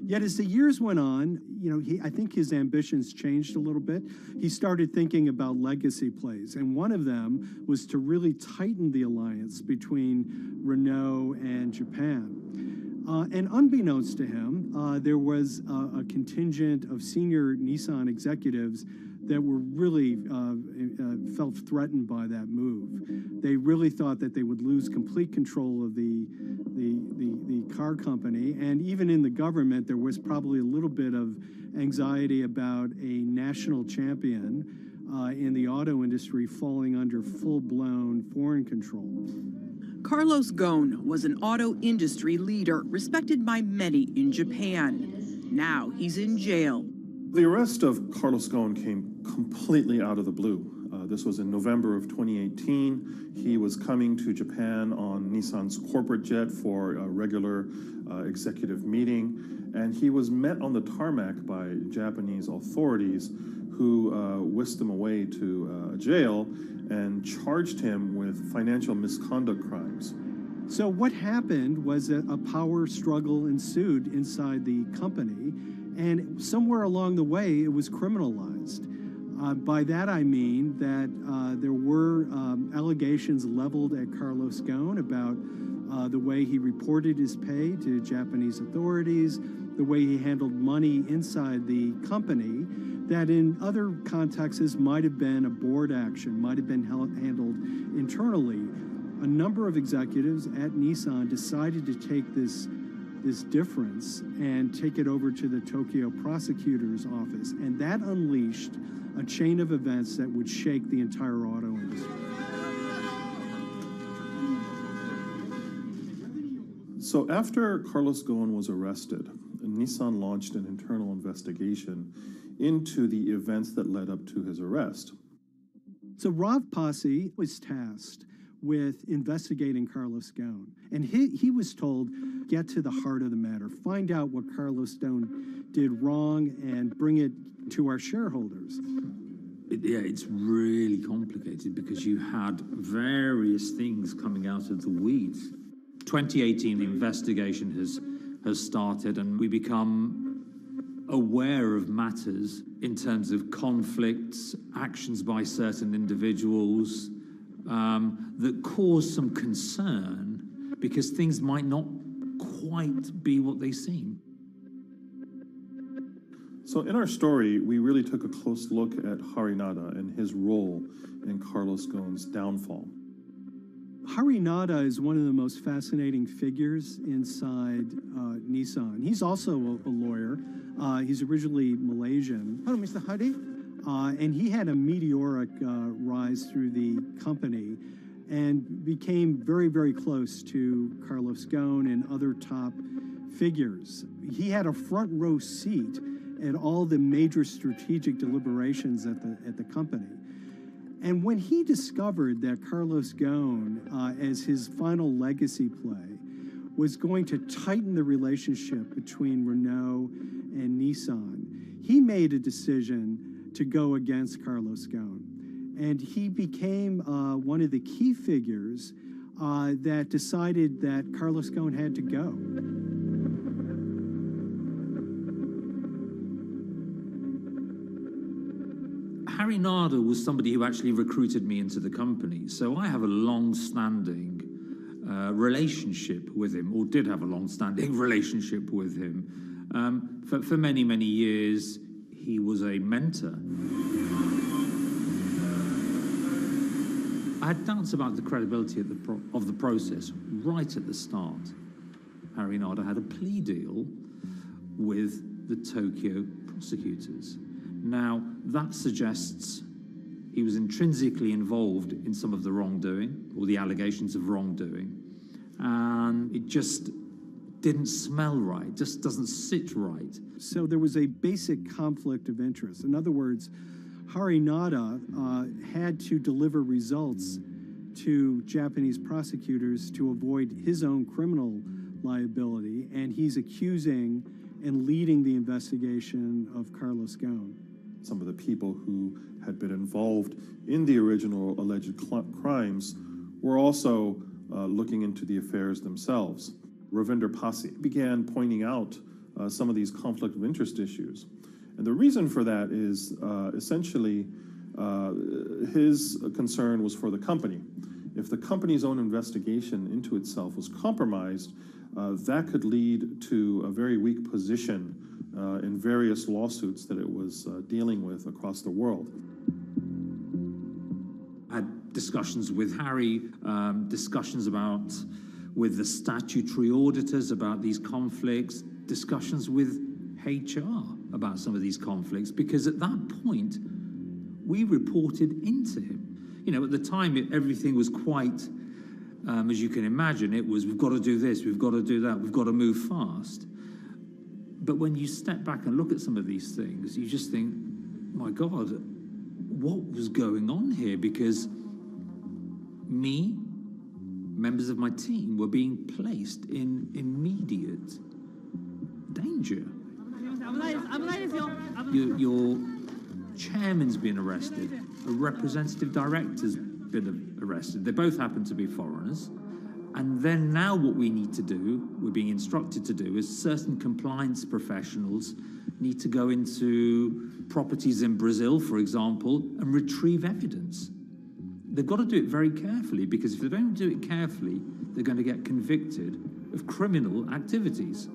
S17: Yet as the years went on, you know, I think his ambitions changed a little bit. He started thinking about legacy plays, and one of them was to really tighten the alliance between Renault and Japan. And unbeknownst to him, there was a contingent of senior Nissan executives that were really felt threatened by that move. They really thought that they would lose complete control of the car company, and even in the government, there was probably a little bit of anxiety about a national champion in the auto industry falling under full-blown foreign control.
S29: Carlos Ghosn was an auto industry leader, respected by many in Japan. Now he's in jail.
S18: The arrest of Carlos Ghosn came completely out of the blue. This was in November of 2018. He was coming to Japan on Nissan's corporate jet for a regular executive meeting, and he was met on the tarmac by Japanese authorities who whisked him away to a jail and charged him with financial misconduct crimes.
S17: So what happened was that a power struggle ensued inside the company, and somewhere along the way, it was criminalized. By that I mean that there were allegations leveled at Carlos Ghosn about the way he reported his pay to Japanese authorities, the way he handled money inside the company, that in other contexts might have been a board action, might have been handled internally. A number of executives at Nissan decided to take this difference and take it over to the Tokyo prosecutor's office, and that unleashed a chain of events that would shake the entire auto industry.
S18: So after Carlos Ghosn was arrested, Nissan launched an internal investigation into the events that led up to his arrest.
S17: So Rav Pasi was tasked with investigating Carlos Ghosn, and he was told, get to the heart of the matter, find out what Carlos Ghosn did wrong and bring it to our shareholders.
S24: Yeah, it's really complicated because you had various things coming out of the weeds. 2018, the investigation has started, and we become aware of matters in terms of conflicts, actions by certain individuals that cause some concern because things might not quite be what they seem.
S18: So in our story, we really took a close look at Harinada and his role in Carlos Ghosn's downfall.
S17: Harinada is one of the most fascinating figures inside Nissan. He's also a lawyer. He's originally Malaysian. Hello, Mr. Hadi. And he had a meteoric rise through the company and became very, very close to Carlos Ghosn and other top figures. He had a front row seat at all the major strategic deliberations at the company. And when he discovered that Carlos Ghosn, as his final legacy play, was going to tighten the relationship between Renault and Nissan, he made a decision to go against Carlos Ghosn. And he became one of the key figures that decided that Carlos Ghosn had to go.
S24: Harinada was somebody who actually recruited me into the company, so I have a long-standing relationship with him, or did have a long-standing relationship with him. For many, many years, he was a mentor. I had doubts about the credibility of the process right at the start. Harinada had a plea deal with the Tokyo prosecutors. Now, that suggests he was intrinsically involved in some of the wrongdoing, or the allegations of wrongdoing, and it just didn't smell right, just doesn't sit right.
S17: So there was a basic conflict of interest. In other words, Harinada had to deliver results to Japanese prosecutors to avoid his own criminal liability, and he's accusing and leading the investigation of Carlos Ghosn.
S18: Some of the people who had been involved in the original alleged crimes were also looking into the affairs themselves. Ravinder Pasi began pointing out some of these conflict of interest issues. And the reason for that is essentially his concern was for the company. If the company's own investigation into itself was compromised, that could lead to a very weak position in various lawsuits that it was dealing with across the world.
S24: I had discussions with Harry, discussions with the statutory auditors about these conflicts, discussions with HR about some of these conflicts, because at that point, we reported into him. You know, at the time, everything was quite, as you can imagine, it was, we've got to do this, we've got to do that, we've got to move fast. But when you step back and look at some of these things, you just think, my God, what was going on here? Because me, members of my team, were being placed in immediate danger. Your chairman's been arrested, a representative director's been arrested. They both happen to be foreigners. And then now what we need to do, we're being instructed to do, is certain compliance professionals need to go into properties in Brazil, for example, and retrieve evidence. They've got to do it very carefully, because if they don't do it carefully, they're going to get convicted of criminal activities.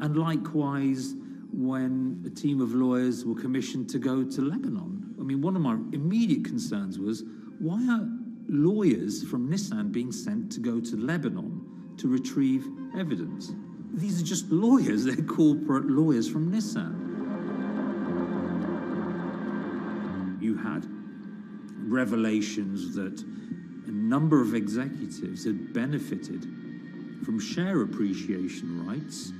S24: And likewise, when a team of lawyers were commissioned to go to Lebanon, I mean, one of my immediate concerns was, why are lawyers from Nissan being sent to go to Lebanon to retrieve evidence? These are just lawyers, they're corporate lawyers from Nissan. You had revelations that a number of executives had benefited from share appreciation rights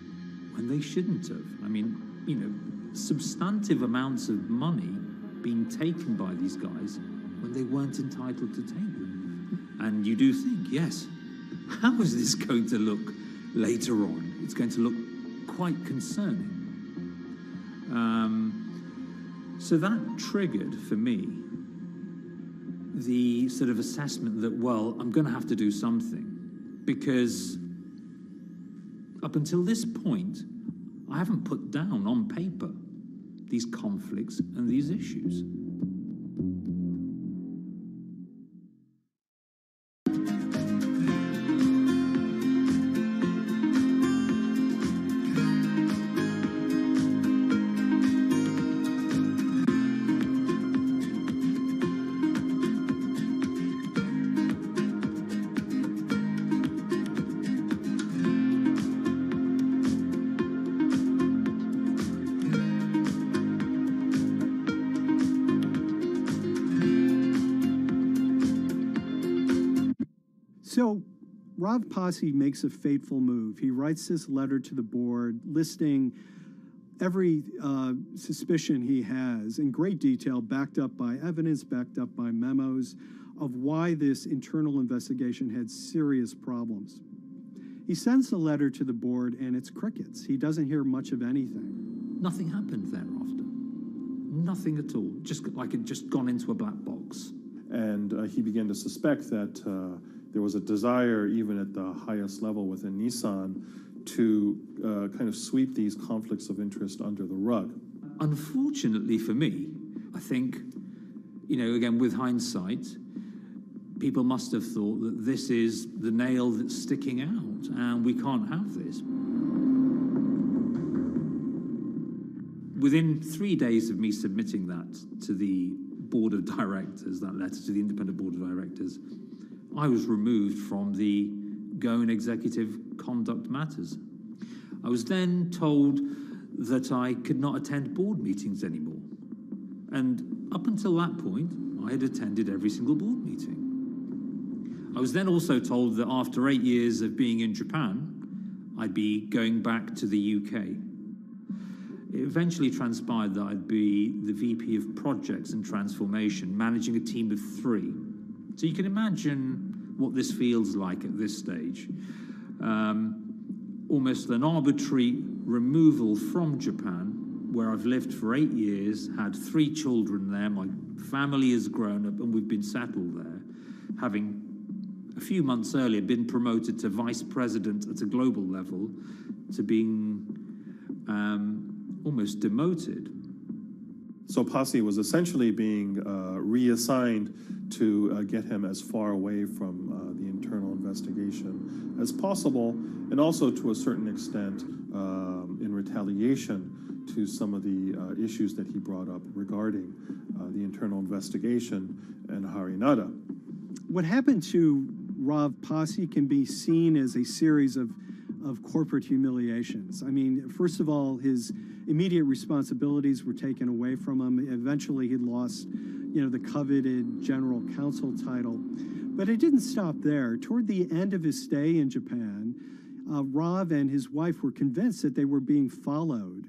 S24: when they shouldn't have. I mean, you know, substantive amounts of money being taken by these guys when they weren't entitled to take them. And you do think, yes, how is this going to look later on? It's going to look quite concerning. So that triggered for me the sort of assessment that, well, I'm going to have to do something, because up until this point, I haven't put down on paper these conflicts and these issues.
S17: So Rav Pasi makes a fateful move. He writes this letter to the board listing every suspicion he has in great detail, backed up by evidence, backed up by memos, of why this internal investigation had serious problems. He sends the letter to the board and it's crickets. He doesn't hear much of anything.
S24: Nothing happened thereafter. Nothing at all. Just like it just gone into a black box.
S18: And he began to suspect that there was a desire, even at the highest level within Nissan, to kind of sweep these conflicts of interest under the rug.
S24: Unfortunately for me, I think, again, with hindsight, people must have thought that this is the nail that's sticking out, and we can't have this. Within 3 days of me submitting that to the board of directors, that letter to the independent board of directors, I was removed from the GOAN Executive Conduct Matters. I was then told that I could not attend board meetings anymore. And up until that point, I had attended every single board meeting. I was then also told that after 8 years of being in Japan, I'd be going back to the UK. It eventually transpired that I'd be the VP of Projects and Transformation, managing a team of 3. So you can imagine what this feels like at this stage. Almost an arbitrary removal from Japan, where I've lived for 8 years, had 3 children there, my family has grown up, and we've been settled there, having a few months earlier been promoted to vice president at a global level, to being almost demoted.
S18: So Pasi was essentially being reassigned to get him as far away from the internal investigation as possible, and also to a certain extent in retaliation to some of the issues that he brought up regarding the internal investigation and Harinada.
S17: What happened to Rav Pasi can be seen as a series of corporate humiliations. I mean, first of all, his immediate responsibilities were taken away from him. Eventually, he lost, the coveted general counsel title. But it didn't stop there. Toward the end of his stay in Japan, Rav and his wife were convinced that they were being followed.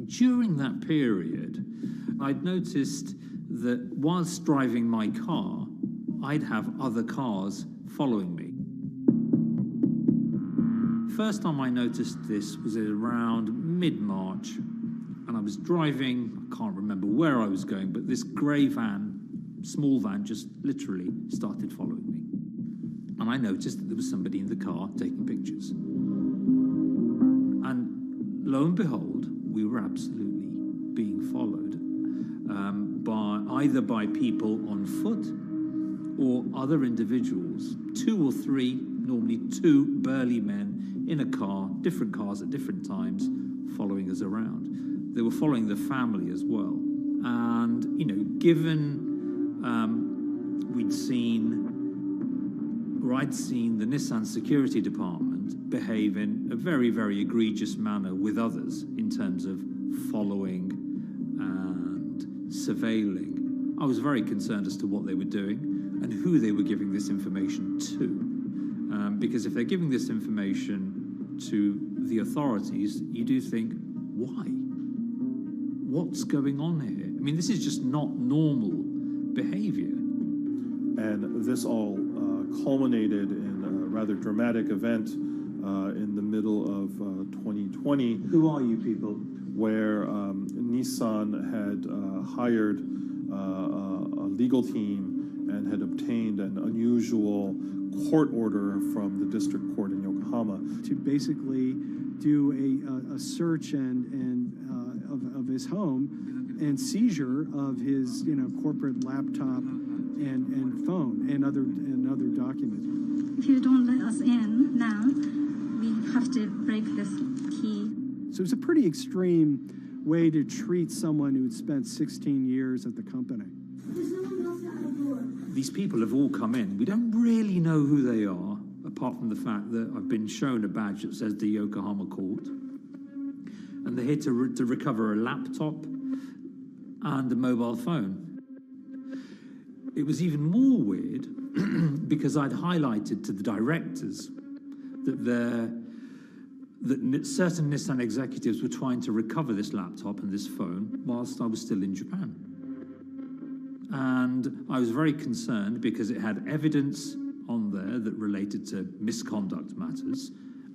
S24: During that period, I'd noticed that whilst driving my car, I'd have other cars following me. First time I noticed this was around mid-March, and I was driving, I can't remember where I was going, but this grey van, small van, just literally started following me. And I noticed that there was somebody in the car taking pictures. And lo and behold, we were absolutely being followed either by people on foot or other individuals, 2 or 3, normally 2 burly men in a car, different cars at different times, following us around. They were following the family as well. And, given I'd seen the Nissan security department behave in a very, very egregious manner with others in terms of following and surveilling, I was very concerned as to what they were doing and who they were giving this information to. Because if they're giving this information to the authorities, you do think, why? What's going on here? I mean, this is just not normal behavior.
S18: And this all culminated in a rather dramatic event in the middle of 2020.
S15: Who are you people?
S18: Where Nissan had hired a legal team and had obtained an unusual court order from the district court in Yokohama
S17: to basically do a search of his home and seizure of his corporate laptop and phone and other documents.
S2: If you don't let us in now, we have to break this key.
S17: So it was a pretty extreme way to treat someone who'd spent 16 years at the company.
S24: These people have all come in. We don't really know who they are, apart from the fact that I've been shown a badge that says the Yokohama Court. And they're here to recover a laptop and a mobile phone. It was even more weird because I'd highlighted to the directors that certain Nissan executives were trying to recover this laptop and this phone whilst I was still in Japan. And I was very concerned because it had evidence on there that related to misconduct matters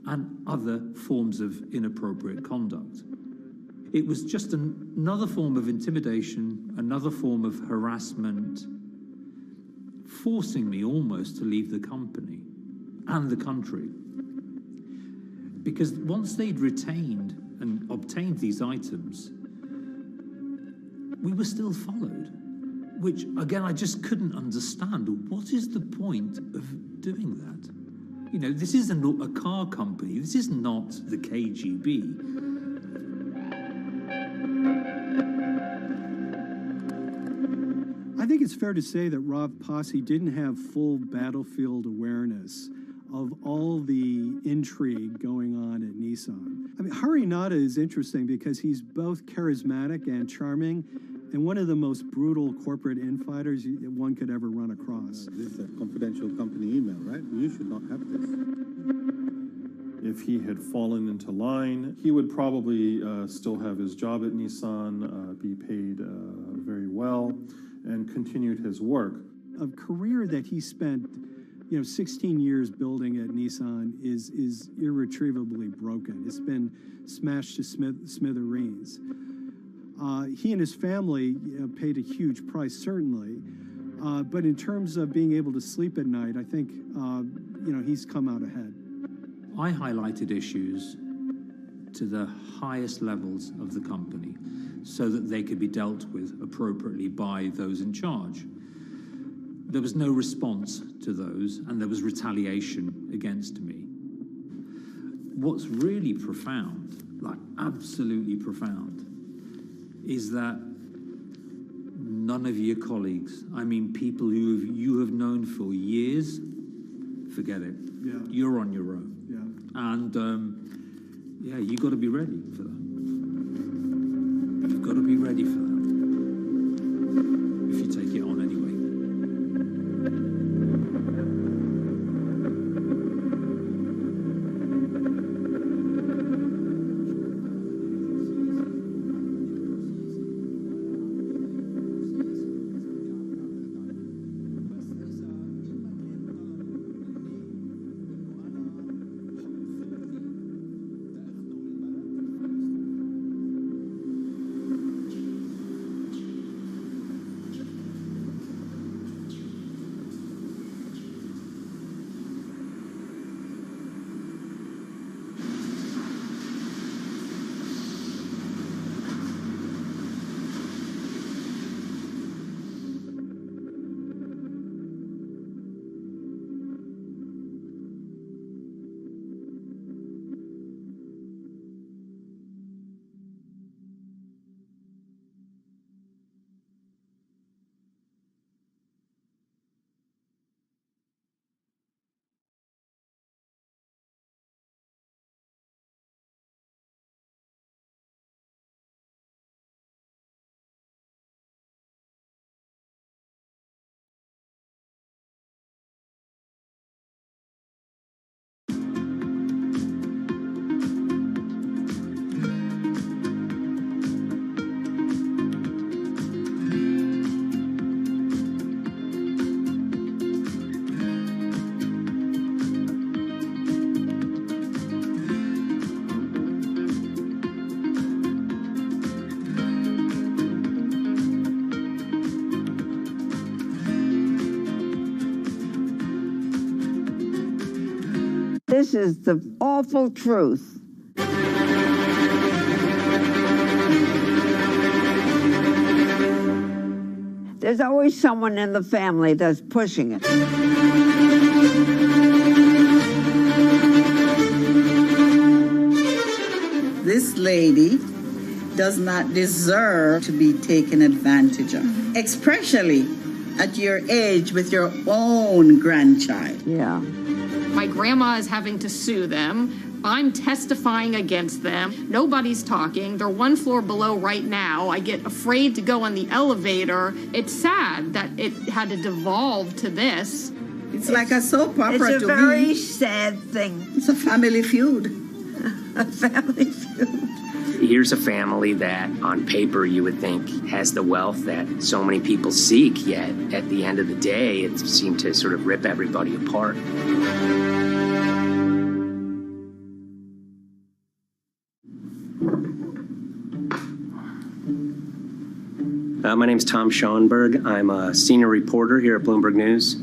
S24: and other forms of inappropriate conduct. It was just another form of intimidation, another form of harassment, forcing me almost to leave the company and the country. Because once they'd retained and obtained these items, we were still followed, which, again, I just couldn't understand. What is the point of doing that? You know, this isn't a car company. This is not the KGB.
S17: I think it's fair to say that Rob Posse didn't have full battlefield awareness of all the intrigue going on at Nissan. I mean, Hari Nada is interesting because he's both charismatic and charming, and one of the most brutal corporate infighters one could ever run across.
S15: This is a confidential company email, right? You should not have this.
S18: If he had fallen into line, he would probably still have his job at Nissan, be paid very well, and continued his work.
S17: A career that he spent 16 years building at Nissan is irretrievably broken. It's been smashed to smithereens. He and his family paid a huge price, certainly. But in terms of being able to sleep at night, I think, he's come out ahead.
S24: I highlighted issues to the highest levels of the company so that they could be dealt with appropriately by those in charge. There was no response to those, and there was retaliation against me. What's really profound, like absolutely profound, is that none of your colleagues, I mean people who you have known for years, forget it.
S17: Yeah.
S24: You're on your own.
S17: Yeah.
S24: And you got to be ready for that. You've got to be ready for that. If you take it on anyway.
S1: This is the awful truth. There's always someone in the family that's pushing it.
S3: This lady does not deserve to be taken advantage of, especially at your age with your own grandchild.
S1: Yeah.
S9: My grandma is having to sue them. I'm testifying against them. Nobody's talking. They're one floor below right now. I get afraid to go on the elevator. It's sad that it had to devolve to this.
S3: It's like a soap opera to me.
S1: It's a very sad thing.
S3: It's a family feud.
S1: A family feud.
S16: Here's a family that, on paper, you would think has the wealth that so many people seek, yet at the end of the day, it seemed to sort of rip everybody apart. My name's Tom Schoenberg. I'm a senior reporter here at Bloomberg News,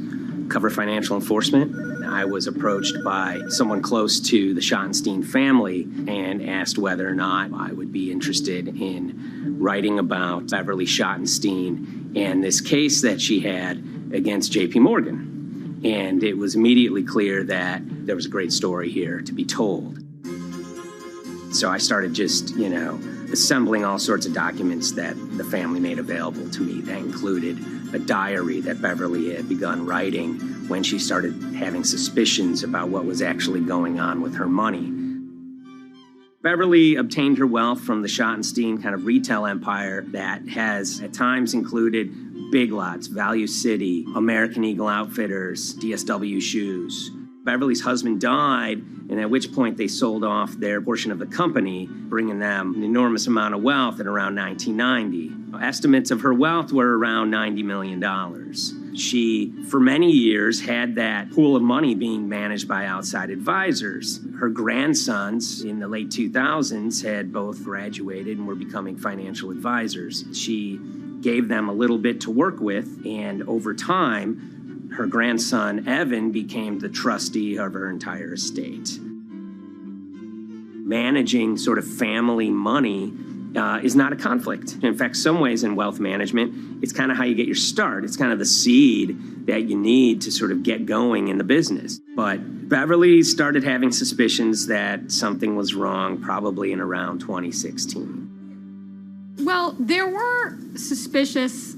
S16: cover financial enforcement. I was approached by someone close to the Schottenstein family and asked whether or not I would be interested in writing about Beverly Schottenstein and this case that she had against JP Morgan. And it was immediately clear that there was a great story here to be told. So I started just, assembling all sorts of documents that the family made available to me. That included a diary that Beverly had begun writing when she started having suspicions about what was actually going on with her money. Beverly obtained her wealth from the Schottenstein kind of retail empire that has at times included Big Lots, Value City, American Eagle Outfitters, DSW Shoes. Beverly's husband died, and at which point they sold off their portion of the company, bringing them an enormous amount of wealth at around 1990. Estimates of her wealth were around $90 million. She, for many years, had that pool of money being managed by outside advisors. Her grandsons in the late 2000s had both graduated and were becoming financial advisors. She gave them a little bit to work with, and over time, her grandson, Evan, became the trustee of her entire estate. Managing sort of family money is not a conflict. In fact, some ways in wealth management, it's kind of how you get your start. It's kind of the seed that you need to sort of get going in the business. But Beverly started having suspicions that something was wrong probably in around 2016.
S9: Well, there were suspicious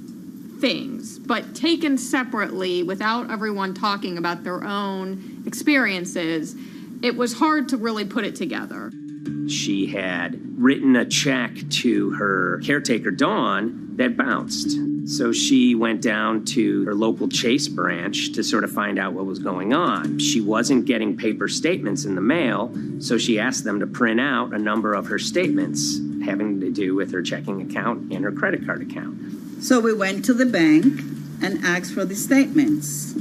S9: things, but taken separately without everyone talking about their own experiences, it was hard to really put it together.
S16: She had written a check to her caretaker, Dawn, that bounced. So she went down to her local Chase branch to sort of find out what was going on. She wasn't getting paper statements in the mail, so she asked them to print out a number of her statements having to do with her checking account and her credit card account.
S3: So we went to the bank and asked for the statements.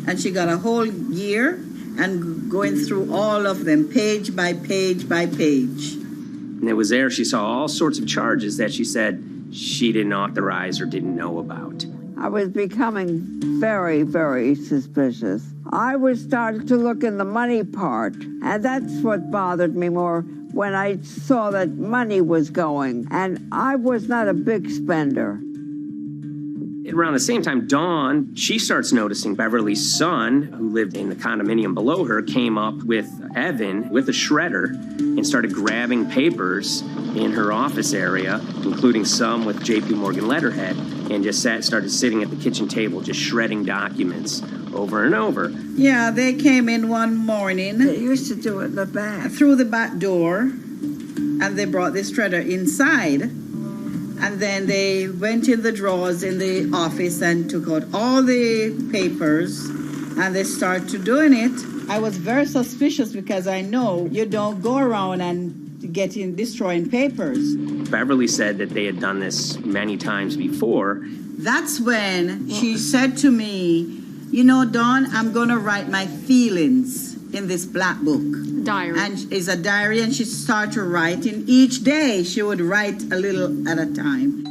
S3: And she got a whole year and going through all of them, page by page by page.
S16: And it was there she saw all sorts of charges that she said she didn't authorize or didn't know about.
S1: I was becoming very, very suspicious. I was starting to look in the money part, and that's what bothered me more when I saw that money was going. And I was not a big spender.
S16: Around the same time, Dawn, she starts noticing Beverly's son, who lived in the condominium below her, came up with Evan with a shredder and started grabbing papers in her office area, including some with JP Morgan letterhead, and just started sitting at the kitchen table, just shredding documents over and over.
S3: Yeah, they came in one morning.
S1: They used to do it in the back.
S3: Through the back door, and they brought the shredder inside. And then they went in the drawers in the office and took out all the papers, and they started doing it. I was very suspicious because I know you don't go around and destroying papers.
S16: Beverly said that they had done this many times before.
S3: That's when she said to me, Dawn, I'm going to write my feelings in this black book.
S9: Diary.
S3: And it's a diary, and she started writing. Each day she would write a little at a time.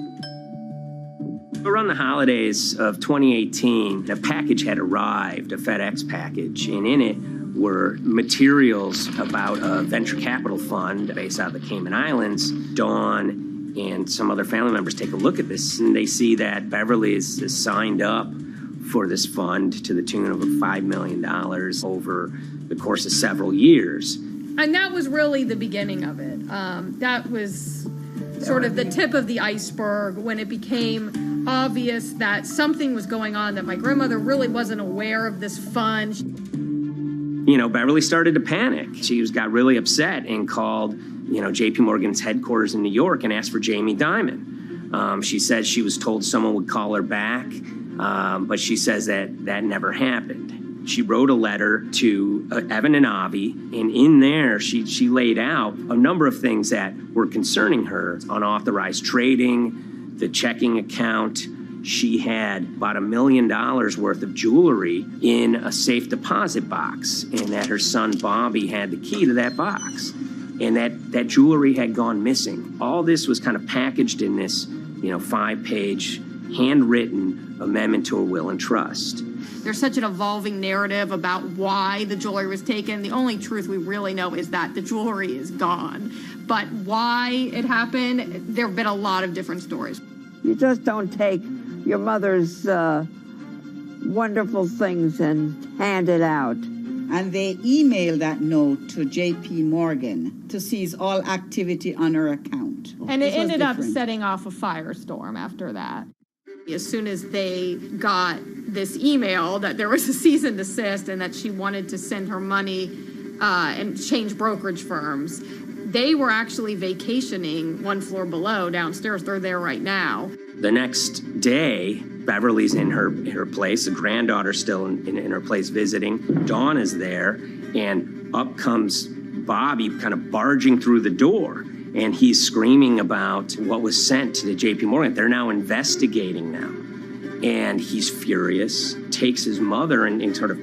S16: Around the holidays of 2018, a package had arrived, a FedEx package, and in it were materials about a venture capital fund based out of the Cayman Islands. Dawn and some other family members take a look at this, and they see that Beverly is signed up for this fund to the tune of $5 million over the course of several years.
S9: And that was really the beginning of it. That was sort of the tip of the iceberg when it became obvious that something was going on, that my grandmother really wasn't aware of this fund.
S16: You know, Beverly started to panic. She got really upset and called, JP Morgan's headquarters in New York and asked for Jamie Dimon. She said she was told someone would call her back, but she says that never happened. She wrote a letter to Evan and Avi, and in there she laid out a number of things that were concerning her: unauthorized trading, the checking account. She had about $1 million worth of jewelry in a safe deposit box, and that her son Bobby had the key to that box, and that jewelry had gone missing. All this was kind of packaged in this, 5-page handwritten amendment to a will and trust.
S9: There's such an evolving narrative about why the jewelry was taken. The only truth we really know is that the jewelry is gone. But why it happened, there have been a lot of different stories.
S1: You just don't take your mother's wonderful things and hand it out.
S3: And they emailed that note to JP Morgan to seize all activity on her account.
S9: And it ended up setting off a firestorm after that. As soon as they got this email that there was a cease and desist and that she wanted to send her money and change brokerage firms, they were actually vacationing one floor below downstairs. They're there right now.
S16: The next day, Beverly's in her place. The granddaughter's still in her place visiting. Dawn is there, and up comes Bobby kind of barging through the door. And he's screaming about what was sent to the JP Morgan. They're now investigating them. And he's furious, takes his mother and sort of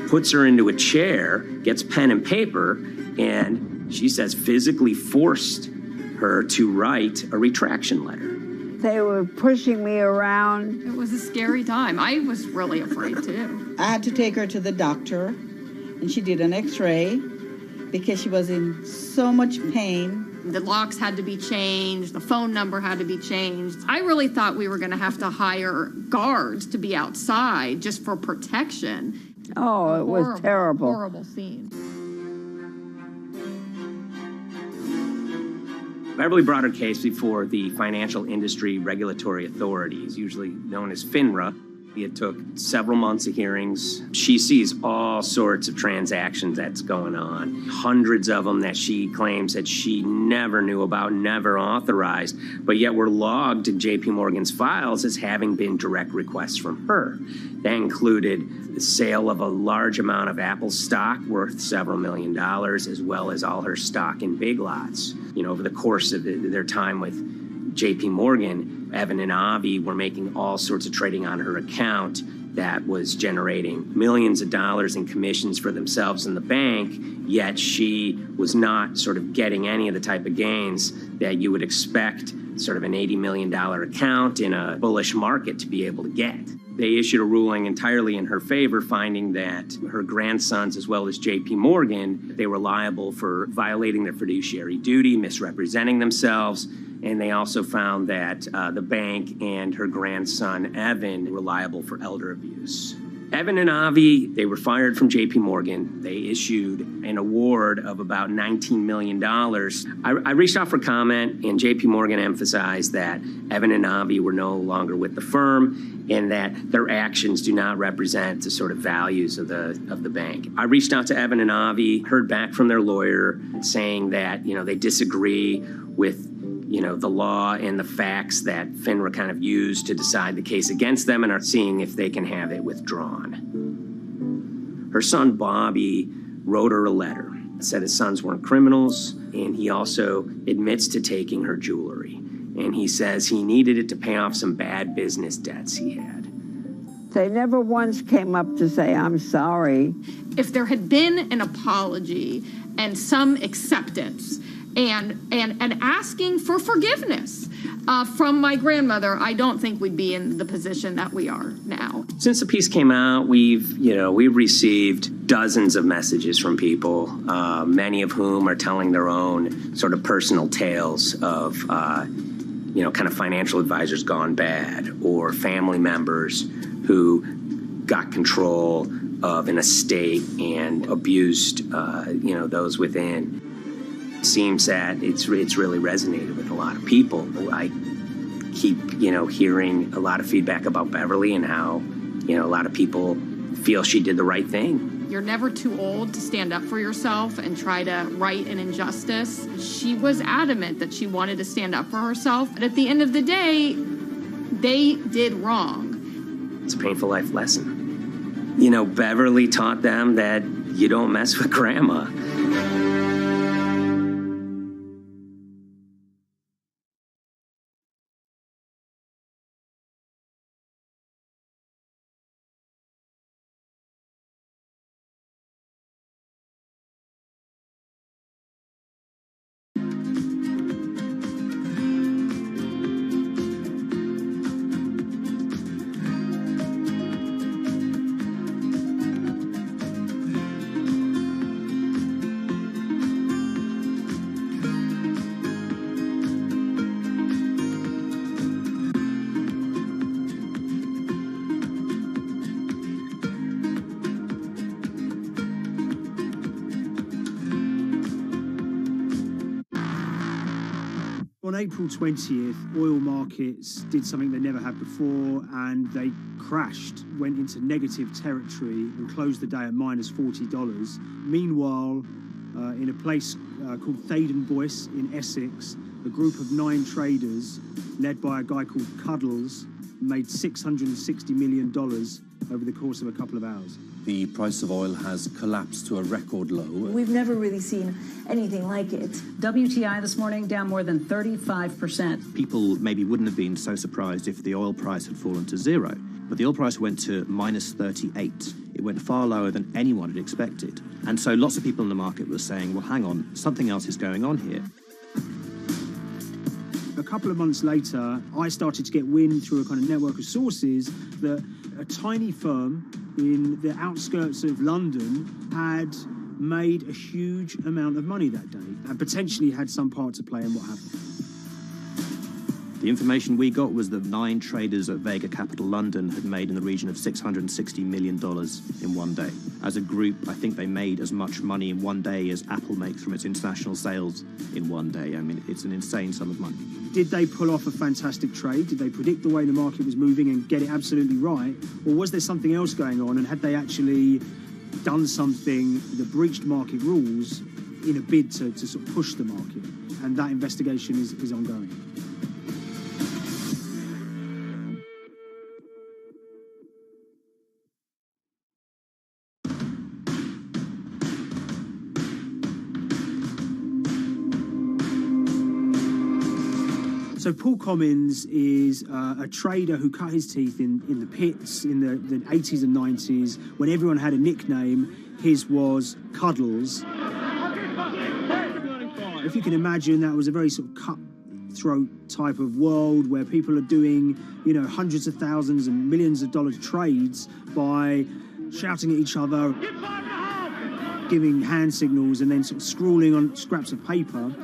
S16: puts her into a chair, gets pen and paper, and she says physically forced her to write a retraction letter.
S1: They were pushing me around.
S9: It was a scary time. I was really afraid too.
S3: I had to take her to the doctor, and she did an x-ray because she was in so much pain.
S9: The locks had to be changed. The phone number had to be changed. I really thought we were going to have to hire guards to be outside just for protection.
S1: Oh, it was terrible.
S9: Horrible scene.
S16: Beverly brought her case before the Financial Industry Regulatory Authorities, usually known as FINRA. It took several months of hearings. She sees all sorts of transactions that's going on, hundreds of them that she claims that she never knew about, never authorized, but yet were logged in JP Morgan's files as having been direct requests from her. That included the sale of a large amount of Apple stock worth several $1 million, as well as all her stock in Big Lots. Over the course of their time with JP Morgan, Evan and Avi were making all sorts of trading on her account that was generating millions of dollars in commissions for themselves and the bank, yet she was not sort of getting any of the type of gains that you would expect sort of an $80 million account in a bullish market to be able to get. They issued a ruling entirely in her favor, finding that her grandsons, as well as JP Morgan, they were liable for violating their fiduciary duty, misrepresenting themselves, and they also found that the bank and her grandson, Evan, were liable for elder abuse. Evan and Avi, they were fired from JP Morgan. They issued an award of about $19 million. I reached out for comment, and JP Morgan emphasized that Evan and Avi were no longer with the firm and that their actions do not represent the sort of values of the bank. I reached out to Evan and Avi, heard back from their lawyer saying that, they disagree with the law and the facts that FINRA kind of used to decide the case against them and are seeing if they can have it withdrawn. Her son, Bobby, wrote her a letter, said his sons weren't criminals, and he also admits to taking her jewelry. And he says he needed it to pay off some bad business debts he had.
S1: They never once came up to say, I'm sorry.
S9: If there had been an apology and some acceptance, and asking for forgiveness from my grandmother, I don't think we'd be in the position that we are now.
S16: Since the piece came out, we've received dozens of messages from people, many of whom are telling their own sort of personal tales of, kind of financial advisors gone bad, or family members who got control of an estate and abused, those within. It seems that it's really resonated with a lot of people. I keep, hearing a lot of feedback about Beverly and how, a lot of people feel she did the right thing.
S9: You're never too old to stand up for yourself and try to right an injustice. She was adamant that she wanted to stand up for herself. But at the end of the day, they did wrong.
S16: It's a painful life lesson. Beverly taught them that you don't mess with grandma.
S17: On April 20th, oil markets did something they never had before, and they crashed, went into negative territory and closed the day at minus $40. Meanwhile, in a place called Thaden Boyce in Essex, a group of 9 traders, led by a guy called Cuddles, made $660 million over the course of a couple of hours.
S4: The price of oil has collapsed to a record low.
S21: We've never really seen anything like it. WTI this morning down more than 35%.
S6: People maybe wouldn't have been so surprised if the oil price had fallen to zero, but the oil price went to minus 38. It went far lower than anyone had expected. And so lots of people in the market were saying, well, hang on, something else is going on here.
S17: A couple of months later, I started to get wind through a kind of network of sources that a tiny firm in the outskirts of London had made a huge amount of money that day and potentially had some part to play in what happened.
S6: The information we got was that 9 traders at Vega Capital London had made in the region of $660 million in one day. As a group, I think they made as much money in one day as Apple makes from its international sales in one day. I mean, it's an insane sum of money.
S17: Did they pull off a fantastic trade? Did they predict the way the market was moving and get it absolutely right? Or was there something else going on, and had they actually done something that breached market rules in a bid to sort of push the market? And that investigation is ongoing. So Paul Commins is a trader who cut his teeth in the pits in the 80s and 90s. When everyone had a nickname, his was Cuddles. If you can imagine, that was a very sort of cutthroat type of world where people are doing, hundreds of thousands and millions of dollars trades by shouting at each other, giving hand signals, and then sort of scrawling on scraps of paper.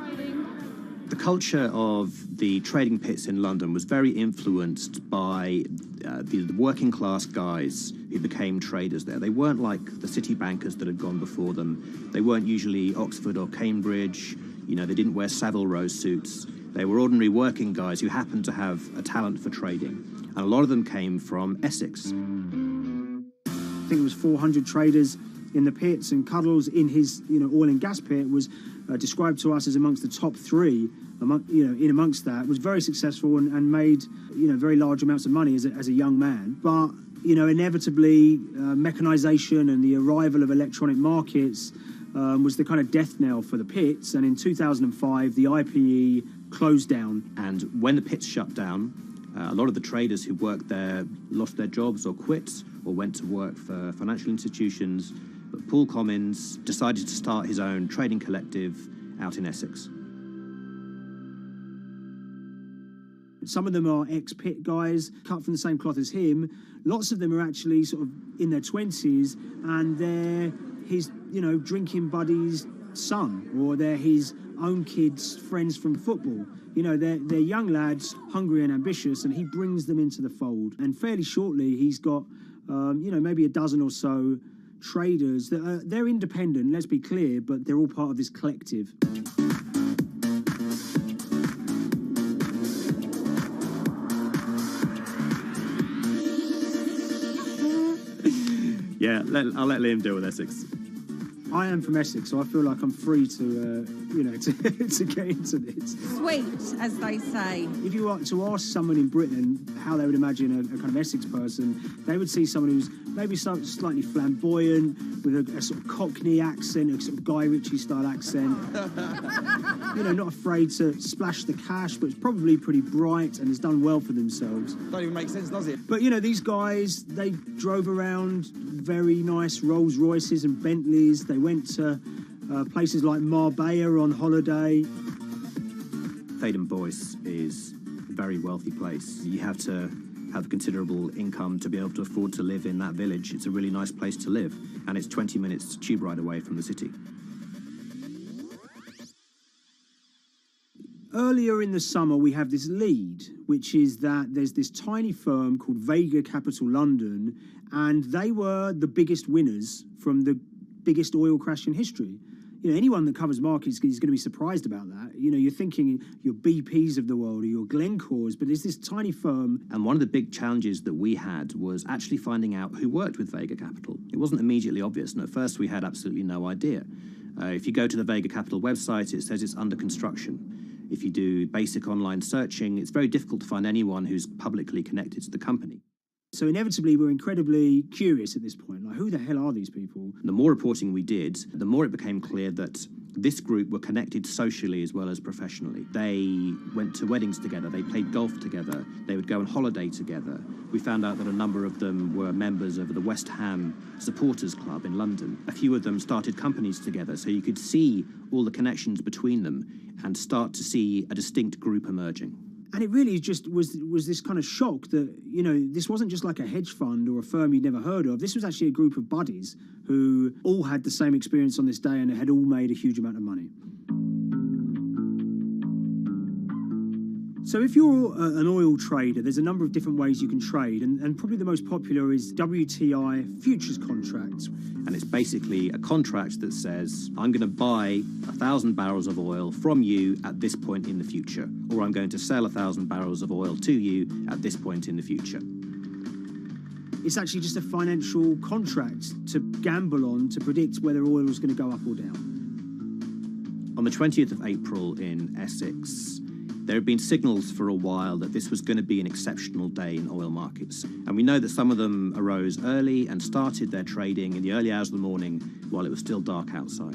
S6: The culture of the trading pits in London was very influenced by the working class guys who became traders there. They weren't like the city bankers that had gone before them. They weren't usually Oxford or Cambridge. They didn't wear Savile Row suits. They were ordinary working guys who happened to have a talent for trading. And a lot of them came from Essex.
S17: I think it was 400 traders in the pits, and Cuddles in his oil and gas pit was described to us as amongst the top 3 amongst that, was very successful and made very large amounts of money as a young man. But inevitably mechanization and the arrival of electronic markets was the kind of death knell for the pits, and in 2005 the IPE closed down.
S6: And when the pits shut down, a lot of the traders who worked there lost their jobs or quit or went to work for financial institutions. But Paul Commins decided to start his own trading collective out in Essex.
S5: Some of them are ex-pit guys, cut from the same cloth as him. Lots of them are actually sort of in their 20s, and they're his, drinking buddy's son, or they're his own kids' friends from football. They're young lads, hungry and ambitious, and he brings them into the fold. And fairly shortly, he's got, maybe a dozen or so traders that they're independent, let's be clear, but they're all part of this collective.
S6: Yeah, I'll let Liam deal with Essex.
S5: I am from Essex, so I feel like I'm free to, to get into this.
S7: Sweet, as they say.
S5: If you were to ask someone in Britain how they would imagine a kind of Essex person, they would see someone who's maybe slightly flamboyant, with a sort of Cockney accent, a sort of Guy Ritchie-style accent. Not afraid to splash the cash, but it's probably pretty bright and has done well for themselves.
S8: Don't even make sense, does it?
S5: But, these guys, they drove around very nice Rolls Royces and Bentleys. They went to places like Marbella on holiday.
S6: Thaden Boyce is a very wealthy place. You have to have considerable income to be able to afford to live in that village. It's a really nice place to live, and it's 20 minutes tube ride away from the city.
S5: Earlier in the summer, we have this lead, which is that there's this tiny firm called Vega Capital London, and they were the biggest winners from the biggest oil crash in history. Anyone that covers markets is going to be surprised about that. You're thinking your BPs of the world or your Glencores, but it's this tiny firm.
S6: And one of the big challenges that we had was actually finding out who worked with Vega Capital. It wasn't immediately obvious, and at first we had absolutely no idea. If you go to the Vega Capital website, it says it's under construction. If you do basic online searching, it's very difficult to find anyone who's publicly connected to the company.
S5: So inevitably, we're incredibly curious at this point. Like, who the hell are these people?
S6: The more reporting we did, the more it became clear that this group were connected socially as well as professionally. They went to weddings together, they played golf together, they would go on holiday together. We found out that a number of them were members of the West Ham Supporters Club in London. A few of them started companies together, so you could see all the connections between them and start to see a distinct group emerging.
S5: And it really just was this kind of shock that, this wasn't just like a hedge fund or a firm you'd never heard of. This was actually a group of buddies who all had the same experience on this day and had all made a huge amount of money. So if you're an oil trader, there's a number of different ways you can trade, and probably the most popular is WTI futures contracts.
S6: And it's basically a contract that says, I'm going to buy 1,000 barrels of oil from you at this point in the future, or I'm going to sell 1,000 barrels of oil to you at this point in the future.
S5: It's actually just a financial contract to gamble on to predict whether oil is going to go up or down.
S6: On the 20th of April in Essex, there have been signals for a while that this was going to be an exceptional day in oil markets. And we know that some of them arose early and started their trading in the early hours of the morning while it was still dark outside.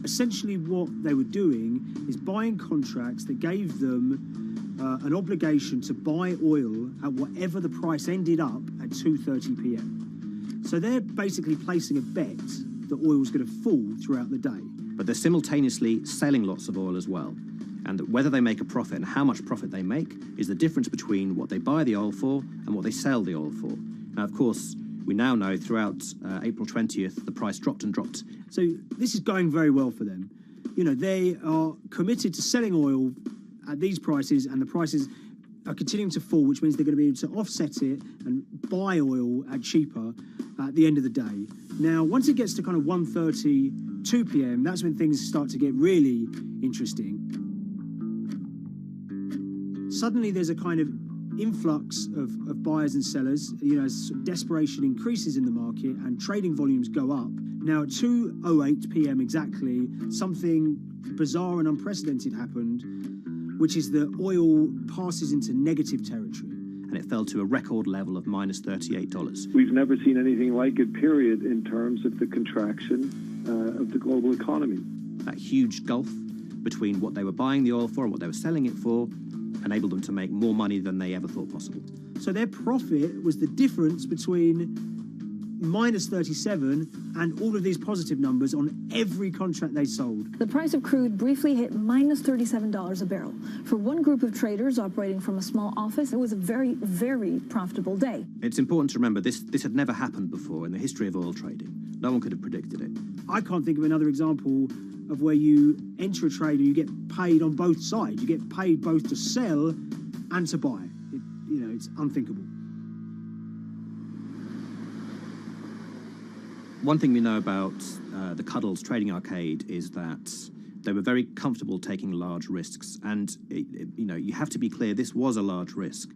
S5: Essentially what they were doing is buying contracts that gave them an obligation to buy oil at whatever the price ended up at 2:30 p.m. So they're basically placing a bet that oil was going to fall throughout the day.
S6: But they're simultaneously selling lots of oil as well. And whether they make a profit and how much profit they make is the difference between what they buy the oil for and what they sell the oil for. Now, of course, we now know throughout April 20th, the price dropped and dropped.
S5: So this is going very well for them. They are committed to selling oil at these prices, and the prices are continuing to fall, which means they're going to be able to offset it and buy oil at cheaper at the end of the day. Now, once it gets to kind of 1:30, 2 p.m., that's when things start to get really interesting. Suddenly there's a kind of influx of buyers and sellers, as desperation increases in the market and trading volumes go up. Now at 2:08 p.m. exactly, something bizarre and unprecedented happened, which is that oil passes into negative territory.
S6: And it fell to a record level of minus $38.
S19: We've never seen anything like it, period, in terms of the contraction of the global economy.
S6: That huge gulf between what they were buying the oil for and what they were selling it for enabled them to make more money than they ever thought possible.
S5: So their profit was the difference between minus 37, and all of these positive numbers on every contract they sold.
S8: The price of crude briefly hit minus $37 a barrel. For one group of traders operating from a small office, it was a very, very profitable day.
S6: It's important to remember this had never happened before in the history of oil trading. No one could have predicted it.
S5: I can't think of another example of where you enter a trade and you get paid on both sides. You get paid both to sell and to buy. It's unthinkable.
S6: One thing we know about the Cuddles Trading Arcade is that they were very comfortable taking large risks. And, you have to be clear, this was a large risk.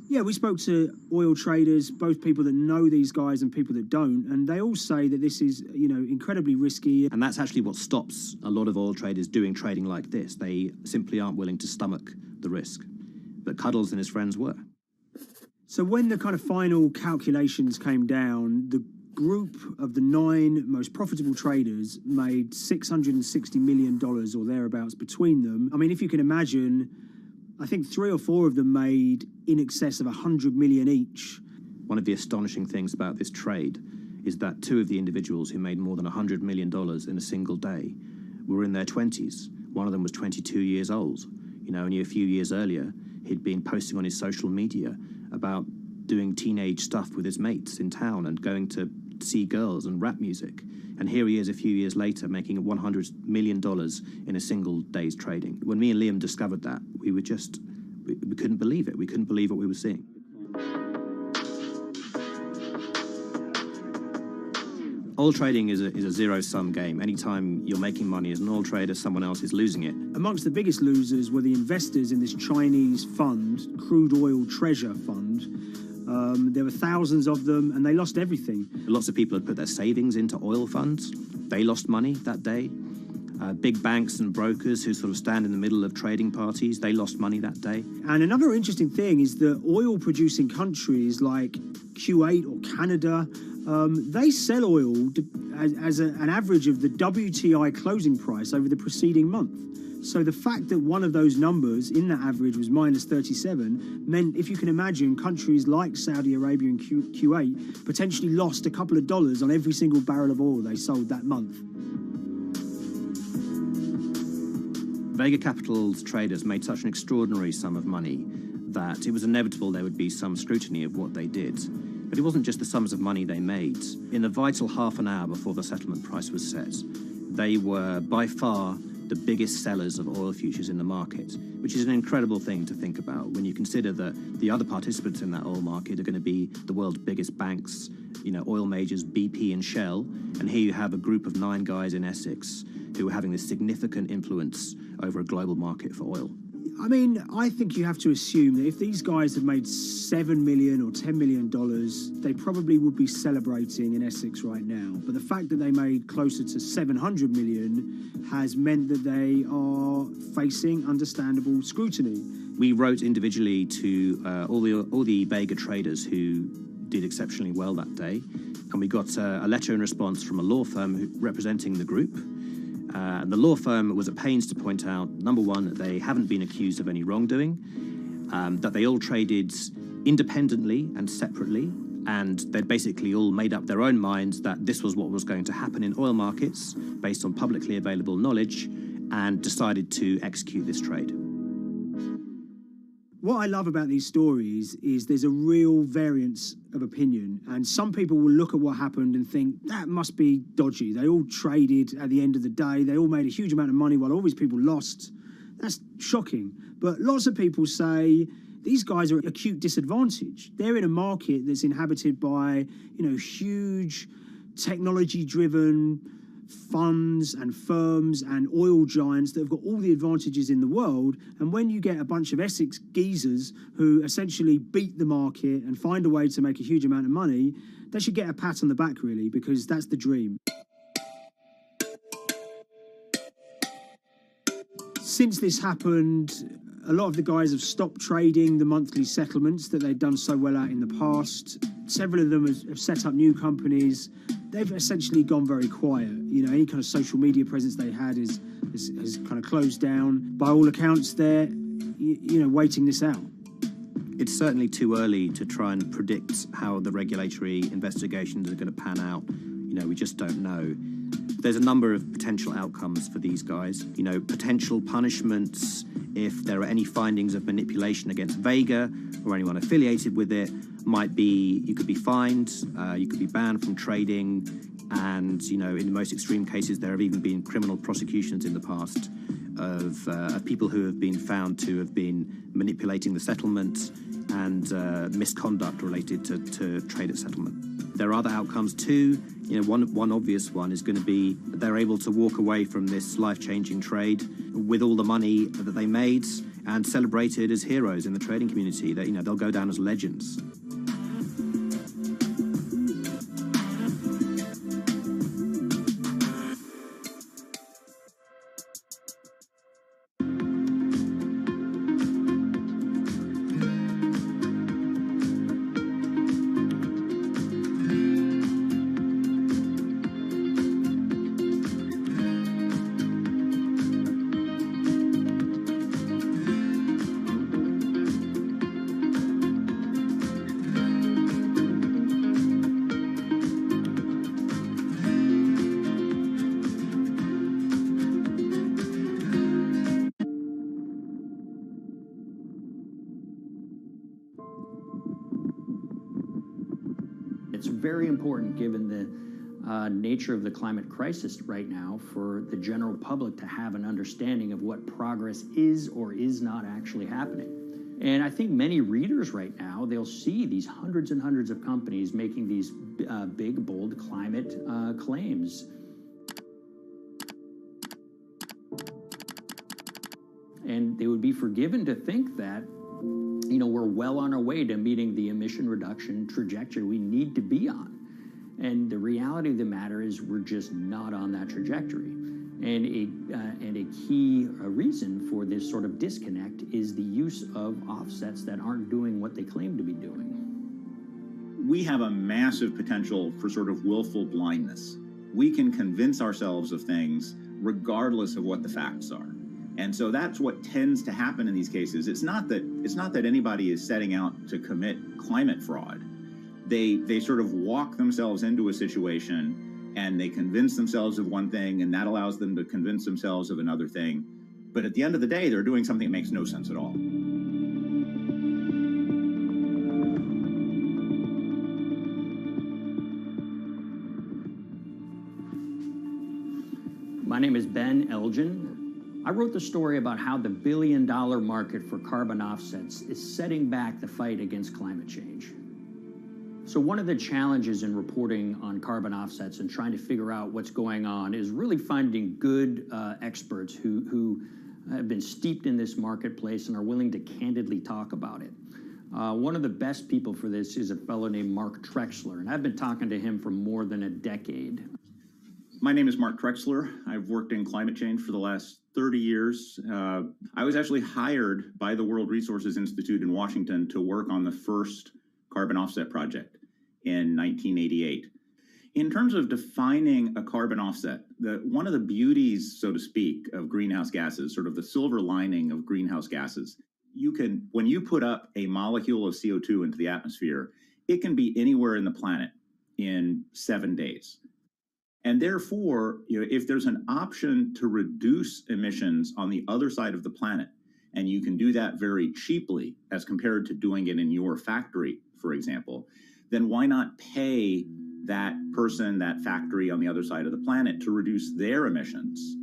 S5: Yeah, we spoke to oil traders, both people that know these guys and people that don't, and they all say that this is, incredibly risky.
S6: And that's actually what stops a lot of oil traders doing trading like this. They simply aren't willing to stomach the risk. But Cuddles and his friends were.
S5: So when the kind of final calculations came down, the group of the 9 most profitable traders made $660 million or thereabouts between them. I mean, if you can imagine, I think 3 or 4 of them made in excess of 100 million each.
S6: One of the astonishing things about this trade is that 2 of the individuals who made more than $100 million in a single day were in their 20s. One of them was 22 years old. Only a few years earlier, he'd been posting on his social media about doing teenage stuff with his mates in town and going to see girls and rap music. And here he is a few years later making $100 million in a single day's trading. When me and Liam discovered that, we couldn't believe it. We couldn't believe what we were seeing. Oil trading is a zero-sum game. Anytime you're making money as an oil trader, someone else is losing it.
S5: Amongst the biggest losers were the investors in this Chinese fund, Crude Oil Treasure Fund. There were thousands of them, and they lost everything.
S6: Lots of people had put their savings into oil funds. They lost money that day. Big banks and brokers who sort of stand in the middle of trading parties, they lost money that day.
S5: And another interesting thing is that oil-producing countries like Kuwait or Canada, they sell oil as an average of the WTI closing price over the preceding month. So the fact that one of those numbers in that average was minus 37 meant, if you can imagine, countries like Saudi Arabia and Kuwait potentially lost a couple of dollars on every single barrel of oil they sold that month.
S6: Vega Capital's traders made such an extraordinary sum of money that it was inevitable there would be some scrutiny of what they did. But it wasn't just the sums of money they made. In the vital half an hour before the settlement price was set, they were by far the biggest sellers of oil futures in the market, which is an incredible thing to think about when you consider that the other participants in that oil market are going to be the world's biggest banks, oil majors, BP and Shell, and here you have a group of 9 guys in Essex who are having this significant influence over a global market for oil.
S5: I mean, I think you have to assume that if these guys had made $7 million or $10 million, they probably would be celebrating in Essex right now. But the fact that they made closer to $700 million has meant that they are facing understandable scrutiny.
S6: We wrote individually to all the Vega traders who did exceptionally well that day, and we got a letter in response from a law firm representing the group. And the law firm was at pains to point out, number one, that they haven't been accused of any wrongdoing, that they all traded independently and separately, and they'd basically all made up their own minds that this was what was going to happen in oil markets based on publicly available knowledge, and decided to execute this trade.
S5: What I love about these stories is there's a real variance of opinion, and some people will look at what happened and think that must be dodgy. They all traded at the end of the day. They all made a huge amount of money while all these people lost. That's shocking. But lots of people say these guys are at acute disadvantage. They're in a market that's inhabited by, huge technology-driven funds and firms and oil giants that have got all the advantages in the world, and when you get a bunch of Essex geezers who essentially beat the market and find a way to make a huge amount of money, they should get a pat on the back, really, because that's the dream. Since this happened, a lot of the guys have stopped trading the monthly settlements that they'd done so well at in the past. Several of them have set up new companies. They've essentially gone very quiet. Any kind of social media presence they had has kind of closed down. By all accounts, they're, waiting this out.
S6: It's certainly too early to try and predict how the regulatory investigations are going to pan out. We just don't know. There's a number of potential outcomes for these guys. Potential punishments if there are any findings of manipulation against Vega or anyone affiliated with it might be you could be fined, you could be banned from trading, and in the most extreme cases there have even been criminal prosecutions in the past of people who have been found to have been manipulating the settlement and misconduct related to trade at settlement. There are other outcomes too. One obvious one is going to be that they're able to walk away from this life-changing trade with all the money that they made and celebrated as heroes in the trading community. That they'll go down as legends.
S10: It's very important, given the nature of the climate crisis right now, for the general public to have an understanding of what progress is or is not actually happening. And I think many readers right now, they'll see these hundreds and hundreds of companies making these big, bold climate claims. And they would be forgiven to think that we're well on our way to meeting the emission reduction trajectory we need to be on. And the reality of the matter is we're just not on that trajectory. And a key reason for this sort of disconnect is the use of offsets that aren't doing what they claim to be doing.
S11: We have a massive potential for sort of willful blindness. We can convince ourselves of things regardless of what the facts are. And so that's what tends to happen in these cases. It's not that anybody is setting out to commit climate fraud. They sort of walk themselves into a situation and they convince themselves of one thing, and that allows them to convince themselves of another thing. But at the end of the day, they're doing something that makes no sense at all.
S10: My name is Ben Elgin. I wrote the story about how the billion-dollar market for carbon offsets is setting back the fight against climate change. So one of the challenges in reporting on carbon offsets and trying to figure out what's going on is really finding good experts who have been steeped in this marketplace and are willing to candidly talk about it. One of the best people for this is a fellow named Mark Trexler, and I've been talking to him for more than a decade.
S11: My name is Mark Trexler. I've worked in climate change for the last 30 years. I was actually hired by the World Resources Institute in Washington to work on the first carbon offset project in 1988. In terms of defining a carbon offset, one of the beauties, so to speak, of greenhouse gases, sort of the silver lining of greenhouse gases, when you put up a molecule of CO2 into the atmosphere, it can be anywhere in the planet in 7 days. And therefore, if there's an option to reduce emissions on the other side of the planet, and you can do that very cheaply as compared to doing it in your factory, for example, then why not pay that person, that factory on the other side of the planet to reduce their emissions?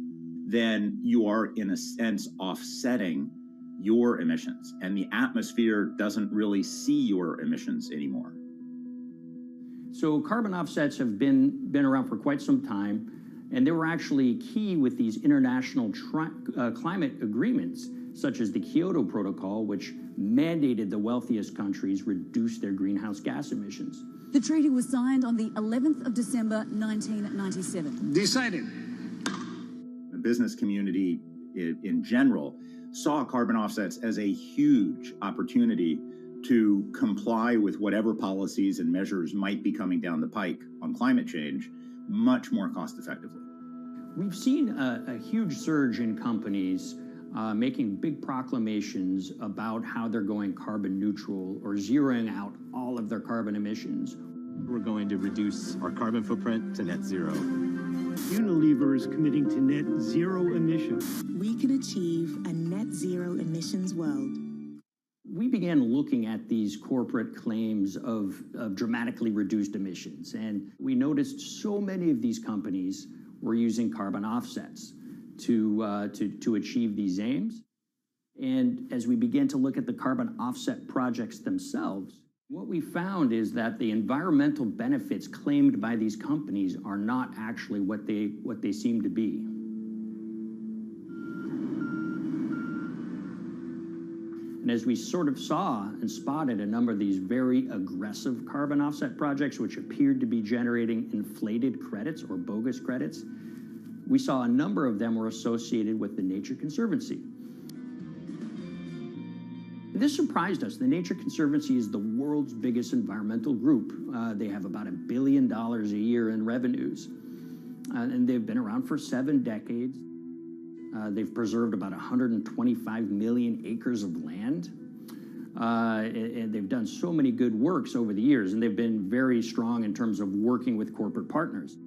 S11: Then you are, in a sense, offsetting your emissions, and the atmosphere doesn't really see your emissions anymore.
S10: So carbon offsets have been around for quite some time, and they were actually key with these international climate agreements, such as the Kyoto Protocol, which mandated the wealthiest countries reduce their greenhouse gas emissions.
S12: The treaty was signed on the 11th of December, 1997.
S11: Decided. The business community in general saw carbon offsets as a huge opportunity to comply with whatever policies and measures might be coming down the pike on climate change much more cost effectively.
S10: We've seen a huge surge in companies making big proclamations about how they're going carbon neutral or zeroing out all of their carbon emissions.
S13: We're going to reduce our carbon footprint to net zero.
S5: Unilever is committing to net zero emissions.
S14: We can achieve a net zero emissions world.
S10: We began looking at these corporate claims of dramatically reduced emissions, and we noticed so many of these companies were using carbon offsets to achieve these aims. And as we began to look at the carbon offset projects themselves, what we found is that the environmental benefits claimed by these companies are not actually what they seem to be. And as we sort of saw and spotted a number of these very aggressive carbon offset projects, which appeared to be generating inflated credits or bogus credits, we saw a number of them were associated with the Nature Conservancy. This surprised us. The Nature Conservancy is the world's biggest environmental group. They have about $1 billion a year in revenues, and they've been around for 7 decades. They've preserved about 125 million acres of land, and they've done so many good works over the years, and they've been very strong in terms of working with corporate partners.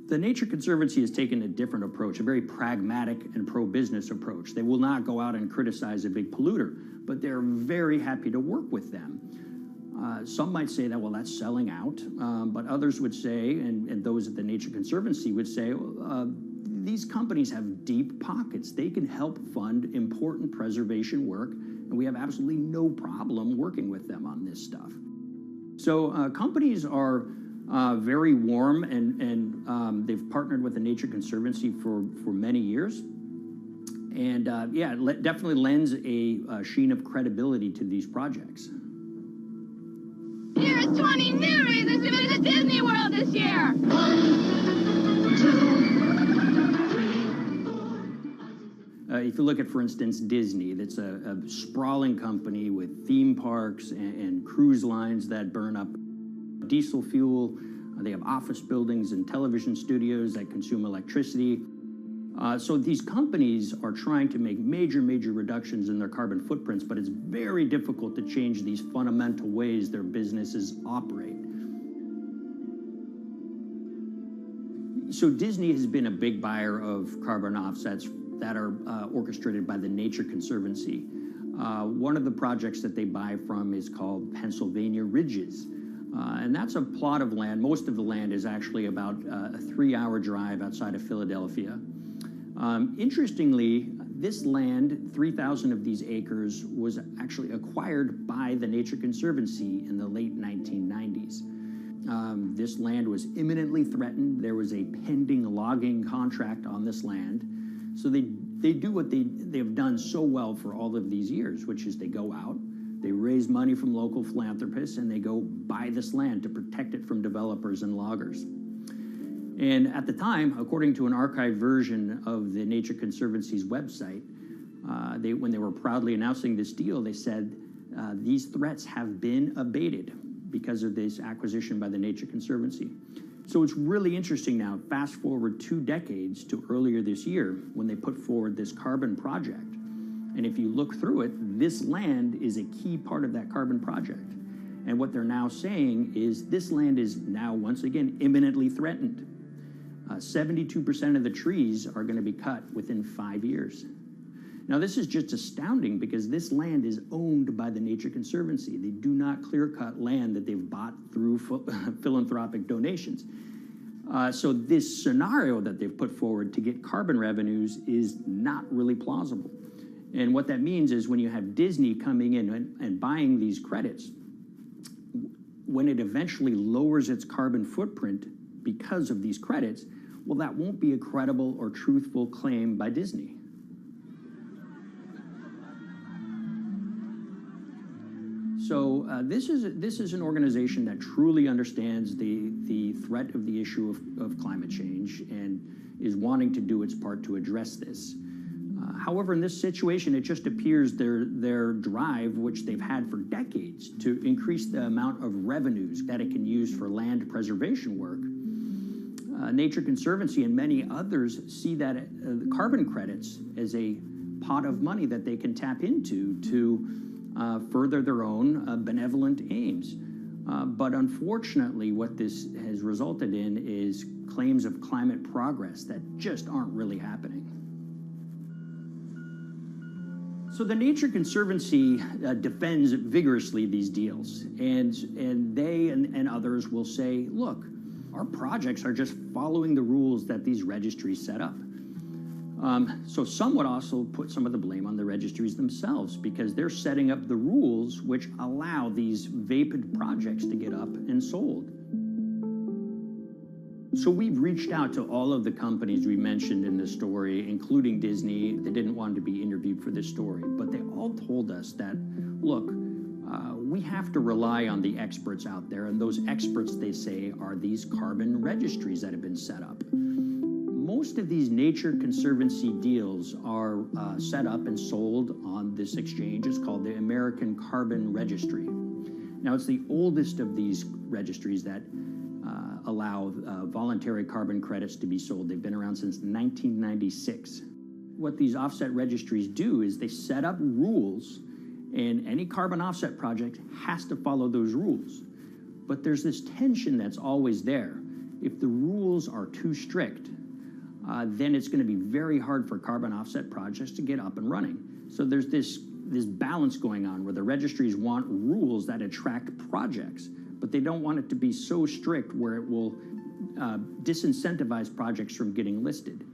S10: The Nature Conservancy has taken a different approach, a very pragmatic and pro-business approach. They will not go out and criticize a big polluter, but they're very happy to work with them. Some might say that, well, that's selling out, but others would say, and those at the Nature Conservancy would say, these companies have deep pockets. They can help fund important preservation work, and we have absolutely no problem working with them on this stuff. So companies are very warm, and they've partnered with the Nature Conservancy for many years. And yeah, it definitely lends a sheen of credibility to these projects.
S20: Here's 20 new reasons to visit Disney World this year. 1, 2,
S10: if you look at, for instance, Disney, that's a sprawling company with theme parks and cruise lines that burn up diesel fuel. They have office buildings and television studios that consume electricity. So these companies are trying to make major reductions in their carbon footprints, but it's very difficult to change these fundamental ways their businesses operate. So Disney has been a big buyer of carbon offsets that are orchestrated by the Nature Conservancy. One of the projects that they buy from is called Pennsylvania Ridges. And that's a plot of land. Most of the land is actually about a 3-hour drive outside of Philadelphia. Interestingly, this land, 3,000 of these acres, was actually acquired by the Nature Conservancy in the late 1990s. This land was imminently threatened. There was a pending logging contract on this land. So they do what they've done so well for all of these years, which is they go out, they raise money from local philanthropists, and they go buy this land to protect it from developers and loggers. And at the time, according to an archived version of the Nature Conservancy's website, when they were proudly announcing this deal, they said, these threats have been abated because of this acquisition by the Nature Conservancy. So it's really interesting now, fast forward 2 decades to earlier this year when they put forward this carbon project. And if you look through it, this land is a key part of that carbon project. And what they're now saying is this land is now once again imminently threatened. 72% of the trees are going to be cut within 5 years. Now this is just astounding because this land is owned by the Nature Conservancy. They do not clear-cut land that they've bought through philanthropic donations. So this scenario that they've put forward to get carbon revenues is not really plausible. And what that means is when you have Disney coming in and buying these credits, when it eventually lowers its carbon footprint because of these credits, well, that won't be a credible or truthful claim by Disney. So this is an organization that truly understands the threat of the issue of climate change and is wanting to do its part to address this. However, in this situation, it just appears their drive, which they've had for decades, to increase the amount of revenues that it can use for land preservation work, Nature Conservancy and many others see that the carbon credits as a pot of money that they can tap into to further their own benevolent aims. But unfortunately, what this has resulted in is claims of climate progress that just aren't really happening. So the Nature Conservancy defends vigorously these deals, and they and others will say, look, our projects are just following the rules that these registries set up. So some would also put some of the blame on the registries themselves because they're setting up the rules which allow these vapid projects to get up and sold. So we've reached out to all of the companies we mentioned in this story, including Disney. They didn't want to be interviewed for this story, but they all told us that, look, we have to rely on the experts out there, and those experts, they say, are these carbon registries that have been set up. Most of these Nature Conservancy deals are set up and sold on this exchange. It's called the American Carbon Registry. Now, it's the oldest of these registries that allow voluntary carbon credits to be sold. They've been around since 1996. What these offset registries do is they set up rules, and any carbon offset project has to follow those rules. But there's this tension that's always there. If the rules are too strict, then it's going to be very hard for carbon offset projects to get up and running. So there's this balance going on where the registries want rules that attract projects, but they don't want it to be so strict where it will disincentivize projects from getting listed.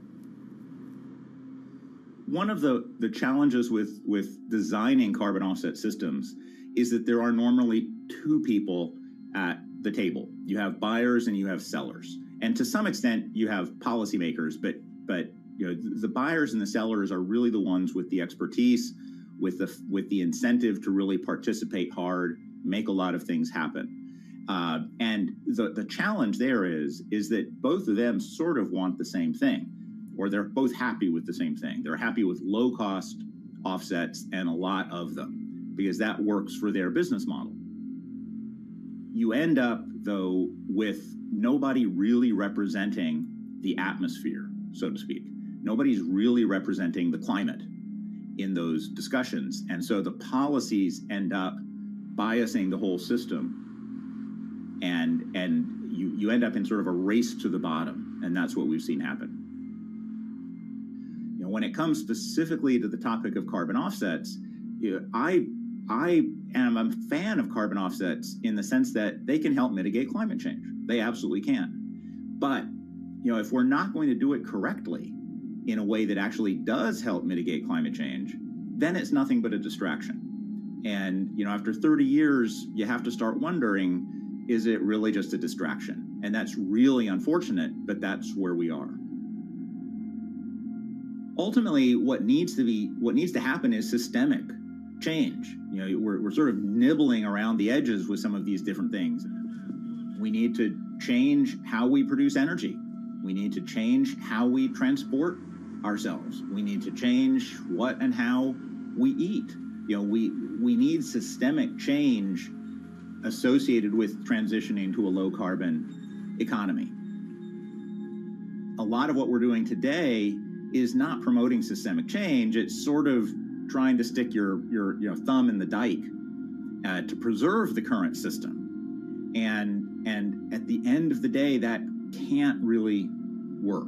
S11: One of the challenges with designing carbon offset systems is that there are normally two people at the table. You have buyers and you have sellers. And to some extent, you have policymakers, but you know, the buyers and the sellers are really the ones with the expertise, with the incentive to really participate hard, make a lot of things happen. And the challenge there is that both of them sort of want the same thing, or they're both happy with the same thing. They're happy with low-cost offsets and a lot of them, because that works for their business model. You end up, though, with nobody really representing the atmosphere, so to speak. Nobody's really representing the climate in those discussions. And so the policies end up biasing the whole system. And you end up in sort of a race to the bottom. And that's what we've seen happen. You know, when it comes specifically to the topic of carbon offsets, you know, I am a fan of carbon offsets in the sense that they can help mitigate climate change. They absolutely can. But, you know, if we're not going to do it correctly in a way that actually does help mitigate climate change, then it's nothing but a distraction. And, you know, after 30 years, you have to start wondering, is it really just a distraction? And that's really unfortunate, but that's where we are. Ultimately, what needs to happen is systemic change. You know, we're sort of nibbling around the edges with some of these different things. We need to change how we produce energy. We need to change how we transport ourselves. We need to change what and how we eat. You know, we need systemic change associated with transitioning to a low carbon economy. A lot of what we're doing today is not promoting systemic change. It's sort of trying to stick your thumb in the dike to preserve the current system. And at the end of the day, that can't really work.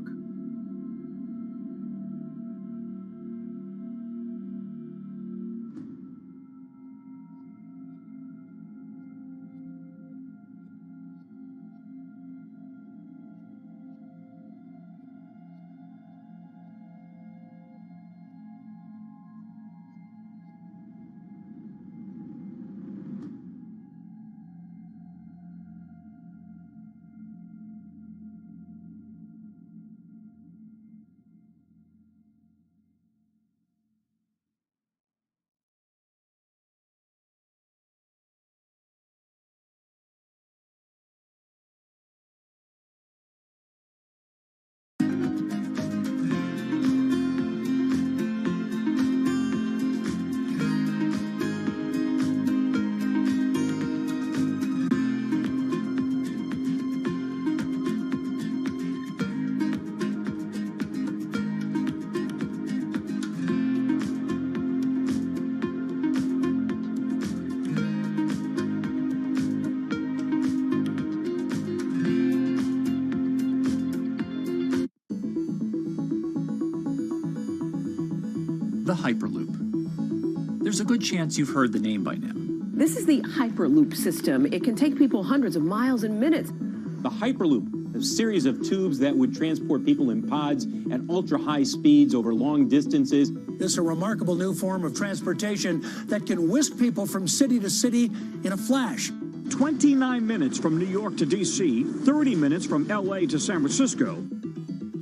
S2: the Hyperloop. There's a good chance you've heard the name by now.
S15: This is the Hyperloop system. It can take people hundreds of miles in minutes.
S22: The Hyperloop, a series of tubes that would transport people in pods at ultra-high speeds over long distances.
S23: This is a remarkable new form of transportation that can whisk people from city to city in a flash.
S25: 29 minutes from New York to D.C., 30 minutes from L.A. to San Francisco.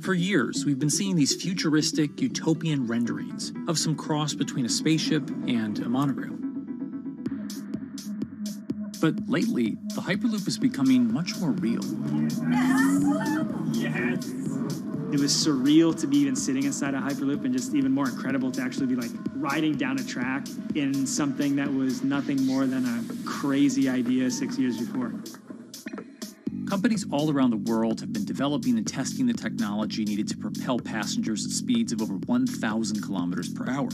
S2: For years, we've been seeing these futuristic, utopian renderings of some cross between a spaceship and a monorail. But lately, the Hyperloop is becoming much more real.
S5: Yes! It was surreal to be even sitting inside a Hyperloop, and just even more incredible to actually be like riding down a track in something that was nothing more than a crazy idea 6 years before.
S2: Companies all around the world have been developing and testing the technology needed to propel passengers at speeds of over 1,000 kilometers per hour.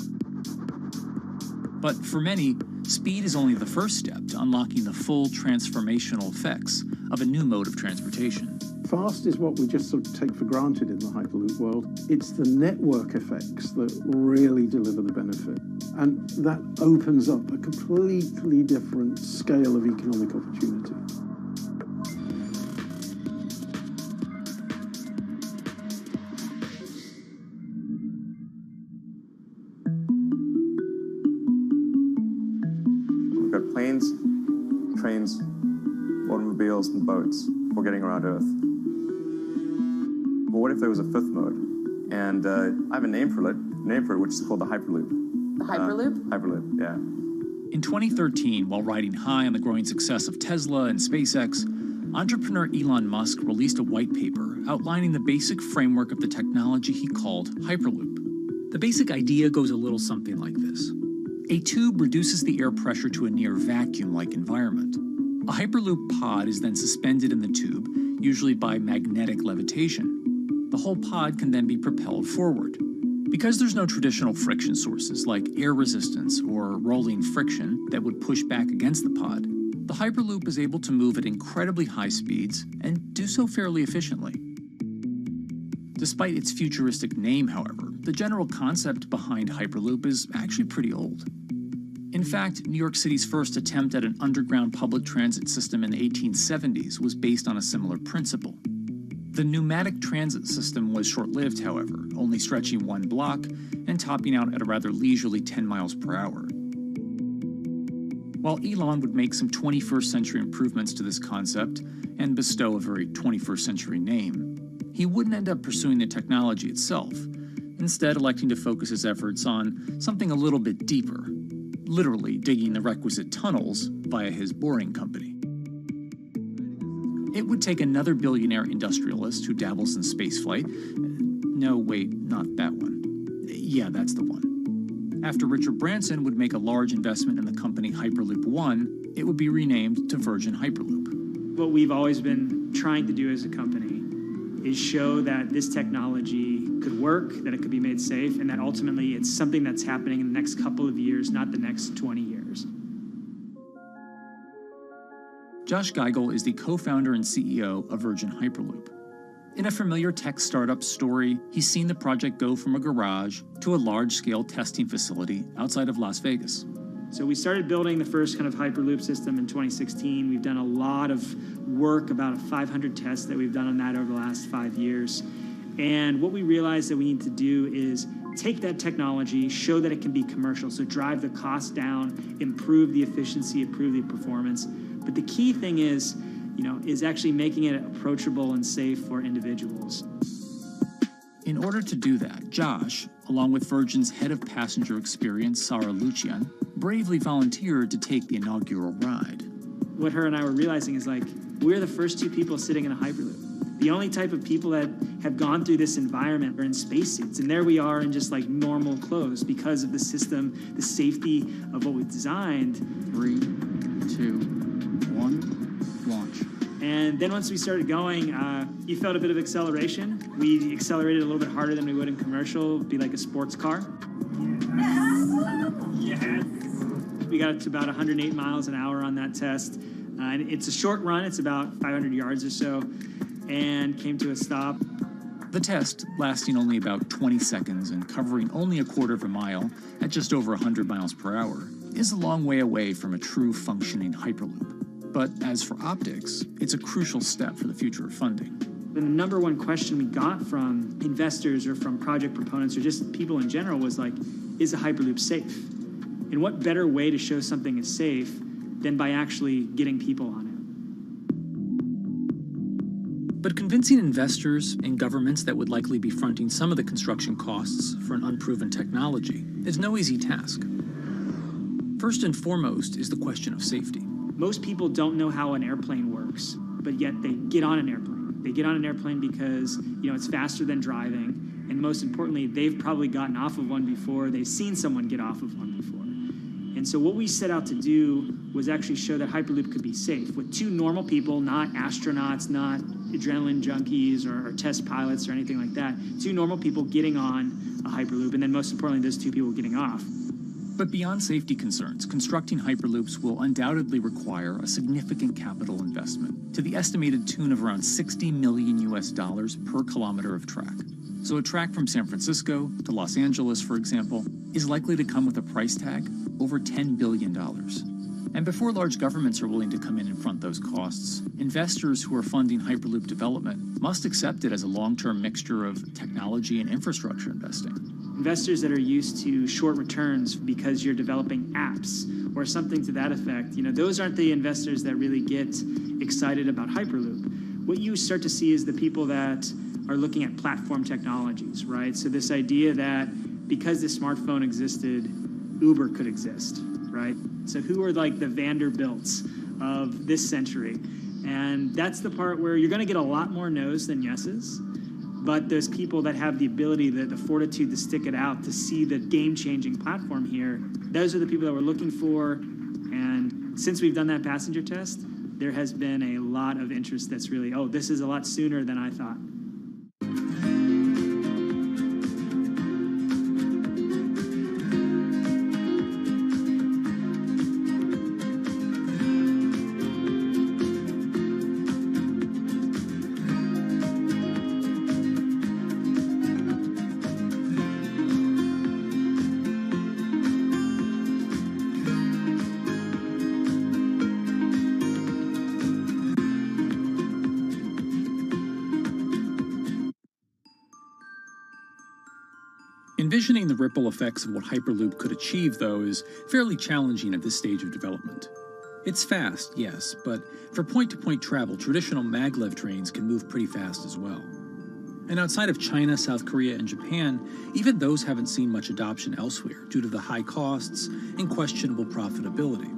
S2: But for many, speed is only the first step to unlocking the full transformational effects of a new mode of transportation.
S26: Fast is what we just sort of take for granted in the Hyperloop world. It's the network effects that really deliver the benefit. And that opens up a completely different scale of economic opportunity.
S27: We've got planes, trains, automobiles, and boats for getting around Earth. But what if there was a fifth mode? And I have a name for it, which is called the Hyperloop.
S15: The Hyperloop?
S27: Hyperloop, yeah.
S2: In 2013, while riding high on the growing success of Tesla and SpaceX, entrepreneur Elon Musk released a white paper outlining the basic framework of the technology he called Hyperloop. The basic idea goes a little something like this. A tube reduces the air pressure to a near vacuum-like environment. A Hyperloop pod is then suspended in the tube, usually by magnetic levitation. The whole pod can then be propelled forward. Because there's no traditional friction sources like air resistance or rolling friction that would push back against the pod, the Hyperloop is able to move at incredibly high speeds and do so fairly efficiently. Despite its futuristic name, however, the general concept behind Hyperloop is actually pretty old. In fact, New York City's first attempt at an underground public transit system in the 1870s was based on a similar principle. The pneumatic transit system was short-lived, however, only stretching one block and topping out at a rather leisurely 10 miles per hour. While Elon would make some 21st century improvements to this concept and bestow a very 21st century name, he wouldn't end up pursuing the technology itself, instead electing to focus his efforts on something a little bit deeper, literally digging the requisite tunnels via his boring company. It would take another billionaire industrialist who dabbles in spaceflight. No, wait, not that one. Yeah, that's the one. After Richard Branson would make a large investment in the company Hyperloop One, it would be renamed to Virgin Hyperloop.
S5: What we've always been trying to do as a company is show that this technology could work, that it could be made safe, and that ultimately it's something that's happening in the next couple of years, not the next 20 years.
S2: Josh Geigel is the co-founder and CEO of Virgin Hyperloop. In a familiar tech startup story, he's seen the project go from a garage to a large-scale testing facility outside of Las Vegas.
S5: So we started building the first kind of Hyperloop system in 2016. We've done a lot of work, about 500 tests that we've done on that over the last 5 years. And what we realized that we need to do is take that technology, show that it can be commercial, so drive the cost down, improve the efficiency, improve the performance. But the key thing is actually making it approachable and safe for individuals.
S2: In order to do that, Josh, along with Virgin's head of passenger experience, Sarah Lucian, bravely volunteered to take the inaugural ride.
S5: What her and I were realizing is we're the first two people sitting in a Hyperloop. The only type of people that have gone through this environment are in spacesuits, and there we are in just normal clothes because of the system, the safety of what we designed.
S2: 3, 2, 1, launch.
S5: And then once we started going, you felt a bit of acceleration. We accelerated a little bit harder than we would in commercial. It'd be like a sports car. Yes. We got to about 108 miles an hour on that test. And it's a short run. It's about 500 yards or so. And came to a stop.
S2: The test, lasting only about 20 seconds and covering only a quarter of a mile at just over 100 miles per hour, is a long way away from a true functioning Hyperloop. But as for optics, it's a crucial step for the future of funding.
S1: The number one question we got from investors or from project proponents or just people in general was like, is a Hyperloop safe? And what better way to show something is safe than by actually getting people on it?
S2: But convincing investors and governments that would likely be fronting some of the construction costs for an unproven technology is no easy task. First and foremost is the question of safety.
S1: Most people don't know how an airplane works, but yet they get on an airplane. They get on an airplane because, it's faster than driving, and most importantly, they've probably gotten off of one before, they've seen someone get off of one before. And so what we set out to do was actually show that Hyperloop could be safe with two normal people, not astronauts, not adrenaline junkies or test pilots or anything like that. Two normal people getting on a Hyperloop, and then most importantly, those two people getting off.
S2: But beyond safety concerns, constructing Hyperloops will undoubtedly require a significant capital investment to the estimated tune of around $60 million per kilometer of track. So a track from San Francisco to Los Angeles, for example, is likely to come with a price tag over $10 billion. And before large governments are willing to come in and front those costs, investors who are funding Hyperloop development must accept it as a long-term mixture of technology and infrastructure investing.
S1: Investors that are used to short returns because you're developing apps or something to that effect, those aren't the investors that really get excited about Hyperloop. What you start to see is the people that are looking at platform technologies, right? So this idea that because the smartphone existed, Uber could exist, right? So who are like the Vanderbilts of this century? And that's the part where you're going to get a lot more no's than yeses. But there's people that have the ability, the fortitude to stick it out, to see the game-changing platform here. Those are the people that we're looking for. And since we've done that passenger test, there has been a lot of interest that's really, this is a lot sooner than I thought.
S2: Envisioning the ripple effects of what Hyperloop could achieve, though, is fairly challenging at this stage of development. It's fast, yes, but for point-to-point travel, traditional maglev trains can move pretty fast as well. And outside of China, South Korea, and Japan, even those haven't seen much adoption elsewhere due to the high costs and questionable profitability.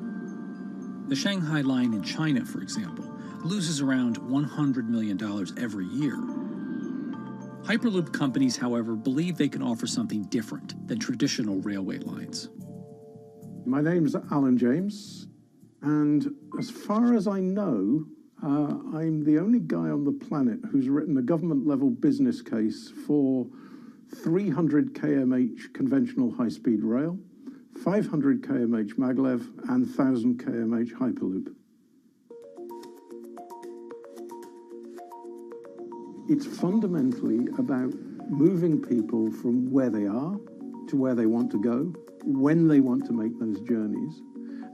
S2: The Shanghai line in China, for example, loses around $100 million every year. Hyperloop companies, however, believe they can offer something different than traditional railway lines.
S26: My name's Alan James, and as far as I know, I'm the only guy on the planet who's written a government-level business case for 300 kmh conventional high-speed rail, 500 kmh maglev, and 1,000 kmh Hyperloop. It's fundamentally about moving people from where they are to where they want to go, when they want to make those journeys,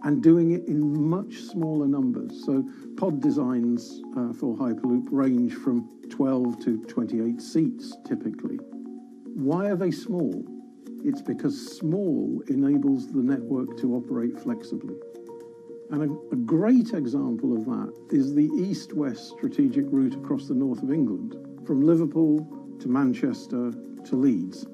S26: and doing it in much smaller numbers. So pod designs for Hyperloop range from 12 to 28 seats, typically. Why are they small? It's because small enables the network to operate flexibly. And a great example of that is the east-west strategic route across the north of England, from Liverpool to Manchester to Leeds.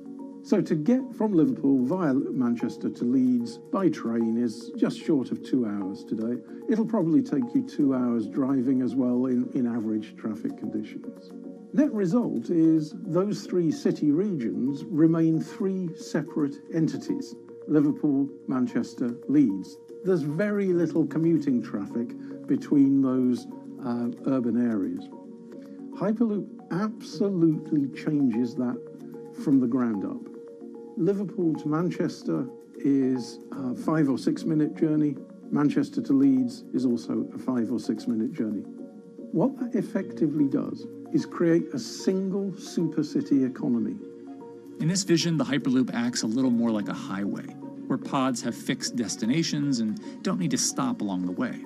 S26: So to get from Liverpool via Manchester to Leeds by train is just short of 2 hours today. It'll probably take you 2 hours driving as well in average traffic conditions. Net result is those three city regions remain three separate entities: Liverpool, Manchester, Leeds. There's very little commuting traffic between those urban areas. Hyperloop absolutely changes that from the ground up. Liverpool to Manchester is a 5 or 6 minute journey. Manchester to Leeds is also a 5 or 6 minute journey. What that effectively does is create a single supercity economy.
S2: In this vision, the Hyperloop acts a little more like a highway, where pods have fixed destinations and don't need to stop along the way.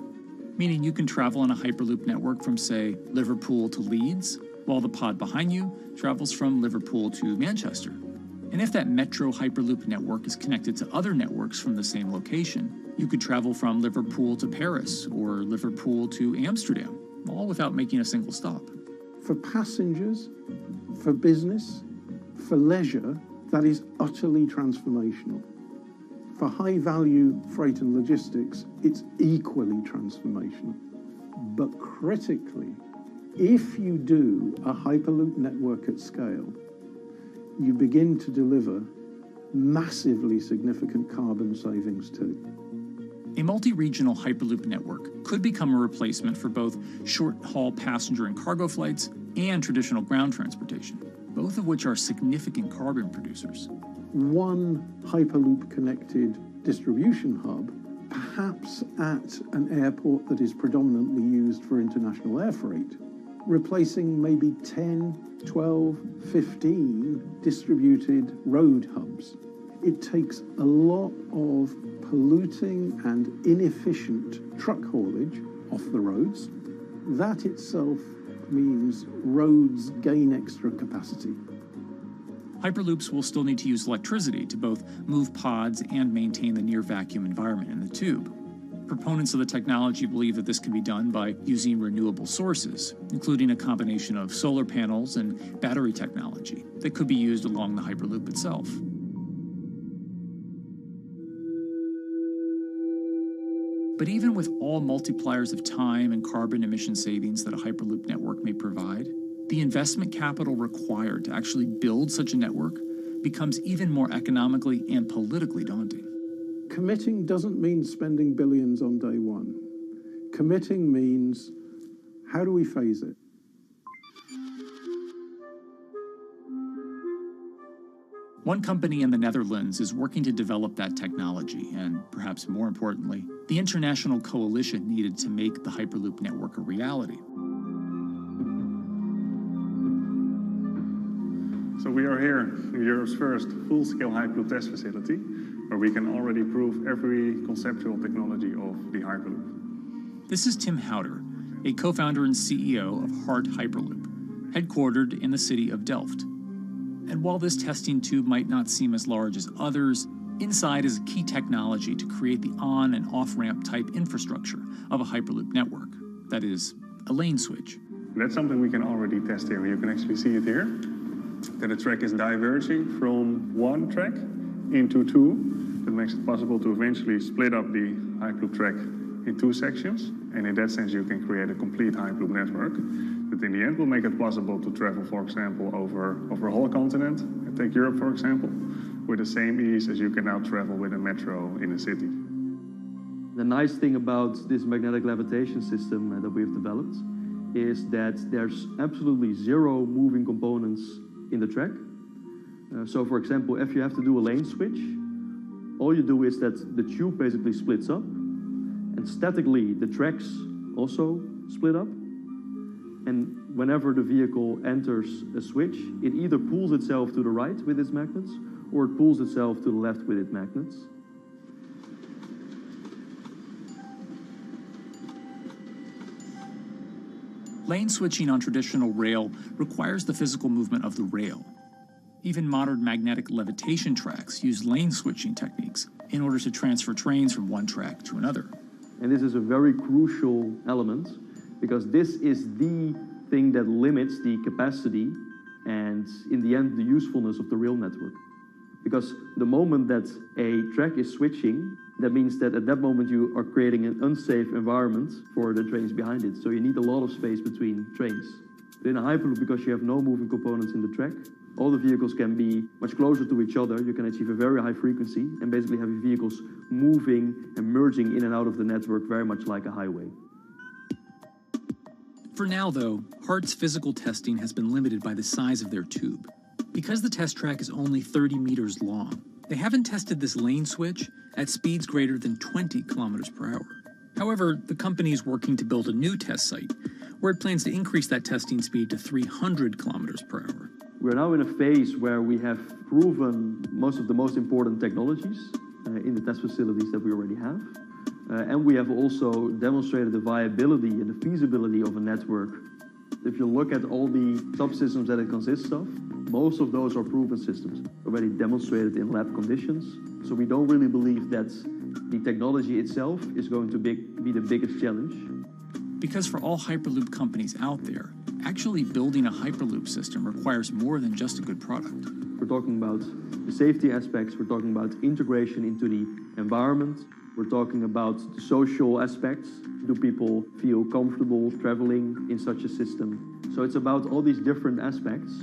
S2: Meaning you can travel on a Hyperloop network from, say, Liverpool to Leeds, while the pod behind you travels from Liverpool to Manchester. And if that metro Hyperloop network is connected to other networks from the same location, you could travel from Liverpool to Paris or Liverpool to Amsterdam, all without making a single stop.
S26: For passengers, for business, for leisure, that is utterly transformational. For high-value freight and logistics, it's equally transformational. But critically, if you do a Hyperloop network at scale, you begin to deliver massively significant carbon savings too.
S2: A multi-regional Hyperloop network could become a replacement for both short-haul passenger and cargo flights and traditional ground transportation, both of which are significant carbon producers.
S26: One Hyperloop-connected distribution hub, perhaps at an airport that is predominantly used for international air freight, replacing maybe 10, 12, 15 distributed road hubs. It takes a lot of polluting and inefficient truck haulage off the roads. That itself means roads gain extra capacity.
S2: Hyperloops will still need to use electricity to both move pods and maintain the near-vacuum environment in the tube. Proponents of the technology believe that this can be done by using renewable sources, including a combination of solar panels and battery technology that could be used along the Hyperloop itself. But even with all multipliers of time and carbon emission savings that a Hyperloop network may provide, the investment capital required to actually build such a network becomes even more economically and politically daunting.
S26: Committing doesn't mean spending billions on day one. Committing means, how do we phase it?
S2: One company in the Netherlands is working to develop that technology, and perhaps more importantly, the international coalition needed to make the Hyperloop network a reality.
S3: So we are here in Europe's first full-scale Hyperloop test facility, where we can already prove every conceptual technology of the Hyperloop.
S2: This is Tim Houter, a co-founder and CEO of Hart Hyperloop, headquartered in the city of Delft. And while this testing tube might not seem as large as others, inside is a key technology to create the on- and off-ramp type infrastructure of a Hyperloop network. That is, a lane switch.
S3: That's something we can already test here. You can actually see it here, that the track is diverging from one track into two. That makes it possible to eventually split up the Hyperloop track in two sections. And in that sense, you can create a complete Hyperloop network that in the end will make it possible to travel, for example, over a whole continent. Take Europe, for example, with the same ease as you can now travel with a metro in a city.
S4: The nice thing about this magnetic levitation system that we've developed is that there's absolutely zero moving components in the track. So for example, if you have to do a lane switch, all you do is that the tube basically splits up, and statically the tracks also split up. And whenever the vehicle enters a switch, it either pulls itself to the right with its magnets, or it pulls itself to the left with its magnets.
S2: Lane switching on traditional rail requires the physical movement of the rail. Even modern magnetic levitation tracks use lane switching techniques in order to transfer trains from one track to another.
S4: And this is a very crucial element, because this is the thing that limits the capacity and, in the end, the usefulness of the rail network. Because the moment that a track is switching, that means that at that moment you are creating an unsafe environment for the trains behind it. So you need a lot of space between trains. But in a Hyperloop, because you have no moving components in the track, all the vehicles can be much closer to each other. You can achieve a very high frequency and basically have your vehicles moving and merging in and out of the network very much like a highway.
S2: For now, though, Hart's physical testing has been limited by the size of their tube. Because the test track is only 30 meters long, they haven't tested this lane switch at speeds greater than 20 kilometers per hour. However, the company is working to build a new test site where it plans to increase that testing speed to 300 kilometers per hour.
S4: We're now in a phase where we have proven most of the most important technologies in the test facilities that we already have. And we have also demonstrated the viability and the feasibility of a network. If you look at all the subsystems that it consists of, most of those are proven systems, already demonstrated in lab conditions. So we don't really believe that the technology itself is going to be the biggest challenge.
S2: Because for all Hyperloop companies out there, actually building a Hyperloop system requires more than just a good product.
S4: We're talking about the safety aspects, we're talking about integration into the environment, we're talking about the social aspects. Do people feel comfortable traveling in such a system? So it's about all these different aspects,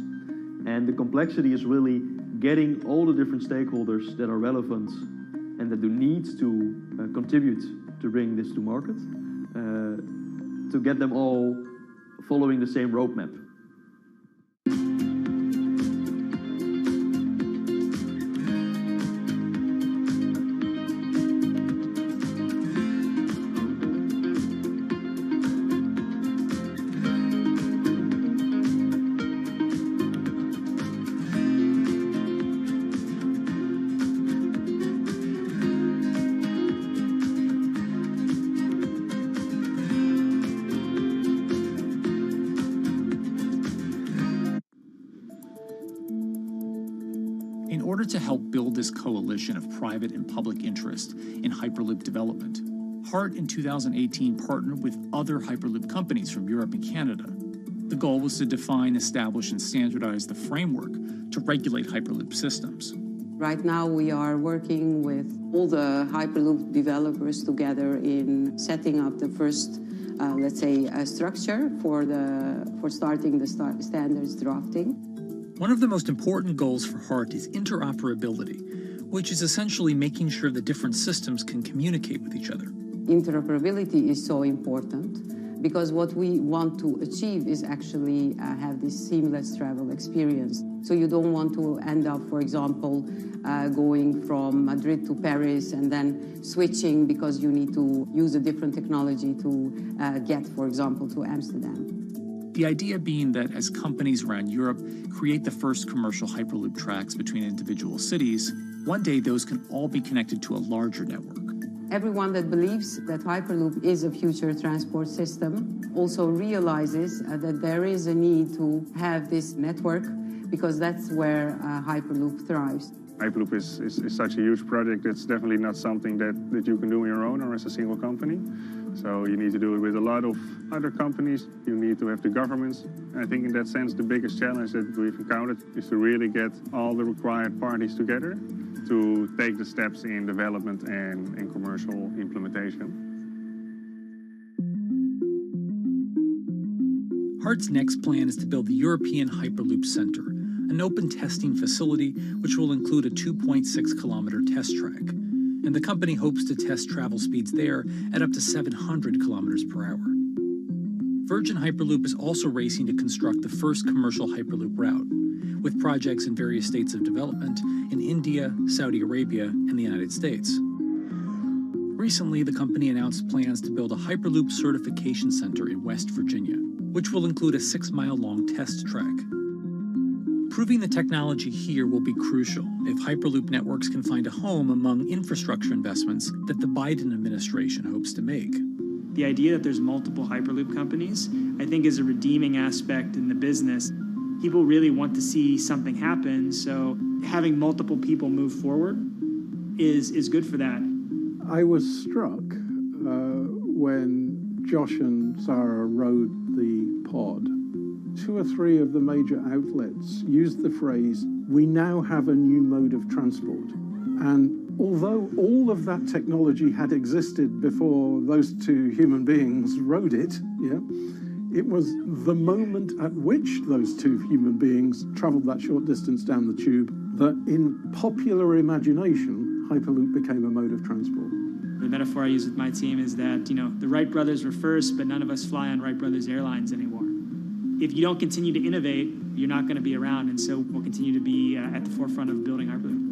S4: and the complexity is really getting all the different stakeholders that are relevant and that do need to contribute to bring this to market, to get them all following the same roadmap.
S2: In order to help build this coalition of private and public interest in Hyperloop development, HART in 2018 partnered with other Hyperloop companies from Europe and Canada. The goal was to define, establish, and standardize the framework to regulate Hyperloop systems.
S7: Right now we are working with all the Hyperloop developers together in setting up the first, let's say, structure for starting the standards drafting.
S2: One of the most important goals for HART is interoperability, which is essentially making sure the different systems can communicate with each other.
S7: Interoperability is so important because what we want to achieve is actually have this seamless travel experience. So you don't want to end up, for example, going from Madrid to Paris and then switching because you need to use a different technology to get, for example, to Amsterdam.
S2: The idea being that as companies around Europe create the first commercial Hyperloop tracks between individual cities, one day those can all be connected to a larger network.
S7: Everyone that believes that Hyperloop is a future transport system also realizes that there is a need to have this network because that's where Hyperloop thrives.
S3: Hyperloop is such a huge project. It's definitely not something that you can do on your own or as a single company. So you need to do it with a lot of other companies. You need to have the governments. And I think in that sense, the biggest challenge that we've encountered is to really get all the required parties together to take the steps in development and in commercial implementation.
S2: HART's next plan is to build the European Hyperloop Center, an open testing facility which will include a 2.6-kilometer test track. And the company hopes to test travel speeds there at up to 700 kilometers per hour. Virgin Hyperloop is also racing to construct the first commercial Hyperloop route, with projects in various states of development in India, Saudi Arabia, and the United States. Recently, the company announced plans to build a Hyperloop certification center in West Virginia, which will include a 6-mile-long test track. Proving the technology here will be crucial if Hyperloop networks can find a home among infrastructure investments that the Biden administration hopes to make.
S1: The idea that there's multiple Hyperloop companies, I think, is a redeeming aspect in the business. People really want to see something happen, so having multiple people move forward is good for that.
S26: I was struck when Josh and Sarah rode the pod. 2 or 3 of the major outlets used the phrase, "We now have a new mode of transport." And although all of that technology had existed before those 2 human beings rode it, it was the moment at which those 2 human beings traveled that short distance down the tube that in popular imagination, Hyperloop became a mode of transport.
S1: The metaphor I use with my team is that, the Wright brothers were first, but none of us fly on Wright Brothers Airlines anymore. If you don't continue to innovate, you're not going to be around, and so we'll continue to be at the forefront of building Hyperloop.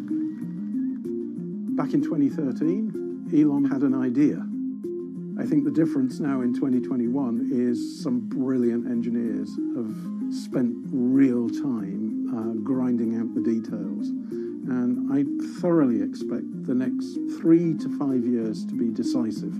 S26: Back in 2013, Elon had an idea. I think the difference now in 2021 is some brilliant engineers have spent real time grinding out the details. And I thoroughly expect the next 3 to 5 years to be decisive.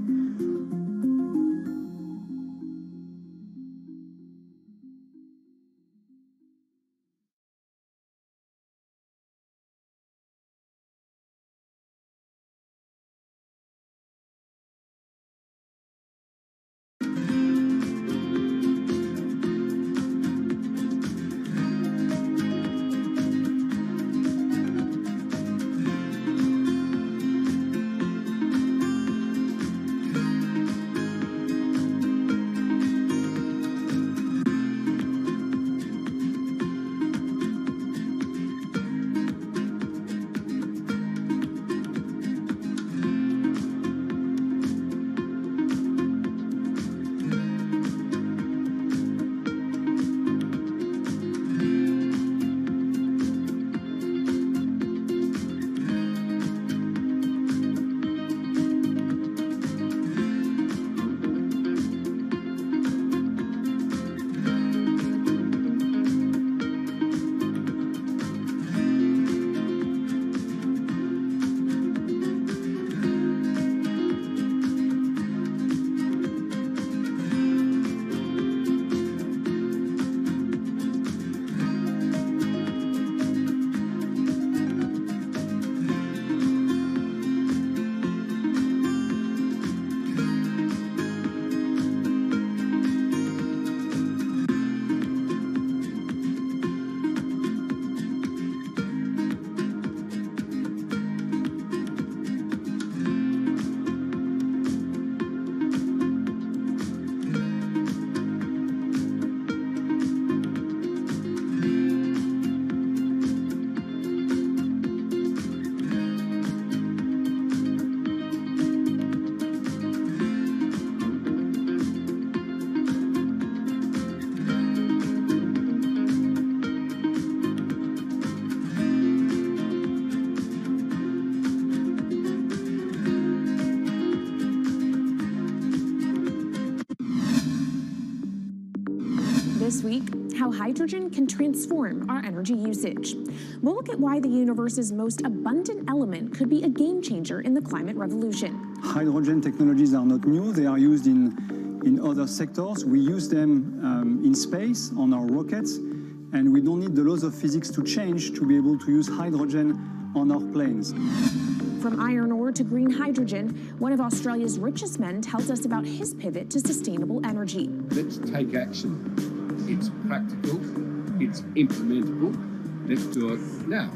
S9: This week, how hydrogen can transform our energy usage. We'll look at why the universe's most abundant element could be a game changer in the climate revolution.
S16: Hydrogen technologies are not new. They are used in other sectors. We use them in space, on our rockets, and we don't need the laws of physics to change to be able to use hydrogen on our planes.
S9: From iron ore to green hydrogen, one of Australia's richest men tells us about his pivot to sustainable energy.
S17: Let's take action. It's practical, it's implementable. Let's do it now.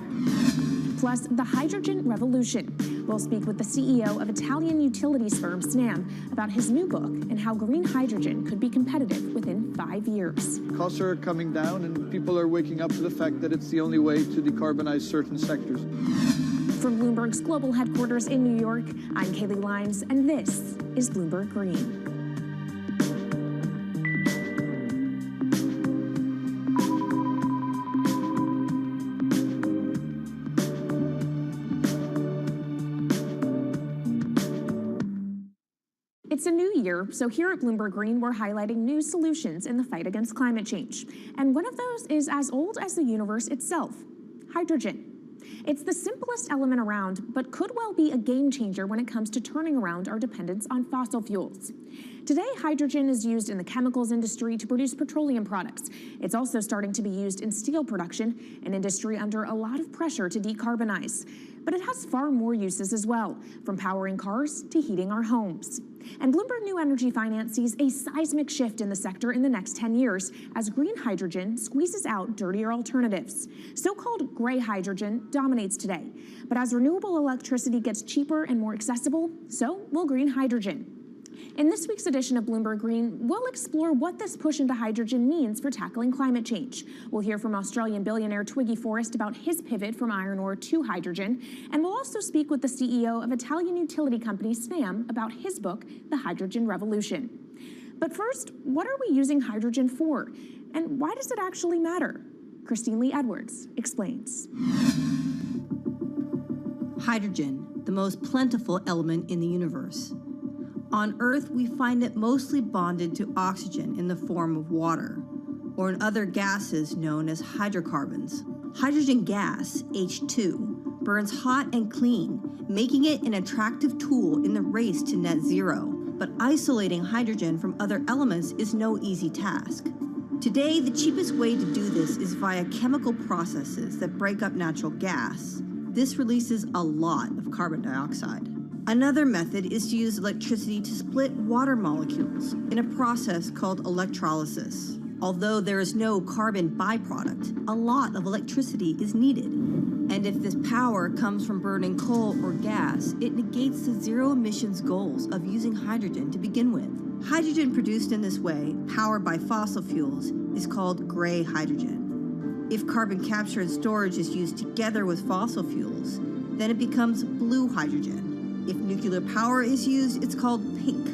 S9: Plus, the hydrogen revolution. We'll speak with the CEO of Italian utilities firm Snam about his new book and how green hydrogen could be competitive within 5 years.
S18: Costs are coming down and people are waking up to the fact that it's the only way to decarbonize certain sectors.
S9: From Bloomberg's global headquarters in New York, I'm Kaylee Lyons, and this is Bloomberg Green. It's a new year, so here at Bloomberg Green, we're highlighting new solutions in the fight against climate change. And one of those is as old as the universe itself, hydrogen. It's the simplest element around, but could well be a game changer when it comes to turning around our dependence on fossil fuels. Today, hydrogen is used in the chemicals industry to produce petroleum products. It's also starting to be used in steel production, an industry under a lot of pressure to decarbonize. But it has far more uses as well, from powering cars to heating our homes. And Bloomberg New Energy Finance sees a seismic shift in the sector in the next 10 years as green hydrogen squeezes out dirtier alternatives. So-called gray hydrogen dominates today. But as renewable electricity gets cheaper and more accessible, so will green hydrogen. In this week's edition of Bloomberg Green, we'll explore what this push into hydrogen means for tackling climate change. We'll hear from Australian billionaire Twiggy Forrest about his pivot from iron ore to hydrogen, and we'll also speak with the CEO of Italian utility company Snam about his book, The Hydrogen Revolution. But first, what are we using hydrogen for? And why does it actually matter? Christine Lee Edwards explains.
S19: Hydrogen, the most plentiful element in the universe.
S6: On Earth, we find it mostly bonded to oxygen in the form of water, or in other gases known as hydrocarbons. Hydrogen gas, H2, burns hot and clean, making it an attractive tool in the race to net zero. But isolating hydrogen from other elements is no easy task. Today, the cheapest way to do this is via chemical processes that break up natural gas. This releases a lot of carbon dioxide. Another method is to use electricity to split water molecules in a process called electrolysis. Although there is no carbon byproduct, a lot of electricity is needed. And if this power comes from burning coal or gas, it negates the zero emissions goals of using hydrogen to begin with. Hydrogen produced in this way, powered by fossil fuels, is called gray hydrogen. If carbon capture and storage is used together with fossil fuels, then it becomes blue hydrogen. If nuclear power is used, it's called pink.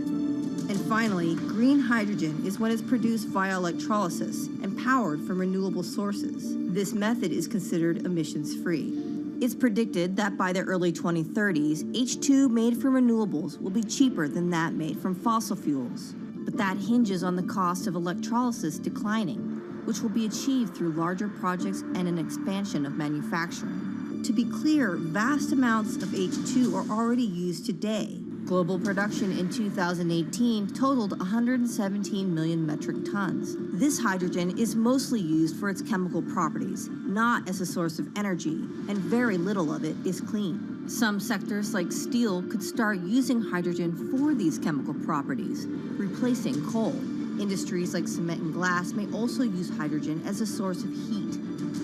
S6: And finally, green hydrogen is when it's produced via electrolysis and powered from renewable sources. This method is considered emissions-free. It's predicted that by the early 2030s, H2 made from renewables will be cheaper than that made from fossil fuels. But that hinges on the cost of electrolysis declining, which will be achieved through larger projects and an expansion of manufacturing. To be clear, vast amounts of H2 are already used today. Global production in 2018 totaled 117 million metric tons. This hydrogen is mostly used for its chemical properties, not as a source of energy, and very little of it is clean. Some sectors like steel could start using hydrogen for these chemical properties, replacing coal. Industries like cement and glass may also use hydrogen as a source of heat.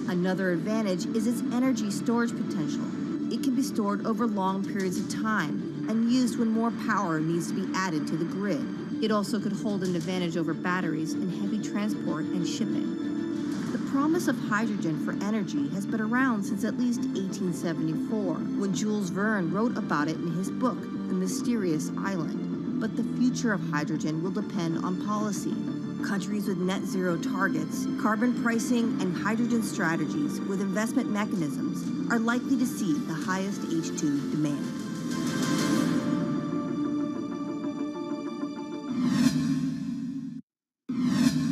S6: Another advantage is its energy storage potential. It can be stored over long periods of time and used when more power needs to be added to the grid. It also could hold an advantage over batteries in heavy transport and shipping. The promise of hydrogen for energy has been around since at least 1874, when Jules Verne wrote about it in his book, The Mysterious Island. But the future of hydrogen will depend on policy. Countries with net zero targets, carbon pricing, and hydrogen strategies with investment mechanisms are likely to see the highest H2 demand.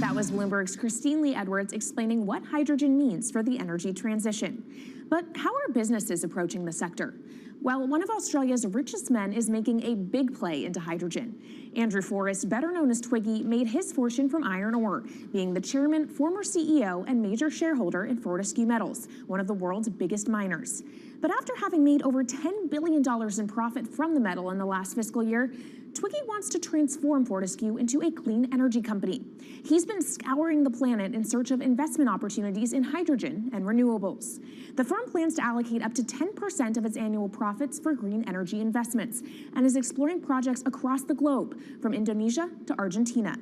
S9: That was Bloomberg's Christine Lee Edwards explaining what hydrogen means for the energy transition. But how are businesses approaching the sector? Well, one of Australia's richest men is making a big play into hydrogen. Andrew Forrest, better known as Twiggy, made his fortune from iron ore, being the chairman, former CEO, and major shareholder in Fortescue Metals, one of the world's biggest miners. But after having made over $10 billion in profit from the metal in the last fiscal year, Twiggy wants to transform Fortescue into a clean energy company. He's been scouring the planet in search of investment opportunities in hydrogen and renewables. The firm plans to allocate up to 10% of its annual profits for green energy investments and is exploring projects across the globe, from Indonesia to Argentina.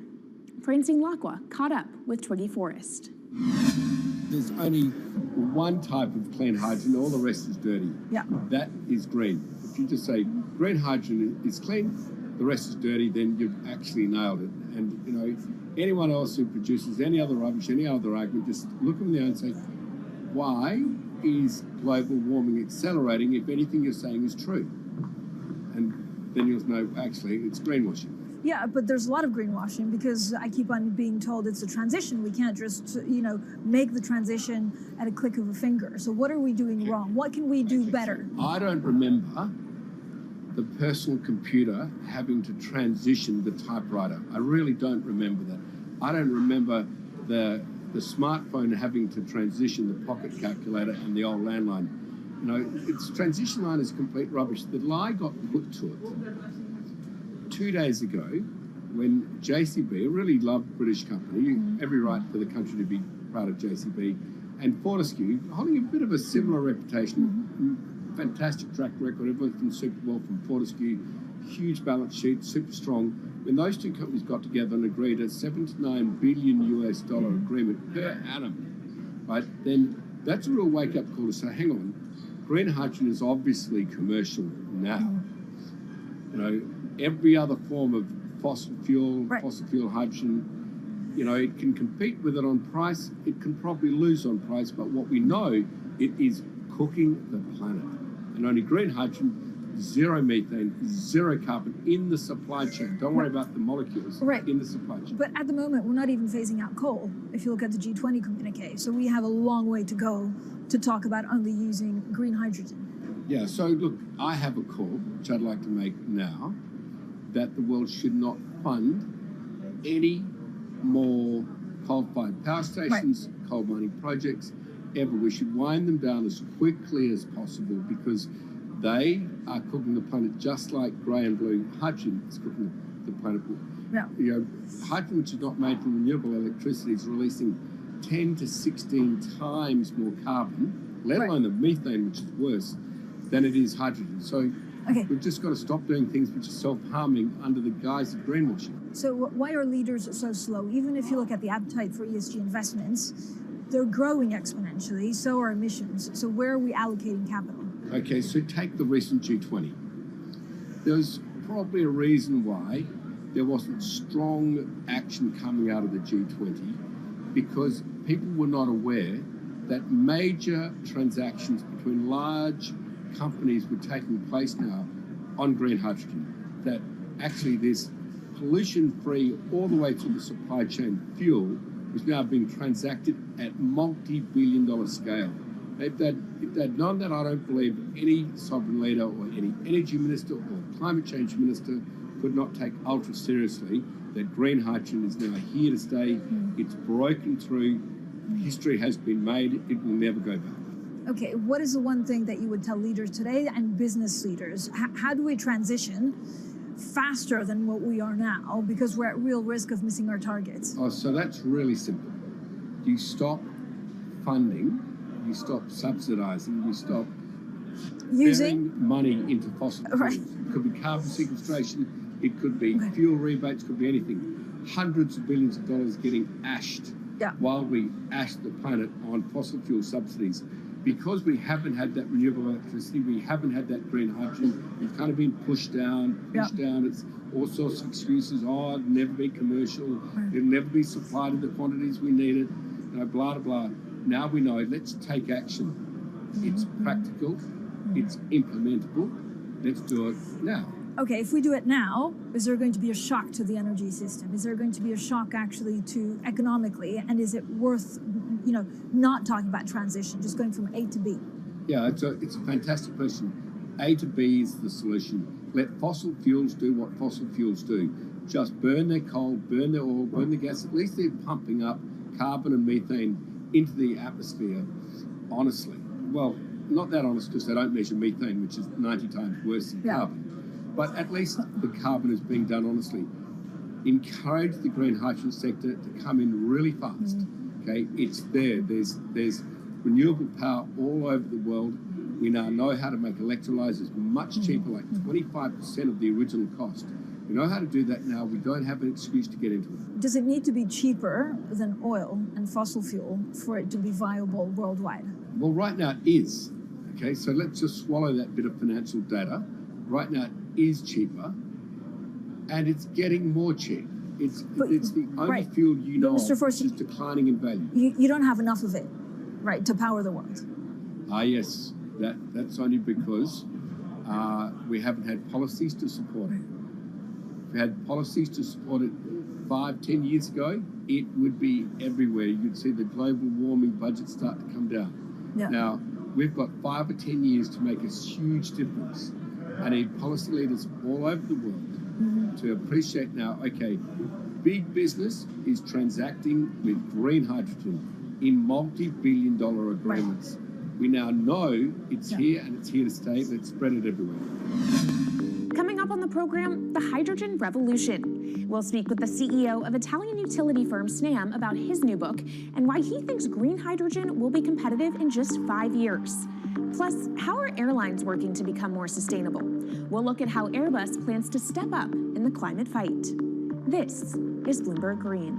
S9: Francine Lacqua caught up with Twiggy Forrest.
S17: There's only one type of clean hydrogen, all the rest is dirty.
S8: Yeah.
S17: That is green. If you just say green hydrogen is clean, the rest is dirty, then you've actually nailed it. And, you know, anyone else who produces any other rubbish, any other argument, just look them there and say, why is global warming accelerating if anything you're saying is true? And then you'll know, actually, it's greenwashing.
S8: Yeah, but there's a lot of greenwashing because I keep on being told it's a transition. We can't just, make the transition at a click of a finger. So what are we doing wrong? What can we do better?
S17: I don't remember the personal computer having to transition the typewriter. I really don't remember that. I don't remember the smartphone having to transition the pocket calculator and the old landline. You know, its transition line is complete rubbish. The lie got put to it 2 days ago when JCB, a really loved British company, every right for the country to be proud of JCB, and Fortescue, holding a bit of a similar reputation, fantastic track record, everyone's been super well from Fortescue, huge balance sheet, super strong. When those two companies got together and agreed a $79 billion US agreement per annum, right, then that's a real wake-up call to say, hang on, green hydrogen is obviously commercial now. You know, every other form of fossil fuel hydrogen, you know, it can compete with it on price, it can probably lose on price, but what we know, it is cooking the planet. And only green hydrogen, zero methane, zero carbon in the supply chain. Don't worry about the molecules in the supply chain.
S8: But at the moment, we're not even phasing out coal, if you look at the G20 communique. So we have a long way to go to talk about only using green hydrogen.
S17: Yeah, so look, I have a call, which I'd like to make now, that the world should not fund any more coal-fired power stations, coal mining projects, ever. We should wind them down as quickly as possible because they are cooking the planet just like grey and blue hydrogen is cooking the planet.
S8: Yeah.
S17: You know, hydrogen, which is not made from renewable electricity, is releasing 10 to 16 times more carbon, let alone the methane, which is worse, than it is hydrogen. So we've just got to stop doing things which are self-harming under the guise of greenwashing.
S8: So why are leaders so slow? Even if you look at the appetite for ESG investments, they're growing exponentially, so are emissions. So where are we allocating capital?
S17: Okay, so take the recent G20. There's probably a reason why there wasn't strong action coming out of the G20 because people were not aware that major transactions between large companies were taking place now on green hydrogen, that actually this pollution-free all the way through the supply chain fuel was now being transacted at multi-billion-dollar scale. If they'd known that, I don't believe any sovereign leader or any energy minister or climate change minister could not take ultra seriously that green hydrogen is now here to stay. It's broken through. History has been made. It will never go back.
S8: Okay, what is the one thing that you would tell leaders today and business leaders? How do we transition faster than what we are now because we're at real risk of missing our targets?
S17: Oh, so that's really simple. You stop funding, you stop subsidizing, you stop using money into fossil fuels. It could be carbon sequestration, it could be fuel rebates, could be anything. Hundreds of billions of dollars getting ashed while we ash the planet on fossil fuel subsidies. Because we haven't had that renewable electricity, we haven't had that green hydrogen, we've kind of been pushed down. It's all sorts of excuses. Oh, it'll never be commercial, it'll never be supplied in the quantities we need it, you know, blah, blah, blah. Now we know, let's take action. It's practical, it's implementable, let's do it now.
S8: Okay, if we do it now, is there going to be a shock to the energy system? Is there going to be a shock actually to economically? And is it worth, you know, not talking about transition, just going from A to B?
S17: Yeah, it's a fantastic question. A to B is the solution. Let fossil fuels do what fossil fuels do. Just burn their coal, burn their oil, burn the gas. At least they're pumping up carbon and methane into the atmosphere, honestly. Well, not that honest because they don't measure methane, which is 90 times worse than carbon. But at least the carbon is being done honestly. Encourage the green hydrogen sector to come in really fast. Okay, it's there. There's renewable power all over the world. We now know how to make electrolyzers much cheaper, like 25% of the original cost. We know how to do that now. We don't have an excuse to get into it.
S8: Does it need to be cheaper than oil and fossil fuel for it to be viable worldwide?
S17: Well, right now it is. Okay, so let's just swallow that bit of financial data. Right now it is cheaper, and it's getting more cheap. It's the only fuel you know of which is declining in value.
S8: You don't have enough of it, right, to power the world.
S17: Yes, that's only because we haven't had policies to support it. If we had policies to support it 5-10 years ago, it would be everywhere. You'd see the global warming budget start to come down. Now, we've got 5 or 10 years to make a huge difference. I need policy leaders all over the world to appreciate now, okay, big business is transacting with green hydrogen in multi-billion-dollar agreements. We now know it's here and it's here to stay. Let's spread it everywhere.
S9: Coming up on the program, the hydrogen revolution. We'll speak with the CEO of Italian utility firm Snam about his new book and why he thinks green hydrogen will be competitive in just 5 years. Plus, how are airlines working to become more sustainable? We'll look at how Airbus plans to step up in the climate fight. This is Bloomberg Green.